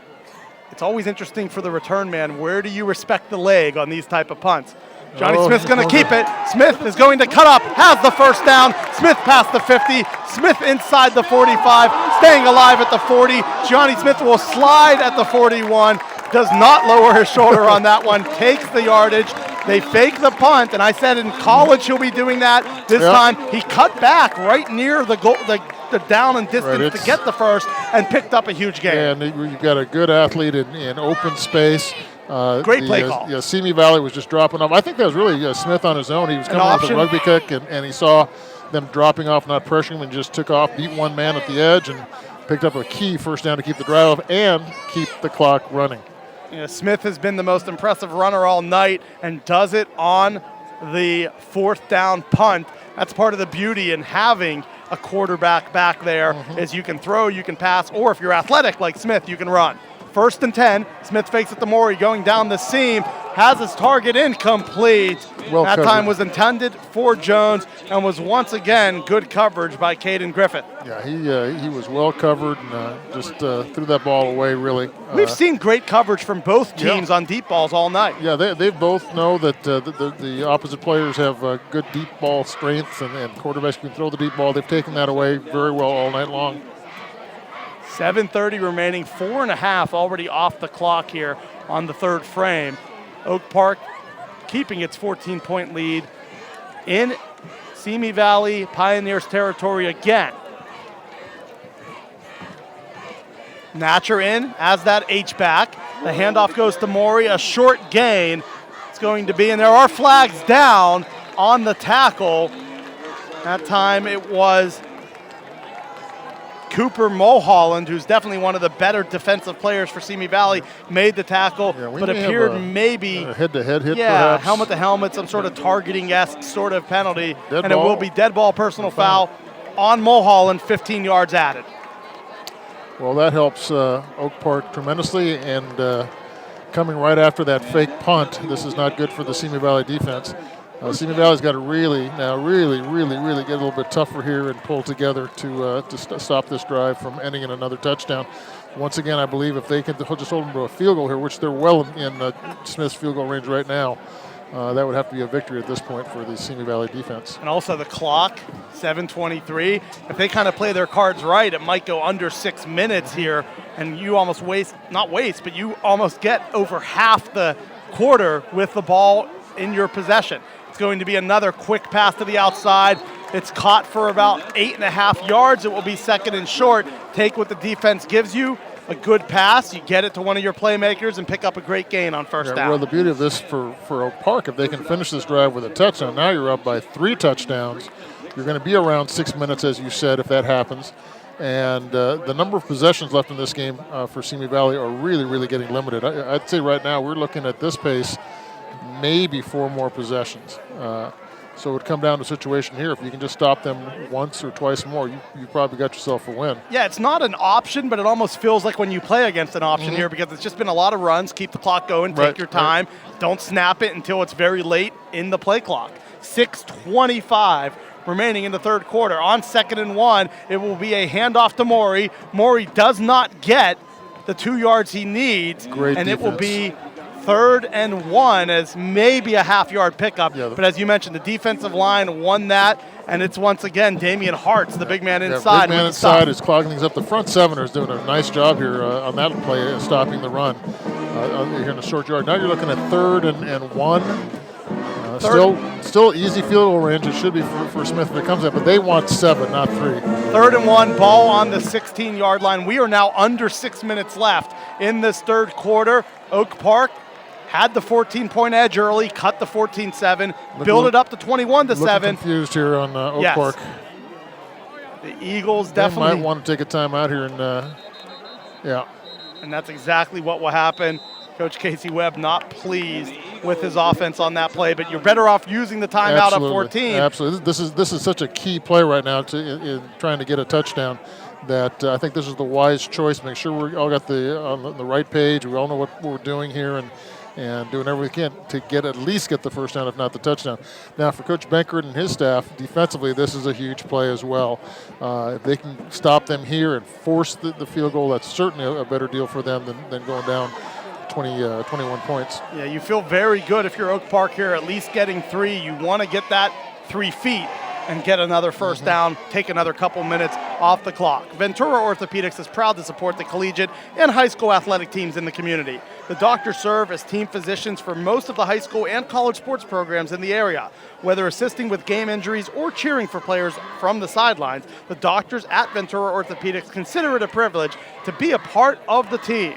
it's always interesting for the return man. Where do you respect the leg on these type of punts? Johnny Smith's going to keep it. Smith is going to cut up, has the first down. Smith past the 50. Smith inside the 45, staying alive at the 40. Johnny Smith will slide at the 41. Does not lower his shoulder on that one. Takes the yardage. They fake the punt, and I said in college he'll be doing that. This time he cut back right near the goal, the down and distance to get the first, and picked up a huge gain. And you've got a good athlete in open space. Great play call. Yeah, Simi Valley was just dropping off. I think that was really Smith on his own. He was coming with a rugby kick, and he saw them dropping off, not pressuring him, and just took off, beat one man at the edge, and picked up a key first down to keep the drive up and keep the clock running. Smith has been the most impressive runner all night and does it on the 4th down punt. That's part of the beauty in having a quarterback back there is you can throw, you can pass, or if you're athletic like Smith, you can run. 1st and 10, Smith fakes it to Maury, going down the seam, has his target incomplete. Well that covered. time was intended for Jones and was once again good coverage by Caden Griffith. Yeah, he was well covered and just threw that ball away, really. We've seen great coverage from both teams on deep balls all night. Yeah, they both know that the opposite players have good deep ball strength, and quarterbacks can throw the deep ball. They've taken that away very well all night long. 7:30 remaining, 4.5 already off the clock here on the third frame. Oak Park keeping its 14-point lead in Simi Valley Pioneers territory again. Natcher in as that H-back. The handoff goes to Maury, a short gain. It's going to be, and there are flags down on the tackle. That time it was Cooper Mulholland, who's definitely one of the better defensive players for Simi Valley, made the tackle, but appeared maybe a head-to-head hit, perhaps. Helmet to helmet, some sort of targeting-esque sort of penalty, Dead and ball. it will be dead ball personal foul on Mulholland, 15 yards added. Well, that helps Oak Park tremendously, and coming right after that fake punt, this is not good for the Simi Valley defense. Simi Valley's got to really get a little bit tougher here and pull together to stop this drive from ending in another touchdown. Once again, I believe if they can just hold them to a field goal here, which they're well in Smith's field goal range right now, that would have to be a victory at this point for the Simi Valley defense. And also the clock, 7:23. If they kind of play their cards right, it might go under 6 minutes here, and you almost but you almost get over half the quarter with the ball in your possession. It's going to be another quick pass to the outside. It's caught for about 8.5 yards. It will be second and short. Take what the defense gives you. A good pass, you get it to one of your playmakers and pick up a great gain on first down. Well, the beauty of this for Oak Park, if they can finish this drive with a touchdown, now you're up by 3 touchdowns. You're going to be around 6 minutes, as you said, if that happens. And the number of possessions left in this game for Simi Valley are really getting limited. I'd say right now we're looking at this pace, maybe 4 more possessions. So it would come down to a situation here. If you can just stop them once or twice more, you probably got yourself a win. Yeah, it's not an option, but it almost feels like when you play against an option here, because it's just been a lot of runs. Keep the clock going, take your time. Don't snap it until it's very late in the play clock. 6:25 remaining in the third quarter. On 2nd and 1, it will be a handoff to Maury. Maury does not get the 2 yards he needs, Great and defense. it will be 3rd and 1 as maybe a half-yard pickup. Yeah, but as you mentioned, the defensive line won that, and it's once again Damian Hartz, the big man inside. Big man inside is clogging things up. The front 7 is doing a nice job here on that play, stopping the run here in the short yard. Now you're looking at 3rd and 1. Still easy field goal range. It should be for Smith if it comes up, but they want 7, not 3. 3rd and 1, ball on the 16-yard line. We are now under 6 minutes left in this third quarter. Oak Park had the 14-point edge early, cut the 14-7, build it up to 21-7. Confused here on Oak Park. The Eagles definitely might want to take a timeout here, and and that's exactly what will happen. Coach Casey Webb not pleased with his offense on that play, but you're better off using the timeout at 14. Absolutely. This is such a key play right now in trying to get a touchdown that I think this is the wise choice. Make sure we all got on the right page. We all know what we're doing here, and doing everything we can to at least get the first down, if not the touchdown. Now, for Coach Benkert and his staff, defensively, this is a huge play as well. If they can stop them here and force the field goal, that's certainly a better deal for them than going down 21 points. Yeah, you feel very good if you're Oak Park here, at least getting 3. You want to get that 3 feet and get another first down, take another couple minutes off the clock. Ventura Orthopedics is proud to support the collegiate and high school athletic teams in the community. The doctors serve as team physicians for most of the high school and college sports programs in the area. Whether assisting with game injuries or cheering for players from the sidelines, the doctors at Ventura Orthopedics consider it a privilege to be a part of the team.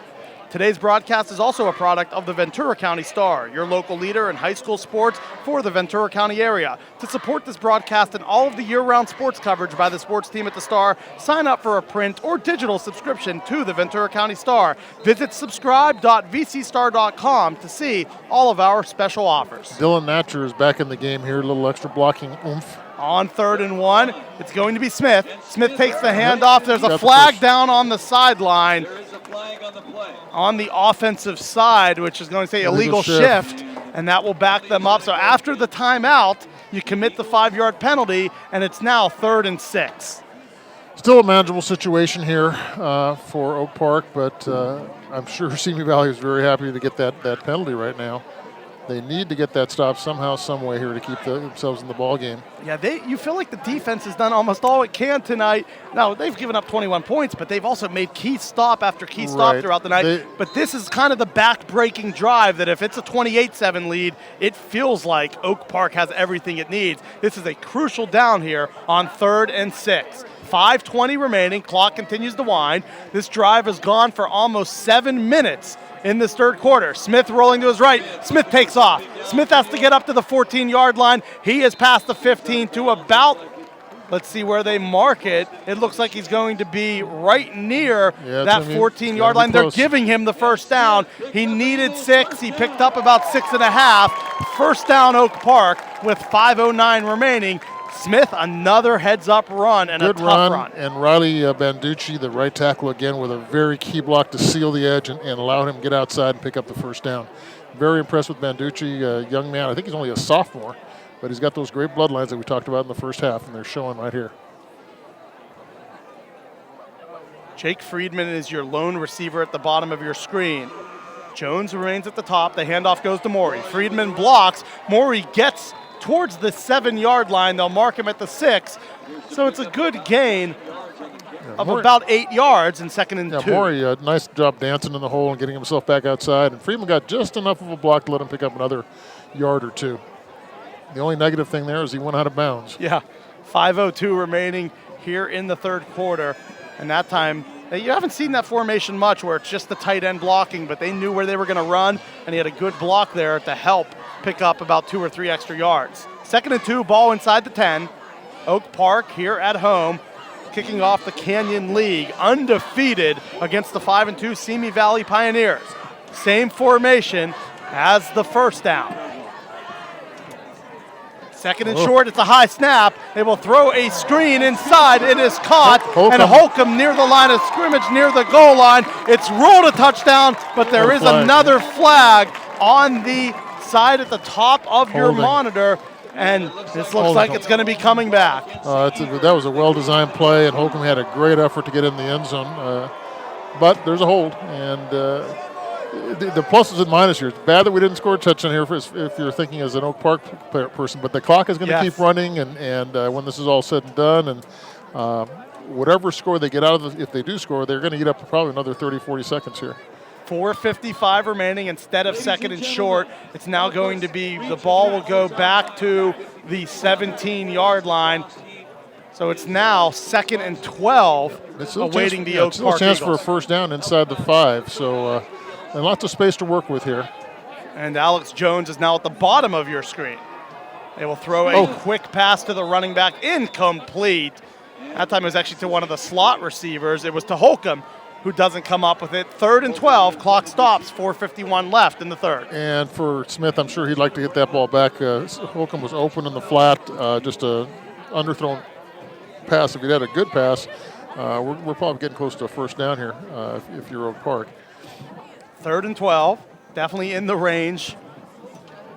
Today's broadcast is also a product of the Ventura County Star, your local leader in high school sports for the Ventura County area. To support this broadcast and all of the year-round sports coverage by the sports team at the Star, sign up for a print or digital subscription to the Ventura County Star. Visit subscribe.vcstar.com to see all of our special offers. Dylan Natcher is back in the game here, a little extra blocking oomph. On 3rd and 1, it's going to be Smith. Smith takes the handoff. There's a flag down on the sideline. There is a flag on the play. On the offensive side, which is going to say illegal shift. and that will back them up. So after the timeout, you commit the 5-yard penalty, and it's now 3rd and 6. Still a manageable situation here for Oak Park, but I'm sure Simi Valley is very happy to get that penalty right now. They need to get that stop somehow, some way here to keep themselves in the ball game. Yeah, you feel like the defense has done almost all it can tonight. Now, they've given up 21 points, but they've also made key stop after key stop throughout the night. But this is kind of the back-breaking drive that if it's a 28-7 lead, it feels like Oak Park has everything it needs. This is a crucial down here on 3rd and 6. 5:20 remaining. Clock continues to wind. This drive has gone for almost 7 minutes in this 3rd quarter. Smith rolling to his right. Smith takes off. Smith has to get up to the 14-yard line. He is past the 15 to about, let's see where they mark it. It looks like he's going to be right near that 14-yard line. They're giving him the first down. He needed 6. He picked up about 6.5. First down Oak Park with 5:09 remaining. Smith, another heads-up run and a tough run. And Riley Banducci, the right tackle, again with a very key block to seal the edge and allow him to get outside and pick up the first down. Very impressed with Banducci, young man. I think he's only a sophomore, but he's got those great bloodlines that we talked about in the first half, and they're showing right here. Jake Friedman is your lone receiver at the bottom of your screen. Jones remains at the top. The handoff goes to Morey. Friedman blocks. Morey gets towards the 7-yard line. They'll mark him at the 6. So it's a good gain of about 8 yards in 2nd and 2. Morey, nice job dancing in the hole and getting himself back outside. And Friedman got just enough of a block to let him pick up another yard or 2. The only negative thing there is he went out of bounds. Yeah, 5:02 remaining here in the 3rd quarter. And that time, you haven't seen that formation much where it's just the tight end blocking, but they knew where they were going to run, and he had a good block there to help pick up about 2 or 3 extra yards. 2nd and 2, ball inside the 10. Oak Park here at home, kicking off the Canyon League, undefeated against the 5-2 Simi Valley Pioneers. Same formation as the first down. 2nd and short, it's a high snap. They will throw a screen inside. It is caught, and Holcomb near the line of scrimmage, near the goal line. It's ruled a touchdown, but there is another flag on the side at the top of your monitor, and this looks like it's going to be coming back. That was a well-designed play, and Holcomb had a great effort to get in the end zone. But there's a hold, and the pluses and minuses here. It's bad that we didn't score a touchdown here if you're thinking as an Oak Park person, but the clock is going to keep running, and when this is all said and done, and whatever score they get out of it, if they do score, they're going to eat up probably another 30, 40 seconds here. 4:55 remaining. Instead of 2nd and short, it's now going to be, the ball will go back to the 17-yard line. So it's now 2nd and 12, awaiting the Oak Park chance Eagles. for a first down inside the 5, so and lots of space to work with here. And Alex Jones is now at the bottom of your screen. They will throw a quick pass to the running back, incomplete. That time it was actually to one of the slot receivers. It was to Holcomb, who doesn't come up with it. 3rd and 12, clock stops, 4:51 left in the 3rd. And for Smith, I'm sure he'd like to get that ball back. Holcomb was open in the flat, just a underthrown pass. If he'd had a good pass, we're probably getting close to a first down here if you're Oak Park. 3rd and 12, definitely in the range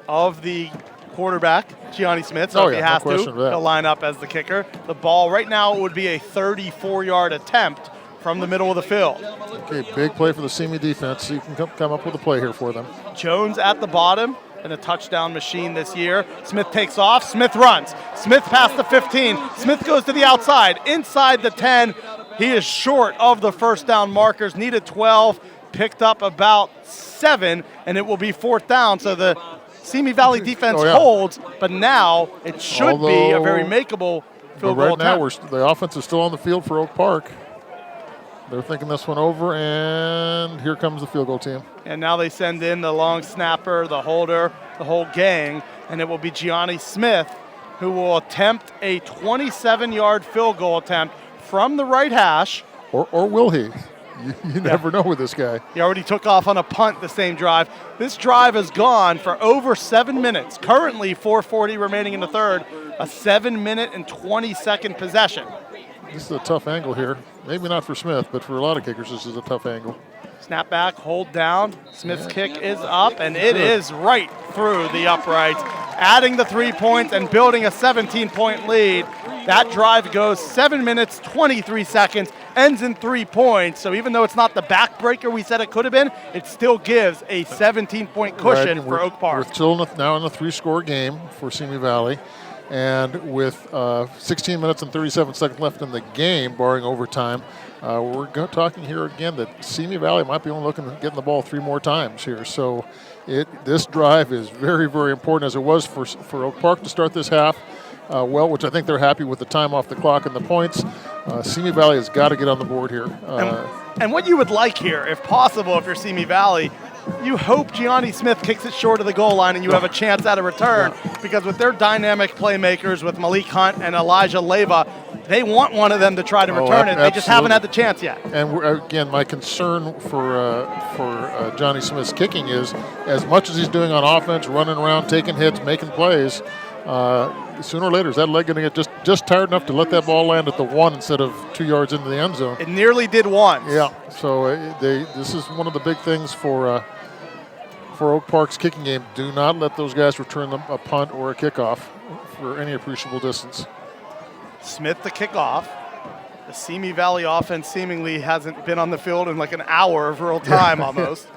of the quarterback, Gianni Smith. So if he has to, he'll line up as the kicker. The ball right now would be a 34-yard attempt from the middle of the field. Okay, big play for the Simi defense. So you can come up with a play here for them. Jones at the bottom and a touchdown machine this year. Smith takes off. Smith runs. Smith past the 15. Smith goes to the outside. Inside the 10. He is short of the first down markers. Needed 12. Picked up about 7. And it will be 4th down. So the Simi Valley defense holds. But now it should be a very makeable field goal attempt. Right now the offense is still on the field for Oak Park. They're thinking this one over, and here comes the field goal team. And now they send in the long snapper, the holder, the whole gang, and it will be Gianni Smith who will attempt a 27-yard field goal attempt from the right hash. Or will he? You never know with this guy. He already took off on a punt the same drive. This drive has gone for over 7 minutes. Currently 4:40 remaining in the 3rd, a 7-minute and 20-second possession. This is a tough angle here. Maybe not for Smith, but for a lot of kickers, this is a tough angle. Snap back, hold down. Smith's kick is up, and it is right through the uprights, adding the 3 points and building a 17-point lead. That drive goes 7 minutes, 23 seconds, ends in 3 points. So even though it's not the backbreaker we said it could have been, it still gives a 17-point cushion for Oak Park. We're still now in a 3-score game for Simi Valley. And with 16 minutes and 37 seconds left in the game, barring overtime, we're talking here again that Simi Valley might be only looking at getting the ball 3 more times here. So this drive is very, very important, as it was for Oak Park to start this half which I think they're happy with the time off the clock and the points. Simi Valley has got to get on the board here. And what you would like here, if possible, if you're Simi Valley, you hope Gianni Smith kicks it short of the goal line and you have a chance at a return, because with their dynamic playmakers with Malik Hunt and Elijah Leyva, they want one of them to try to return it. They just haven't had the chance yet. And again, my concern for Johnny Smith's kicking is, as much as he's doing on offense, running around, taking hits, making plays, sooner or later, is that leg going to get just tired enough to let that ball land at the 1 instead of 2 yards into the end zone? It nearly did once. Yeah, so this is one of the big things for Oak Park's kicking game. Do not let those guys return a punt or a kickoff for any appreciable distance. Smith the kickoff. The Simi Valley offense seemingly hasn't been on the field in like an hour of real time almost.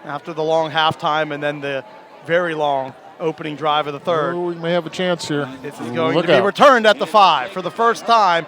After the long halftime and then the very long opening drive of the third. Oh, we may have a chance here. This is going to be returned at the 5 for the first time.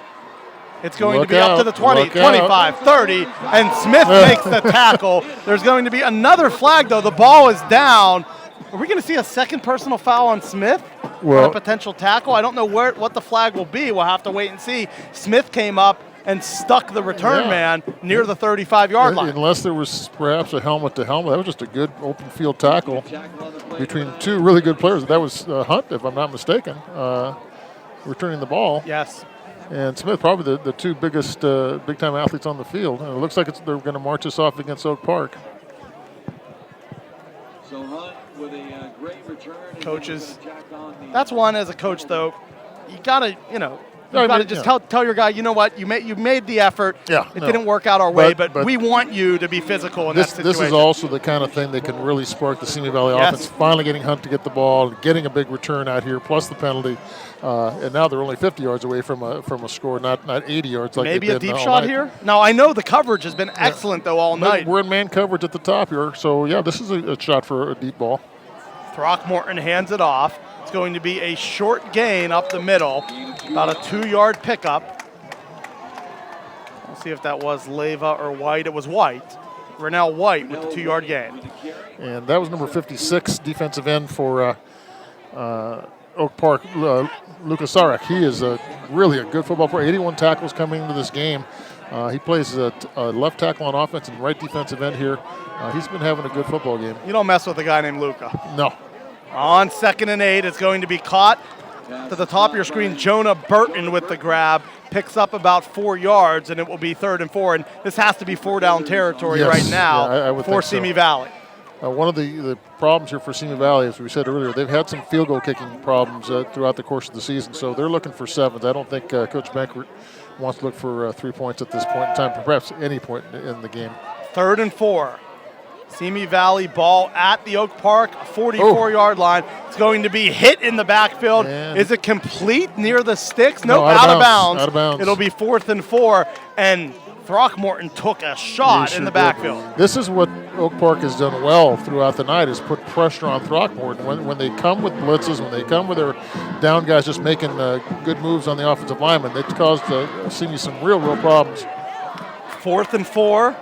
It's going to be up to the 20, 25, 30, and Smith makes the tackle. There's going to be another flag, though. The ball is down. Are we going to see a second personal foul on Smith for a potential tackle? I don't know what the flag will be. We'll have to wait and see. Smith came up and stuck the return man near the 35-yard line. Unless there was perhaps a helmet-to-helmet. That was just a good open field tackle between 2 really good players. That was Hunt, if I'm not mistaken, returning the ball. Yes. And Smith, probably the 2 biggest big-time athletes on the field. And it looks like they're going to march us off against Oak Park. So Hunt with a great return. Coaches, that's one as a coach, though. You got to, you've got to just tell your guy, you know what, you made the effort. Yeah, it didn't work out our way, but we want you to be physical in that situation. This is also the kind of thing that can really spark the Simi Valley offense. Finally getting Hunt to get the ball, getting a big return out here, plus the penalty. And now they're only 50 yards away from a score, not 80 yards like maybe they a did deep shot here. Now I know the coverage has been excellent though all night. We're in man coverage at the top here, so yeah, this is a shot for a deep ball. Throckmorton hands it off. It's going to be a short gain up the middle, about a 2-yard pickup. We'll see if that was Leyva or White. It was White. Rennell White with the 2-yard gain. And that was number 56, defensive end for Oak Park, Lucas Sarek. He is really a good football player. 81 tackles coming into this game. He plays a left tackle on offense and right defensive end here. He's been having a good football game. You don't mess with a guy named Luca. No. On 2nd and 8, it's going to be caught to the top of your screen. Jonah Burton with the grab. Picks up about 4 yards, and it will be 3rd and 4. And this has to be 4-down territory right now for Simi Valley. One of the problems here for Simi Valley, as we said earlier, they've had some field goal kicking problems throughout the course of the season, so they're looking for 7s. I don't think Coach Bankert wants to look for 3 points at this point in time, perhaps any point in the game. 3rd and 4. Simi Valley ball at the Oak Park 44-yard line. It's going to be hit in the backfield. Is it complete near the sticks? Nope, out of bounds. Out of bounds. It'll be 4th and 4, and Throckmorton took a shot in the backfield. This is what Oak Park has done well throughout the night, is put pressure on Throckmorton. When they come with blitzes, when they come with their down guys just making good moves on the offensive linemen, it's caused Simi some real problems. 4th and 4.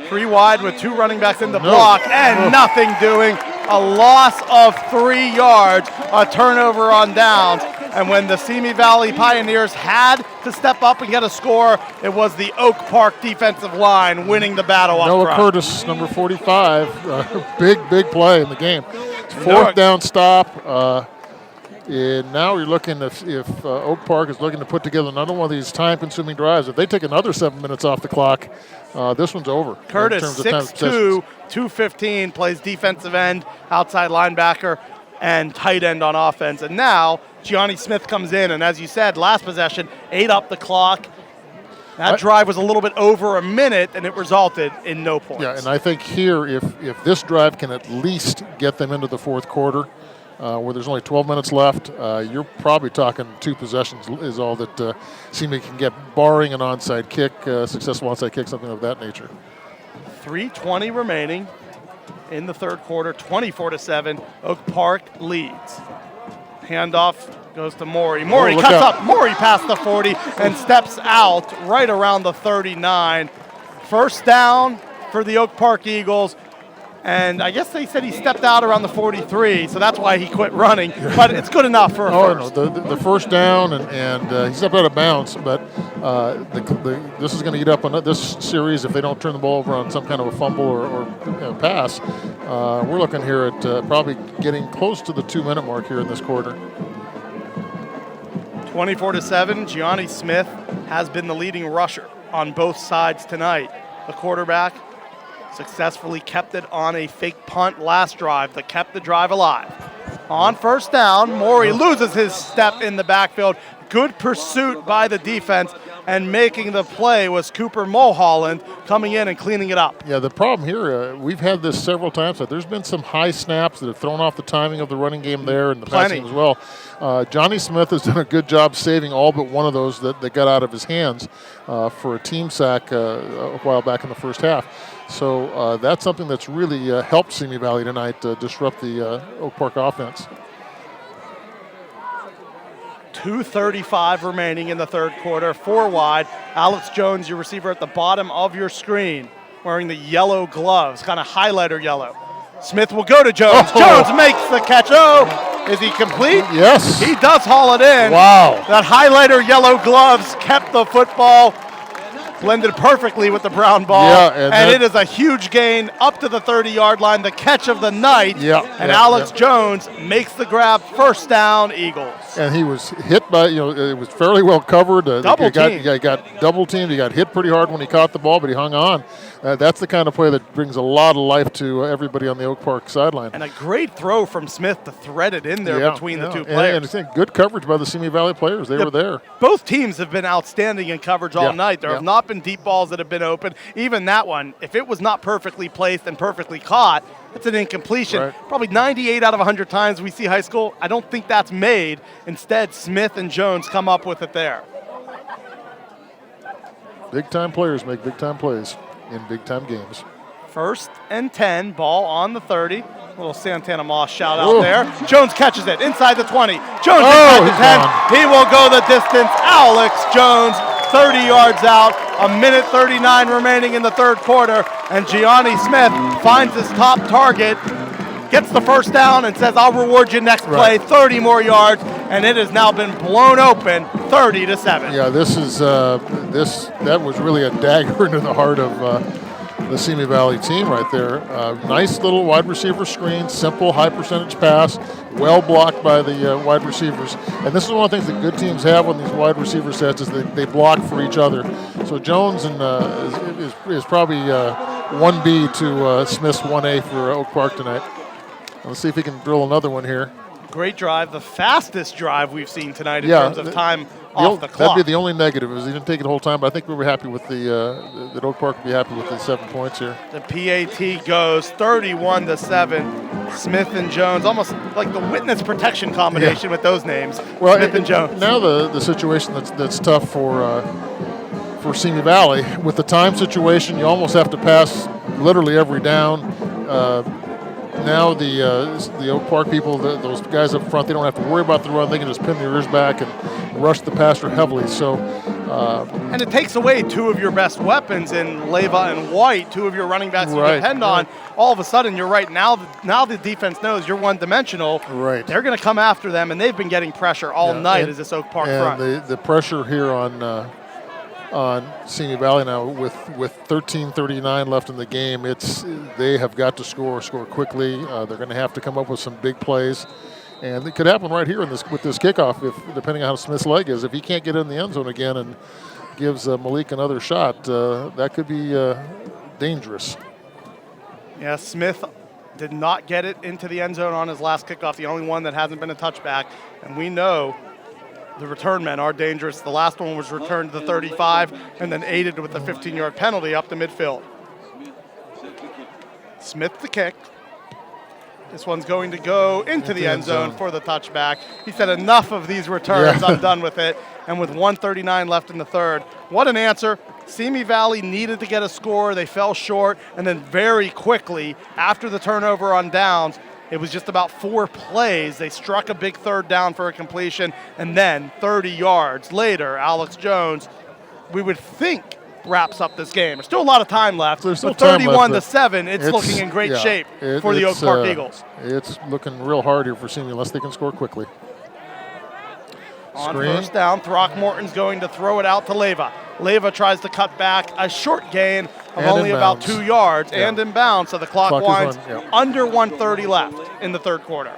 3 wide with 2 running backs in the block and nothing doing. A loss of 3 yards, a turnover on downs. And when the Simi Valley Pioneers had to step up and get a score, it was the Oak Park defensive line winning the battle up front. Noah Curtis, number 45, big play in the game. 4th down stop. And now you're looking, if Oak Park is looking to put together another one of these time-consuming drives, if they take another 7 minutes off the clock, this one's over. Curtis, 6'2", 215, plays defensive end, outside linebacker, and tight end on offense. And now Gianni Smith comes in, and as you said, last possession, 8 up the clock. That drive was a little bit over a minute, and it resulted in no points. Yeah, and I think here, if this drive can at least get them into the fourth quarter, where there's only 12 minutes left, you're probably talking 2 possessions is all that Simi can get, barring an onside kick, successful onside kick, something of that nature. 3:20 remaining in the third quarter, 24-7. Oak Park leads. Handoff goes to Maury. Maury cuts up. Maury past the 40 and steps out right around the 39. First down for the Oak Park Eagles. And I guess they said he stepped out around the 43, so that's why he quit running. But it's good enough for a first. No, the first down, and he stepped out of bounds. But this is going to eat up on this series if they don't turn the ball over on some kind of a fumble or pass. We're looking here at probably getting close to the 2-minute mark here in this quarter. 24-7, Gianni Smith has been the leading rusher on both sides tonight. The quarterback successfully kept it on a fake punt last drive that kept the drive alive. On first down, Maury loses his step in the backfield. Good pursuit by the defense, and making the play was Cooper Mulholland coming in and cleaning it up. Yeah, the problem here, we've had this several times, that there's been some high snaps that have thrown off the timing of the running game there and the passing as well. Johnny Smith has done a good job saving all but one of those that got out of his hands for a team sack a while back in the first half. So that's something that's really helped Simi Valley tonight disrupt the Oak Park offense. 2:35 remaining in the third quarter, 4 wide. Alex Jones, your receiver at the bottom of your screen, wearing the yellow gloves, kind of highlighter yellow. Smith will go to Jones. Jones makes the catch. Oh, is he complete? Yes. He does haul it in. Wow. That highlighter yellow gloves kept the football. Blended perfectly with the brown ball. Yeah, and it is a huge gain up to the 30-yard line, the catch of the night. Alex Jones makes the grab, first down, Eagles. And he was hit by, it was fairly well covered. Double teamed. He got double teamed. He got hit pretty hard when he caught the ball, but he hung on. That's the kind of play that brings a lot of life to everybody on the Oak Park sideline. And a great throw from Smith to thread it in there between the two players. And good coverage by the Simi Valley players. They were there. Both teams have been outstanding in coverage all night. There have not been deep balls that have been open. Even that one, if it was not perfectly placed and perfectly caught, it's an incompletion. Right. Probably 98 out of 100 times we see high school. I don't think that's made. Instead, Smith and Jones come up with it there. Big-time players make big-time plays in big-time games. 1st and 10, ball on the 30. Little Santana Moss shout out there. Jones catches it inside the 20. Jones inside the 10. Gone. He will go the distance. Alex Jones, 30 yards out. 1:39 remaining in the third quarter. And Gianni Smith finds his top target, gets the first down, and says, I'll reward you next play. 30 more yards. And it has now been blown open, 30-7. Yeah, that was really a dagger into the heart of the Simi Valley team right there. Nice little wide receiver screen, simple, high percentage pass, well blocked by the wide receivers. And this is one of the things that good teams have on these wide receiver sets is they block for each other. So Jones is probably 1B to Smith's 1A for Oak Park tonight. Let's see if he can drill another one here. Great drive, the fastest drive we've seen tonight in terms of time off the clock. That'd be the only negative, is he didn't take it the whole time, but I think we were happy with that Oak Park would be happy with the 7 points here. The PAT goes 31-7. Smith and Jones, almost like the witness protection combination with those names. Well, Smith and Jones. Now the situation that's tough for Simi Valley, with the time situation, you almost have to pass literally every down. Now the Oak Park people, those guys up front, they don't have to worry about the run. They can just pin their ears back and rush the passer heavily. So, and it takes away 2 of your best weapons in Leva and White, 2 of your running backs you depend on. All of a sudden, you're right. Now the defense knows you're one-dimensional. Right. They're going to come after them, and they've been getting pressure all night as this Oak Park front. And the pressure here on Simi Valley now with 13:39 left in the game, they have got to score quickly. They're going to have to come up with some big plays, and it could happen right here with this kickoff, depending on how Smith's leg is. If he can't get in the end zone again and gives Malik another shot, that could be dangerous. Yeah, Smith did not get it into the end zone on his last kickoff, the only one that hasn't been a touchback, and we know the return men are dangerous. The last one was returned to the 35 and then aided with a 15-yard penalty up the midfield. Smith the kick. This one's going to go into the end zone for the touchback. He said, enough of these returns, I'm done with it. And with 1:39 left in the third, what an answer. Simi Valley needed to get a score. They fell short, and then very quickly, after the turnover on downs, it was just about 4 plays. They struck a big third down for a completion, and then 30 yards later, Alex Jones, we would think, wraps up this game. There's still a lot of time left. There's still 31-7, it's looking in great shape for the Oak Park Eagles. It's looking real hard here for Simi unless they can score quickly. On first down, Throckmorton's going to throw it out to Leyva. Leyva tries to cut back a short gain of only about 2 yards and inbounds, so the clock winds under 1:30 left in the third quarter.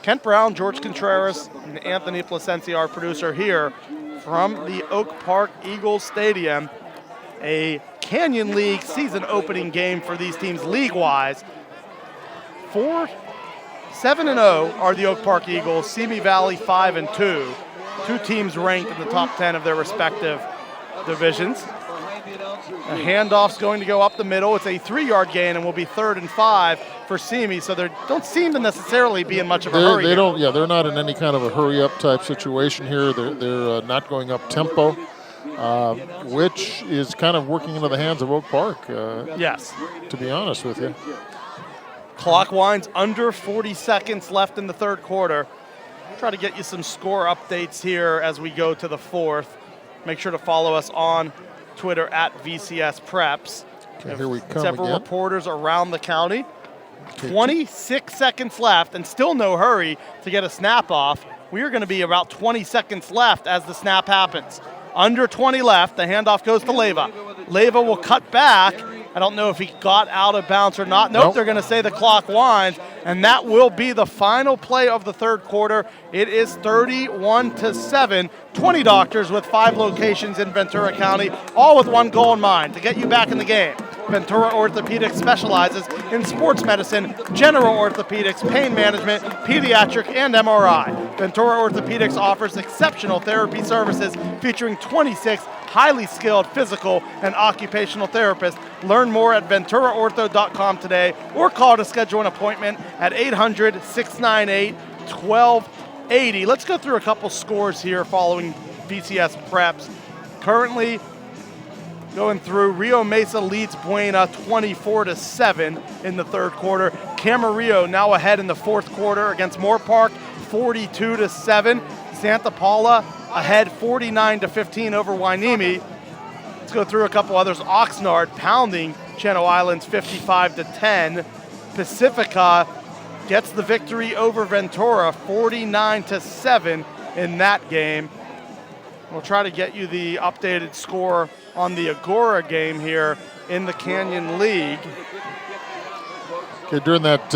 Kent Brown, George Contreras, and Anthony Placencia, our producer here from the Oak Park Eagles Stadium. A Canyon League season opening game for these teams league-wise. 7-0 are the Oak Park Eagles, Simi Valley 5-2. Two teams ranked in the top 10 of their respective divisions. A handoff's going to go up the middle. It's a 3-yard gain and will be 3rd and 5 for Simi, so they don't seem to necessarily be in much of a hurry. They're not in any kind of a hurry-up type situation here. They're not going up tempo, which is kind of working into the hands of Oak Park. Yes. To be honest with you. Clock winds under 40 seconds left in the third quarter. Try to get you some score updates here as we go to the fourth. Make sure to follow us on Twitter at VCS Preps. Okay, here we come several again. Reporters around the county. 26 seconds left and still no hurry to get a snap off. We are going to be about 20 seconds left as the snap happens. Under 20 left, the handoff goes to Leyva. Leyva will cut back. I don't know if he got out of bounds or not. Nope, they're going to say the clock winds, and that will be the final play of the third quarter. It is 31-7. 20 doctors with 5 locations in Ventura County, all with one goal in mind, to get you back in the game. Ventura Orthopedics specializes in sports medicine, general orthopedics, pain management, pediatric, and MRI. Ventura Orthopedics offers exceptional therapy services featuring 26 highly skilled physical and occupational therapists. Learn more at venturaortho.com today or call to schedule an appointment at 800-698-1280. Let's go through a couple scores here following VCS Preps. Currently going through, Rio Mesa leads Buena 24-7 in the third quarter. Camarillo now ahead in the fourth quarter against Moore Park, 42-7. Santa Paula ahead 49-15 over Wainimi. Let's go through a couple others. Oxnard pounding Channel Islands 55-10. Pacifica gets the victory over Ventura 49-7 in that game. We'll try to get you the updated score on the Agora game here in the Canyon League. Okay, during that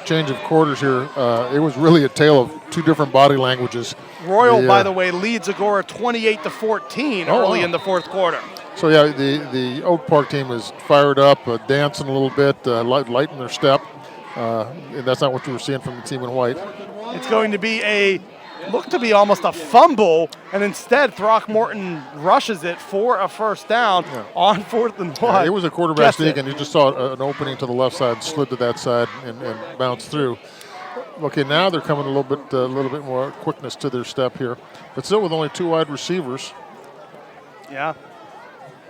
change of quarters here, it was really a tale of two different body languages. Royal, by the way, leads Agora 28-14 early in the fourth quarter. So yeah, the Oak Park team is fired up, dancing a little bit, lighting their step. And that's not what you were seeing from the team in white. It's going to be look to be almost a fumble, and instead Throckmorton rushes it for a first down on 4th and 1. Yeah, it was a quarterback sneak, and you just saw an opening to the left side, slid to that side, and bounced through. Okay, now they're coming a little bit more quickness to their step here, but still with only 2 wide receivers. Yeah.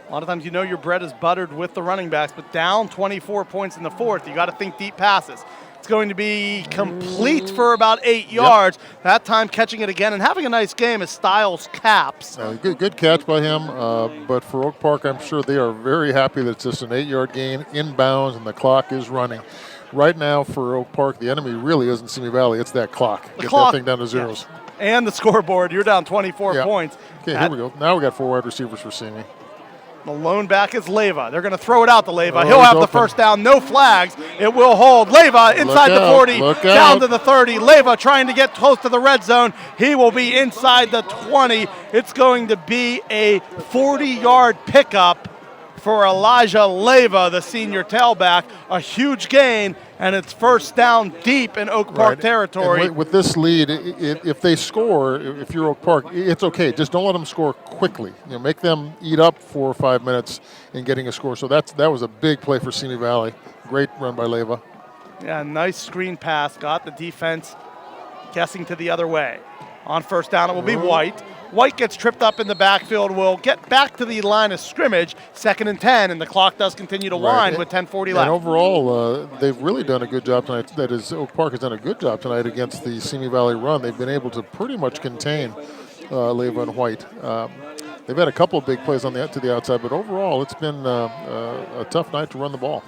A lot of times your bread is buttered with the running backs, but down 24 points in the fourth, you got to think deep passes. It's going to be complete for about 8 yards. That time catching it again and having a nice game is Styles Caps. Good catch by him, but for Oak Park, I'm sure they are very happy that it's just an 8-yard gain inbounds and the clock is running. Right now for Oak Park, the enemy really isn't Simi Valley, it's that clock. Get that thing down to zeros. Yes. And the scoreboard, you're down 24 points. Okay, here we go. Now we got 4 wide receivers for Simi. The lone back is Leyva. They're going to throw it out to Leyva. He'll have the first down, no flags. It will hold. Leyva inside the 40, down to the 30. Leyva trying to get close to the red zone. He will be inside the 20. It's going to be a 40-yard pickup for Elijah Leyva, the senior tailback. A huge gain. and it's first down deep in Oak Park territory. And with this lead, if they score, if you're Oak Park, it's okay. Just don't let them score quickly. Make them eat up 4 or 5 minutes in getting a score. So that was a big play for Simi Valley. Great run by Leyva. Yeah, nice screen pass. Got the defense guessing to the other way. On first down, it will be White. White gets tripped up in the backfield, will get back to the line of scrimmage, 2nd and 10, and the clock does continue to wind with 10:40 left. And overall, they've really done a good job tonight. That is, Oak Park has done a good job tonight against the Simi Valley run. They've been able to pretty much contain Leyva and White. They've had a couple of big plays to the outside, but overall, it's been a tough night to run the ball.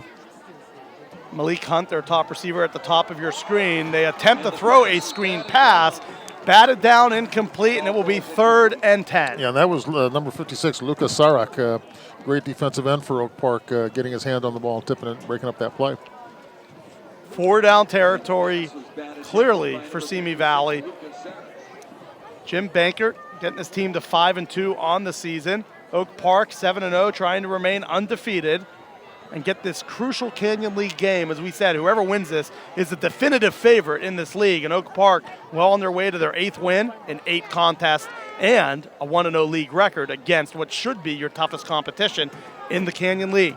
Malik Hunt, their top receiver at the top of your screen. They attempt to throw a screen pass, batted down, incomplete, and it will be 3rd and 10. Yeah, and that was number 56, Lucas Sarak, great defensive end for Oak Park, getting his hand on the ball, tipping it, breaking up that play. 4 down territory, clearly for Simi Valley. Jim Bankert getting his team to 5-2 on the season. Oak Park 7-0, trying to remain undefeated and get this crucial Canyon League game. As we said, whoever wins this is the definitive favorite in this league. And Oak Park well on their way to their 8th win in 8 contests and a 1-0 league record against what should be your toughest competition in the Canyon League.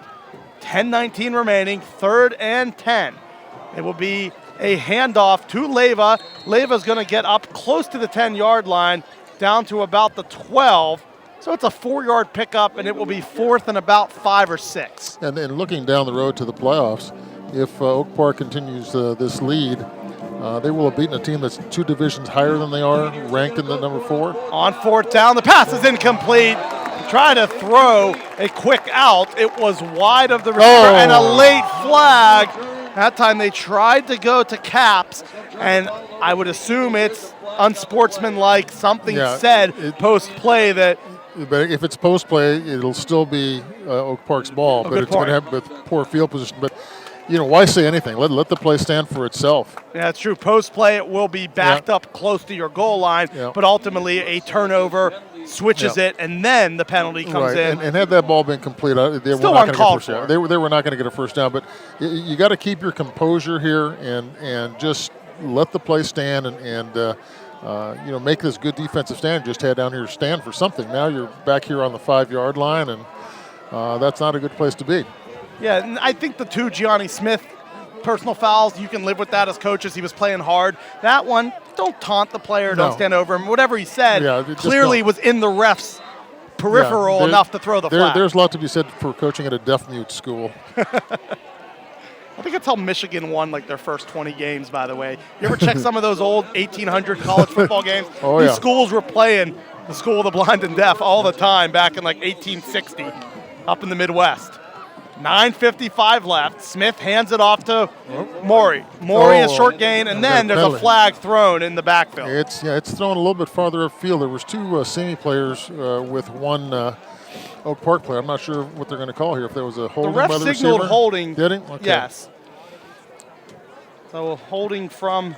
10:19 remaining, 3rd and 10. It will be a handoff to Leyva. Leyva's going to get up close to the 10-yard line, down to about the 12. So it's a 4-yard pickup, and it will be 4th and about 5 or 6. And looking down the road to the playoffs, if Oak Park continues this lead, they will have beaten a team that's 2 divisions higher than they are, ranked in the number 4. On 4th down, the pass is incomplete. Try to throw a quick out. It was wide of the receiver and a late flag. That time they tried to go to caps, and I would assume it's unsportsmanlike. Something said post-play that. But if it's post play, it'll still be Oak Park's ball, but it's going to have with poor field position. But why say anything? Let the play stand for itself. Yeah, it's true. Post play, it will be backed up close to your goal line, but ultimately a turnover switches it, and then the penalty comes in. And had that ball been complete, they were not going to get a first down. They were not going to get a first down. But you got to keep your composure here and just let the play stand and make this good defensive stand. Just head down here to stand for something. Now you're back here on the 5-yard line, and that's not a good place to be. Yeah, and I think the 2 Gianni Smith personal fouls, you can live with that as coaches. He was playing hard. That one, don't taunt the player, don't stand over him. Whatever he said clearly was in the ref's peripheral enough to throw the flag. There's a lot to be said for coaching at a deaf-mute school. I think that's how Michigan won their first 20 games, by the way. You ever check some of those old 1800 college football games? These schools were playing the School of the Blind and Deaf all the time back in 1860 up in the Midwest. 9:55 left. Smith hands it off to Maury. Maury, a short gain, and then there's a flag thrown in the backfield. It's thrown a little bit farther upfield. There was 2 Simi players with 1 Oak Park player. I'm not sure what they're going to call here. If there was a holding by the receiver. The ref signaled holding. Did he? Okay. Yes. So holding from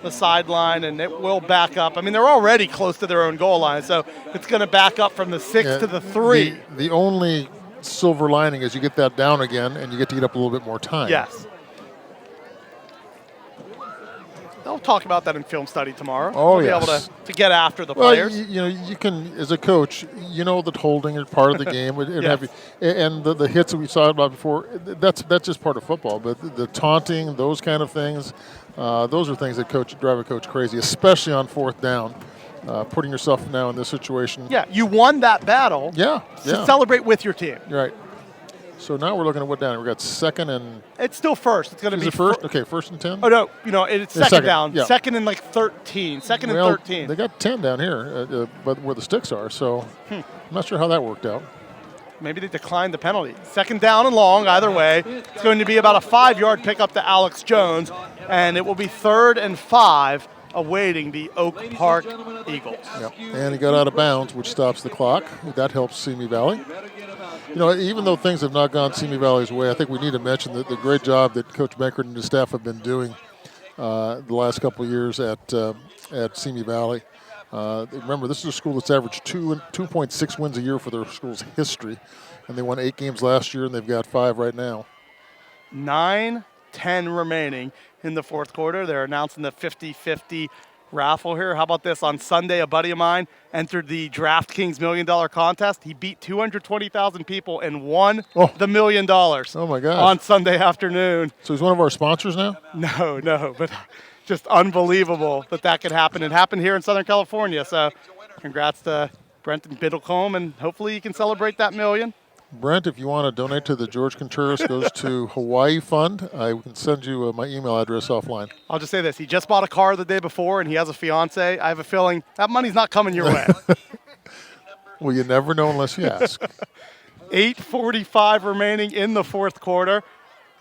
the sideline, and it will back up. I mean, they're already close to their own goal line, so it's going to back up from the 6 to the 3. The only silver lining is you get that down again, and you get to eat up a little bit more time. Yes. They'll talk about that in film study tomorrow. Oh, They'll be able to get after the players. You can, as a coach, that holding is part of the game. And the hits that we saw about before, that's just part of football. But the taunting, those kind of things, those are things that drive a coach crazy, especially on 4th down. Putting yourself now in this situation. Yeah, you won that battle. Yeah. So celebrate with your team. Right. So now we're looking at what down? We got 2nd and. It's still first. It's going to be first. Okay, 1st and 10. Oh no, it's second down. Yeah. 2nd and 13. 2nd and 13. They got 10 down here, but where the sticks are. So I'm not sure how that worked out. Maybe they declined the penalty. 2nd down and long. Either way, it's going to be about a 5-yard pickup to Alex Jones, and it will be 3rd and 5. Awaiting the Oak Park Eagles. Yep. And he got out of bounds, which stops the clock. That helps Simi Valley. Even though things have not gone Simi Valley's way, I think we need to mention the great job that Coach Bankert and his staff have been doing the last couple of years at Simi Valley. Remember, this is a school that's averaged 2.6 wins a year for their school's history, and they won 8 games last year, and they've got 5 right now. 9 8:10 remaining in the fourth quarter. They're announcing the 50-50 raffle here. How about this? On Sunday, a buddy of mine entered the DraftKings $1 Million contest. He beat 220,000 people and won the $1 million. Oh, my gosh. On Sunday afternoon. So he's one of our sponsors now? No, but just unbelievable that could happen. It happened here in Southern California. So congrats to Brenton Biddlecombe, and hopefully you can celebrate that $1 million. Brent, if you want to donate to the George Contreras Goes to Hawaii Fund, I can send you my email address offline. I'll just say this. He just bought a car the day before, and he has a fiance. I have a feeling that money's not coming your way. Well, you never know unless you ask. 8:45 remaining in the fourth quarter.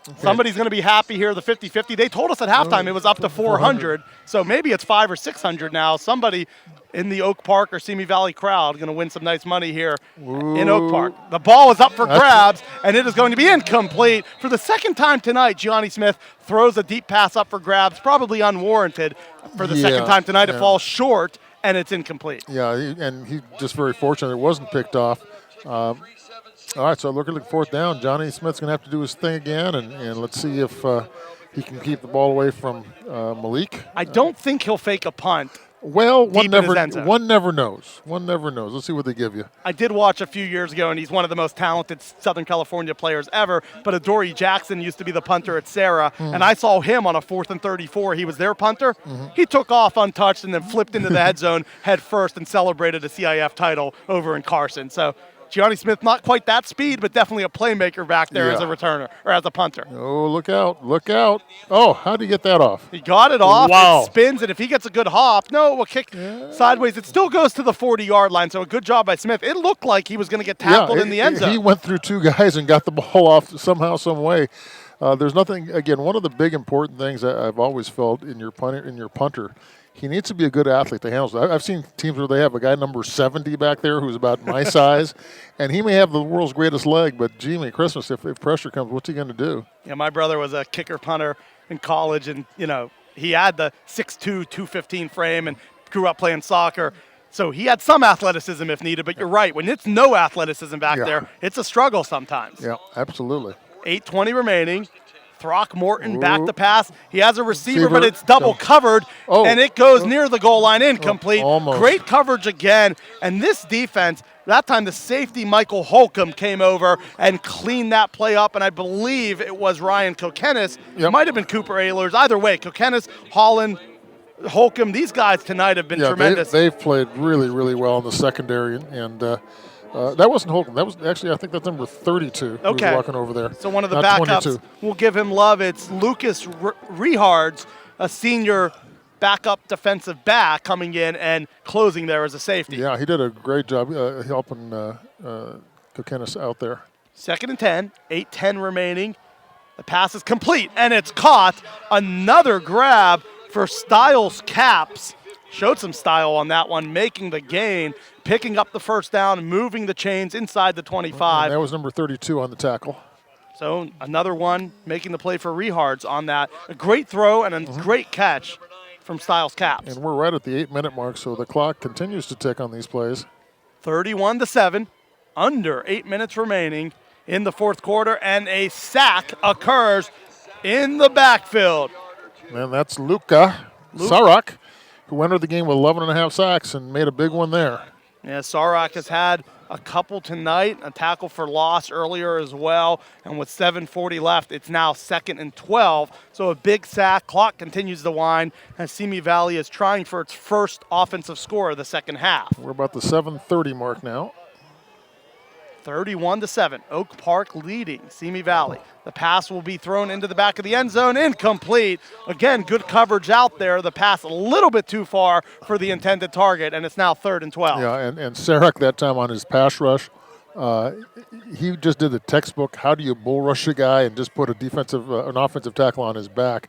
Okay. Somebody's going to be happy here, the 50-50. They told us at halftime it was up to 400, so maybe it's 500 or 600 now. Somebody in the Oak Park or Simi Valley crowd going to win some nice money here in Oak Park. The ball is up for grabs, and it is going to be incomplete. For the second time tonight, Gianni Smith throws a deep pass up for grabs, probably unwarranted. For the second time tonight, it falls short, and it's incomplete. Yeah, and he's just very fortunate it wasn't picked off. All right, so looking fourth down. Johnny Smith's going to have to do his thing again, and let's see if he can keep the ball away from Malik. I don't think he'll fake a punt. Well, one never knows. One never knows. Let's see what they give you. I did watch a few years ago, and he's one of the most talented Southern California players ever. But Adoree Jackson used to be the punter at Sarah, and I saw him on a 4th and 34. He was their punter. He took off untouched and then flipped into the head zone head first and celebrated a CIF title over in Carson. So Gianni Smith, not quite that speed, but definitely a playmaker back there as a returner or as a punter. Oh, look out. Look out. Oh, how'd he get that off? He got it off. Wow. It spins, and if he gets a good hop, it will kick sideways. It still goes to the 40-yard line, so a good job by Smith. It looked like he was going to get tackled in the end zone. He went through two guys and got the ball off somehow, some way. There's nothing, again, one of the big important things that I've always felt in your punter, he needs to be a good athlete to handle. I've seen teams where they have a guy number 70 back there who's about my size, and he may have the world's greatest leg, but gee, man, Christmas, if pressure comes, what's he going to do? Yeah, my brother was a kicker punter in college, and, he had the 6'2", 215 frame and grew up playing soccer. So he had some athleticism if needed, but you're right. When it's no athleticism back there, it's a struggle sometimes. Yeah, absolutely. 8:20 remaining. Throckmorton back to pass. He has a receiver, but it's double covered, and it goes near the goal line, incomplete. Almost. Great coverage again. And this defense, that time the safety, Michael Holcomb, came over and cleaned that play up, and I believe it was Ryan Kokenis. It might have been Cooper Ehlers. Either way, Kokenis, Holland, Holcomb, these guys tonight have been tremendous. They've played really, really well in the secondary, and that wasn't Holcomb. That was actually, I think that's number 32 who was walking over there. So one of the backups, 22. We'll give him love. It's Lucas Rehards, a senior backup defensive back, coming in and closing there as a safety. Yeah, he did a great job helping Kokenis out there. 2nd and 10, 8:10 remaining. The pass is complete, and it's caught. Another grab for Styles Caps. Showed some style on that one, making the gain, picking up the first down, moving the chains inside the 25. And that was number 32 on the tackle. So another one making the play for Rehards on that. A great throw and a great catch from Styles Caps. And we're right at the 8-minute mark, so the clock continues to tick on these plays. 31-7, under 8 minutes remaining in the fourth quarter, and a sack occurs in the backfield. And that's Luka Sarak, who entered the game with 11.5 sacks and made a big one there. Yeah, Sarak has had a couple tonight, a tackle for loss earlier as well, and with 7:40 left, it's now 2nd and 12. So a big sack. Clock continues to wind as Simi Valley is trying for its first offensive score of the second half. We're about the 7:30 mark now. 31-7, Oak Park leading Simi Valley. The pass will be thrown into the back of the end zone, incomplete. Again, good coverage out there. The pass a little bit too far for the intended target, and it's now 3rd and 12. Yeah, and Sarek that time on his pass rush, he just did the textbook, how do you bull rush a guy and just put an offensive tackle on his back.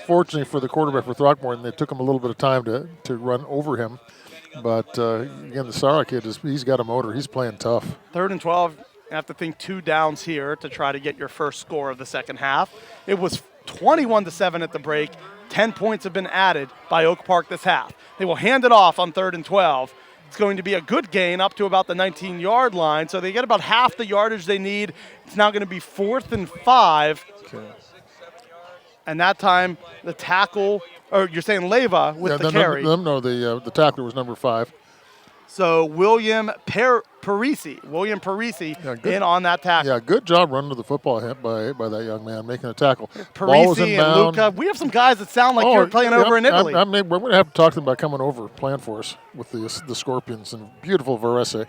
Fortunately for the quarterback for Throckmorton, it took him a little bit of time to run over him. But, again, the Sarek kid, he's got a motor. He's playing tough. 3rd and 12. You have to think 2 downs here to try to get your first score of the second half. It was 21-7 at the break. 10 points have been added by Oak Park this half. They will hand it off on 3rd and 12. It's going to be a good gain up to about the 19-yard line, so they get about half the yardage they need. It's now going to be 4th and 5. Okay. And that time, the tackle, or you're saying Leva with the carry. The tackler was number 5. So William Parisi in on that tackle. Yeah, good job running to the football hit by that young man, making a tackle. Parisi and Luca. We have some guys that sound like you're playing over in Italy. We're going to have to talk to them about coming over, playing for us with the Scorpions in beautiful Varese,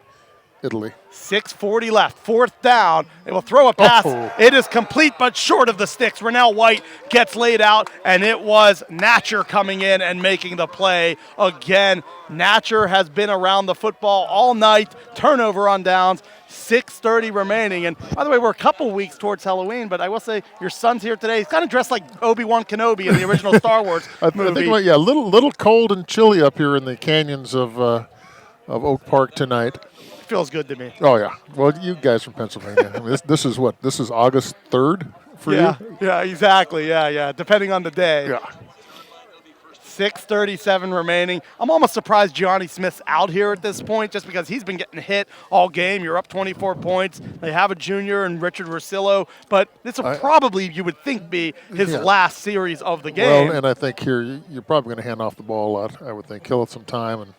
Italy. 6:40 left, 4th down. They will throw a pass. Oh. It is complete but short of the sticks. Rennell White gets laid out, and it was Natcher coming in and making the play again. Natcher has been around the football all night. Turnover on downs. 6:30 remaining. And by the way, we're a couple weeks towards Halloween, but I will say your son's here today. He's kind of dressed like Obi-Wan Kenobi in the original Star Wars movie. I think, a little cold and chilly up here in the canyons of Oak Park tonight. Feels good to me. Oh, yeah. Well, you guys from Pennsylvania. I mean, this is what? This is August 3rd for you? Yeah, exactly. Yeah. Depending on the day. Yeah. 6:37 remaining. I'm almost surprised Gianni Smith's out here at this point just because he's been getting hit all game. You're up 24 points. They have a junior and Richard Rosillo, but this will probably, you would think, be his last series of the game. Well, and I think here you're probably going to hand off the ball a lot, I would think. Kill it some time and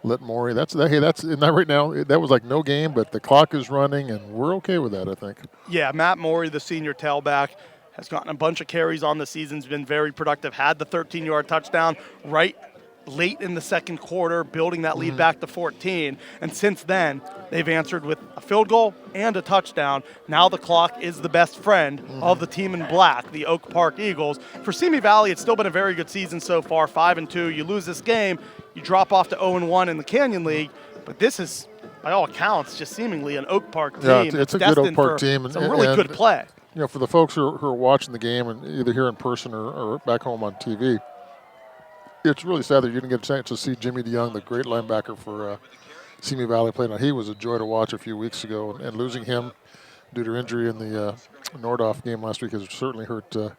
let Morey. That's not right now. That was like no game, but the clock is running, and we're okay with that, I think. Yeah, Matt Morey, the senior tailback, has gotten a bunch of carries on the season. Has been very productive. Had the 13-yard touchdown right late in the second quarter, building that lead back to 14. And since then, they've answered with a field goal and a touchdown. Now the clock is the best friend of the team in black, the Oak Park Eagles. For Simi Valley, it's still been a very good season so far, 5-2. You lose this game, you drop off to 0-1 in the Canyon League, but this is, by all accounts, just seemingly an Oak Park team. Yeah, it's a good Oak Park team. Some really good play. You know, for the folks who are watching the game, and either here in person or back home on TV, it's really sad that you didn't get a chance to see Jimmy DeYoung, the great linebacker for Simi Valley, play. Now, he was a joy to watch a few weeks ago, and losing him due to injury in the Nordhoff game last week has certainly hurt the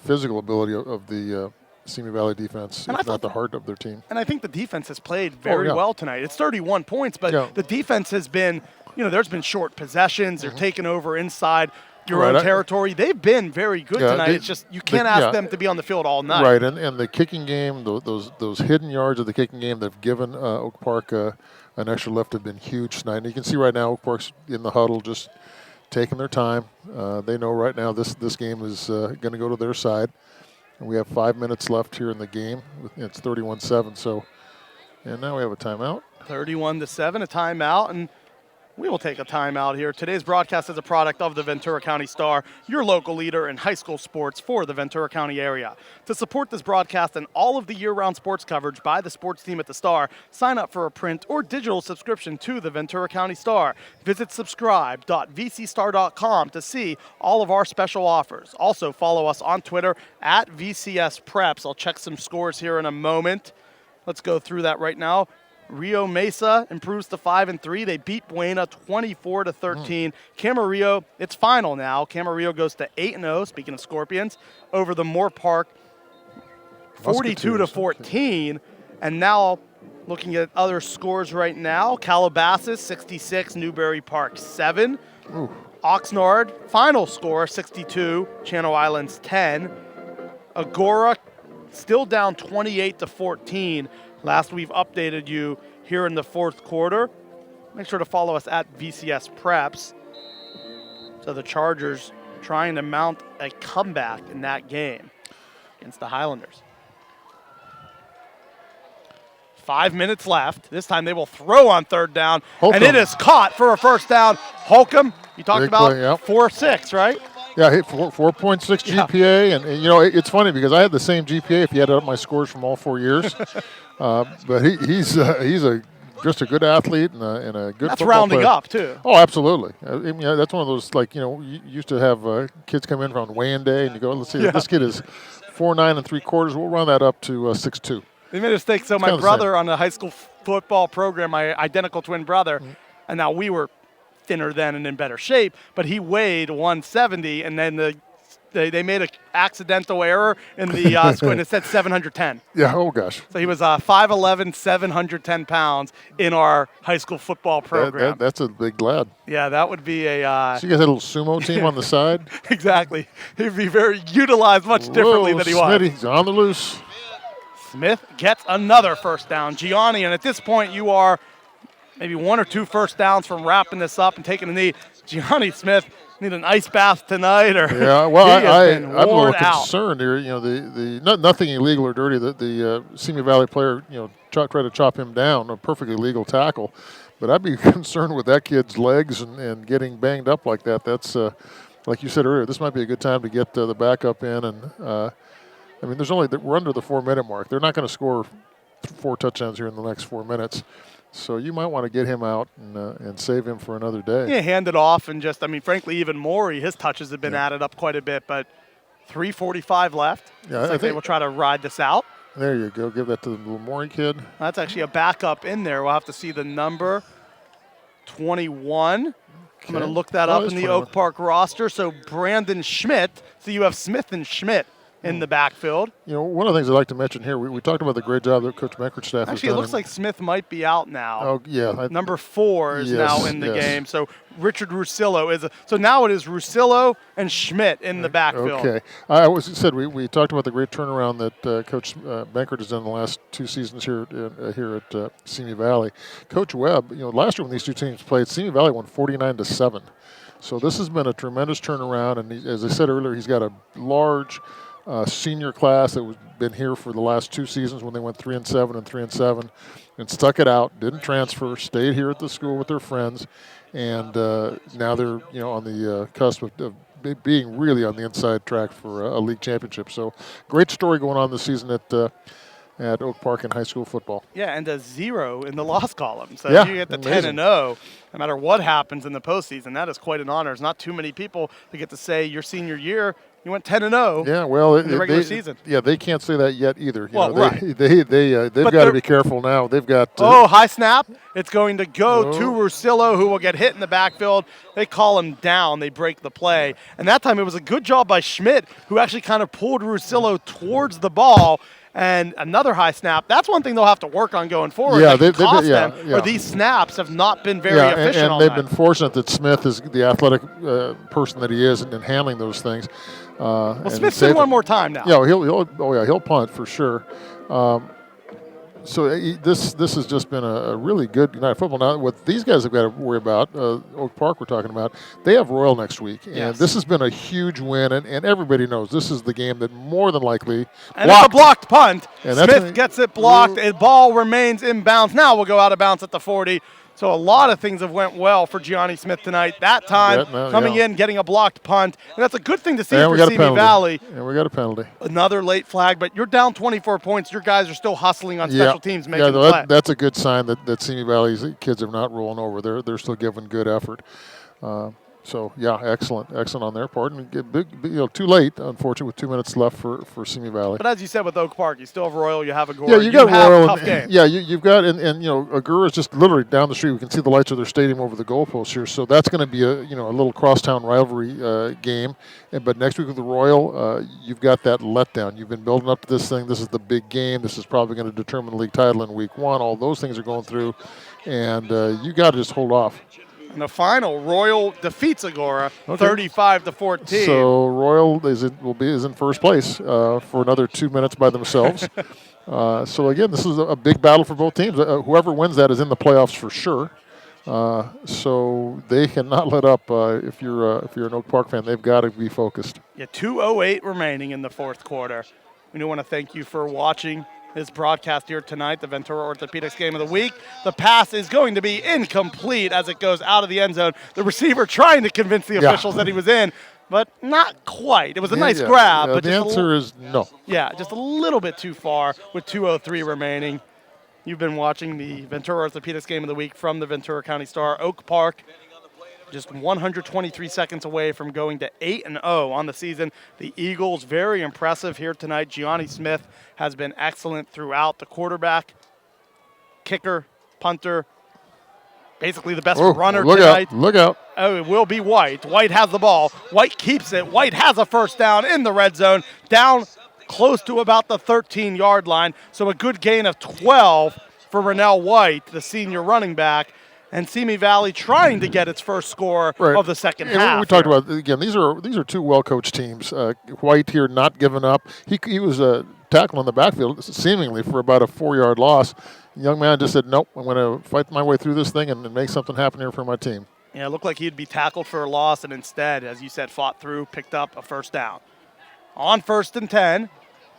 physical ability of the Simi Valley defense, if not the heart of their team. And I think the defense has played very well tonight. It's 31 points, but the defense has been, there's been short possessions. They're taking over inside your own territory. They've been very good tonight. It's just you can't ask them to be on the field all night. Right, and the kicking game, those hidden yards of the kicking game that have given Oak Park an extra lift have been huge tonight. And you can see right now Oak Park's in the huddle just taking their time. They know right now this game is going to go to their side. And we have 5 minutes left here in the game. It's 31-7. So, and now we have a timeout. 31-7, a timeout, and we will take a timeout here. Today's broadcast is a product of the Ventura County Star, your local leader in high school sports for the Ventura County area. To support this broadcast and all of the year-round sports coverage by the sports team at the Star, sign up for a print or digital subscription to the Ventura County Star. Visit subscribe.vcstar.com to see all of our special offers. Also, follow us on Twitter at VCS Preps. I'll check some scores here in a moment. Let's go through that right now. Rio Mesa improves to 5-3. They beat Buena 24-13. Camarillo, it's final now. Camarillo goes to 8-0, speaking of Scorpions, over the Moore Park 42-14. And now looking at other scores right now, Calabasas 66, Newberry Park 7. Oxnard, final score 62, Channel Islands 10. Agora still down 28-14. Last we've updated you here in the fourth quarter. Make sure to follow us at VCS Preps. So the Chargers trying to mount a comeback in that game against the Highlanders. 5 minutes left. This time they will throw on third down, and it is caught for a first down. Holcomb, you talked about 4.6, right? Yeah, hit 4.6 GPA, and it's funny because I had the same GPA if you added up my scores from all 4 years. But he's just a good athlete and a good. That's rounding player. Up too. Oh, absolutely. That's one of those you used to have kids come in on weigh-in day, and you go, let's see, this kid is 4'9 3/4. We'll run that up to 6'2". They made a mistake. So my brother on the high school football program, my identical twin brother, and now we were thinner then and in better shape, but he weighed 170, and then the They made an accidental error in the score, and it said 710. Yeah, oh gosh. So he was 5'11", 710 pounds in our high school football program. That's a big lad. Yeah, that would be a... So you guys had a little sumo team on the side? Exactly. He'd be very utilized much differently than he was. Smitty's on the loose. Smith gets another first down. Gianni, and at this point you are maybe 1 or 2 first downs from wrapping this up and taking a knee. Gianni Smith need an ice bath tonight, or yeah. Well, I'm a little out. concerned here. You know, nothing illegal or dirty. The Simi Valley player, try to chop him down, a perfectly legal tackle. But I'd be concerned with that kid's legs and getting banged up like that. That's like you said earlier. This might be a good time to get the backup in. And I mean, we're under the 4-minute mark. They're not going to score 4 touchdowns here in the next 4 minutes. So you might want to get him out and save him for another day. Yeah, hand it off and just, I mean, frankly, even Maury, his touches have been added up quite a bit, but 3:45 left. Yeah, I think they will try to ride this out. There you go. Give that to the little Maury kid. That's actually a backup in there. We'll have to see the number 21. Okay. I'm going to look that up in the 21. Oak Park roster. So Brandon Schmidt. So you have Smith and Schmidt in the backfield. One of the things I'd like to mention here, we talked about the great job that Coach Banker's staff has done. Actually, it looks like Smith might be out now. Oh, yeah. Number 4 is now in the game. So Richard Russillo so now it is Russillo and Schmidt in the backfield. Okay. We talked about the great turnaround that Coach Bankert has done in the last 2 seasons here at Simi Valley. Coach Webb, last year when these 2 teams played, Simi Valley won 49-7. So this has been a tremendous turnaround, and as I said earlier, he's got a large senior class that has been here for the last 2 seasons when they went 3-7 and 3-7, and stuck it out. Didn't transfer, stayed here at the school with their friends, and now they're on the cusp of being really on the inside track for a league championship. So great story going on this season at Oak Park in high school football. Yeah, and a 0 in the loss column. So yeah, you get the 10-0, amazing. no matter what happens in the postseason. That is quite an honor. There's not too many people that get to say your senior year you went 10-0. Yeah, well, in the regular season. Yeah, they can't say that yet either. Right. They've got to be careful now. They've got. High snap! It's going to go to Russillo, who will get hit in the backfield. They call him down. They break the play, and that time it was a good job by Schmidt, who actually kind of pulled Russillo towards the ball. And another high snap. That's one thing they'll have to work on going forward. Yeah, or these snaps have not been very efficient. And they've been fortunate that Smith is the athletic person that he is in handling those things. Smith's in one more time now. Yeah, he'll punt for sure. So this has just been a really good night of football. Now, what these guys have got to worry about, Oak Park we're talking about, they have Royal next week. And this has been a huge win, and everybody knows this is the game that more than likely And it's a blocked punt. Smith gets it blocked. The ball remains in bounds. Now we'll go out of bounds at the 40. So a lot of things have went well for Gianni Smith tonight. That time, coming in, getting a blocked punt. And that's a good thing to see for Simi Valley. And we got a penalty. Another late flag, but you're down 24 points. Your guys are still hustling on special teams making the play. That's a good sign that Simi Valley's kids are not rolling over. They're still giving good effort. So, excellent on their part. And too late, unfortunately, with 2 minutes left for Simi Valley. But as you said with Oak Park, you still have Royal, you have Agora. Yeah, you got Royal. Tough game. Yeah, you've got, and Agora is just literally down the street. We can see the lights of their stadium over the goalpost here. So that's going to be a little crosstown rivalry game. But next week with the Royal, you've got that letdown. You've been building up to this thing. This is the big game. This is probably going to determine the league title in week 1. All those things are going through. And you got to just hold off. In the final, Royal defeats Agora 35-14. So Royal is in first place for another 2 minutes by themselves. So again, this is a big battle for both teams. Whoever wins that is in the playoffs for sure. So they cannot let up. If you're an Oak Park fan, they've got to be focused. Yeah, 2:08 remaining in the fourth quarter. We do want to thank you for watching this broadcast here tonight, the Ventura Orthopedics Game of the Week. The pass is going to be incomplete as it goes out of the end zone. The receiver trying to convince the officials that he was in, but not quite. It was a nice grab. But the answer is no. Yeah, just a little bit too far with 2:03 remaining. You've been watching the Ventura Orthopedics Game of the Week from the Ventura County Star. Oak Park, just 123 seconds away from going to 8-0 on the season. The Eagles, very impressive here tonight. Gianni Smith has been excellent throughout. The quarterback, kicker, punter, basically the best Oh, runner look tonight. out, look out. Oh, it will be White. White has the ball. White keeps it. White has a first down in the red zone, down close to about the 13-yard line. So a good gain of 12 for Rennell White, the senior running back. And Simi Valley trying to get its first score of the second half. We talked about, again, these are two well-coached teams. White here not giving up. He was tackled on the backfield seemingly for about a 4-yard loss. The young man just said, nope, I'm going to fight my way through this thing and make something happen here for my team. Yeah, it looked like he'd be tackled for a loss, and instead, as you said, fought through, picked up a first down. On 1st and 10,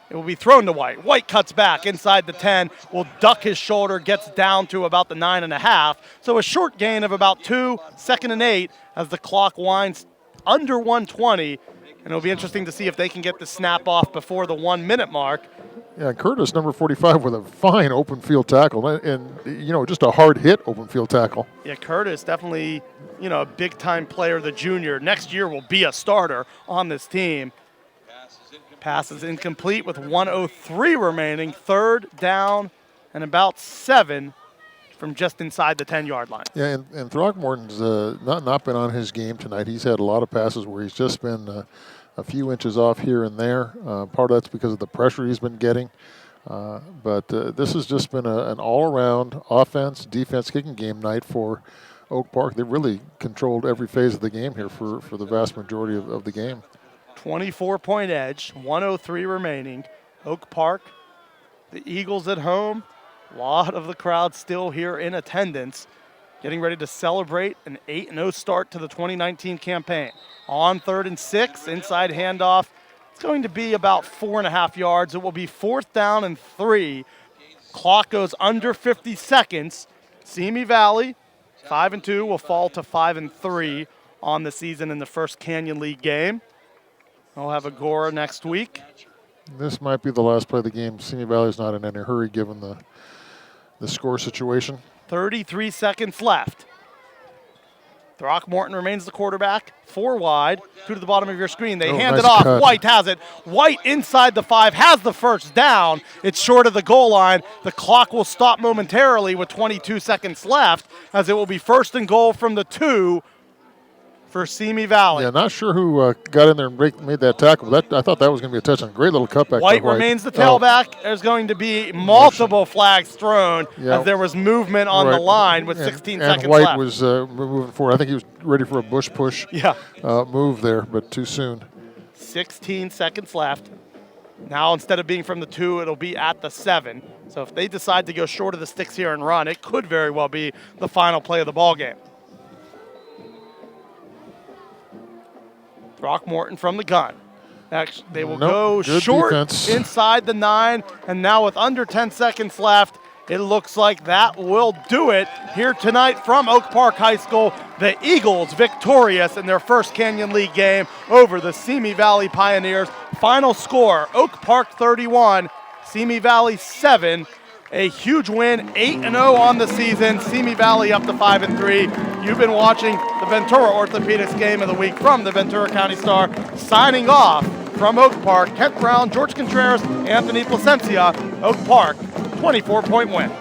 it will be thrown to White. White cuts back inside the 10, will duck his shoulder, gets down to about the 9.5. So a short gain of about 2, 2nd and 8 as the clock winds under 1:20. And it'll be interesting to see if they can get the snap off before the 1-minute mark. Yeah, Curtis, number 45, with a fine open field tackle. And just a hard hit open field tackle. Yeah, Curtis, definitely, a big-time player, the junior. Next year will be a starter on this team. Pass is incomplete with 1:03 remaining. 3rd down and about 7 from just inside the 10-yard line. Yeah, and Throckmorton's not been on his game tonight. He's had a lot of passes where he's just been a few inches off here and there. Part of that's because of the pressure he's been getting. But this has just been an all-around offense, defense, kicking game night for Oak Park. They really controlled every phase of the game here for the vast majority of the game. 24-point edge, 1:03 remaining. Oak Park, the Eagles at home. A lot of the crowd still here in attendance, getting ready to celebrate an 8-0 start to the 2019 campaign. On 3rd and 6, inside handoff. It's going to be about 4.5 yards. It will be 4th down and 3. Clock goes under 50 seconds. Simi Valley, 5-2, will fall to 5-3 on the season in the first Canyon League game. We'll have Agora next week. This might be the last play of the game. Simi Valley's not in any hurry given the score situation. 33 seconds left. Throckmorton remains the quarterback. 4 wide, 2 to the bottom of your screen. They hand it off. Cut. White has it. White inside the 5 has the first down. It's short of the goal line. The clock will stop momentarily with 22 seconds left as it will be 1st and goal from the 2 for Simi Valley. Yeah, not sure who got in there and made that tackle. I thought that was going to be a touchdown. Great little cutback. White remains the tailback. There's going to be multiple flags thrown as there was movement on the line with 16 seconds left. And left. White was moving forward. I think he was ready for a bush push move there, but too soon. 16 seconds left. Now instead of being from the 2, it'll be at the 7. So if they decide to go short of the sticks here and run, it could very well be the final play of the ball game. Throckmorton from the gun. Actually, they will go short defense. Inside the 9, and now with under 10 seconds left, it looks like that will do it here tonight from Oak Park High School. The Eagles victorious in their first Canyon League game over the Simi Valley Pioneers. Final score, Oak Park 31, Simi Valley 7. A huge win, 8-0 on the season. Simi Valley up to 5-3. You've been watching the Ventura Orthopedics Game of the Week from the Ventura County Star. Signing off from Oak Park, Kent Brown, George Contreras, Anthony Placencia. Oak Park, 24-point win.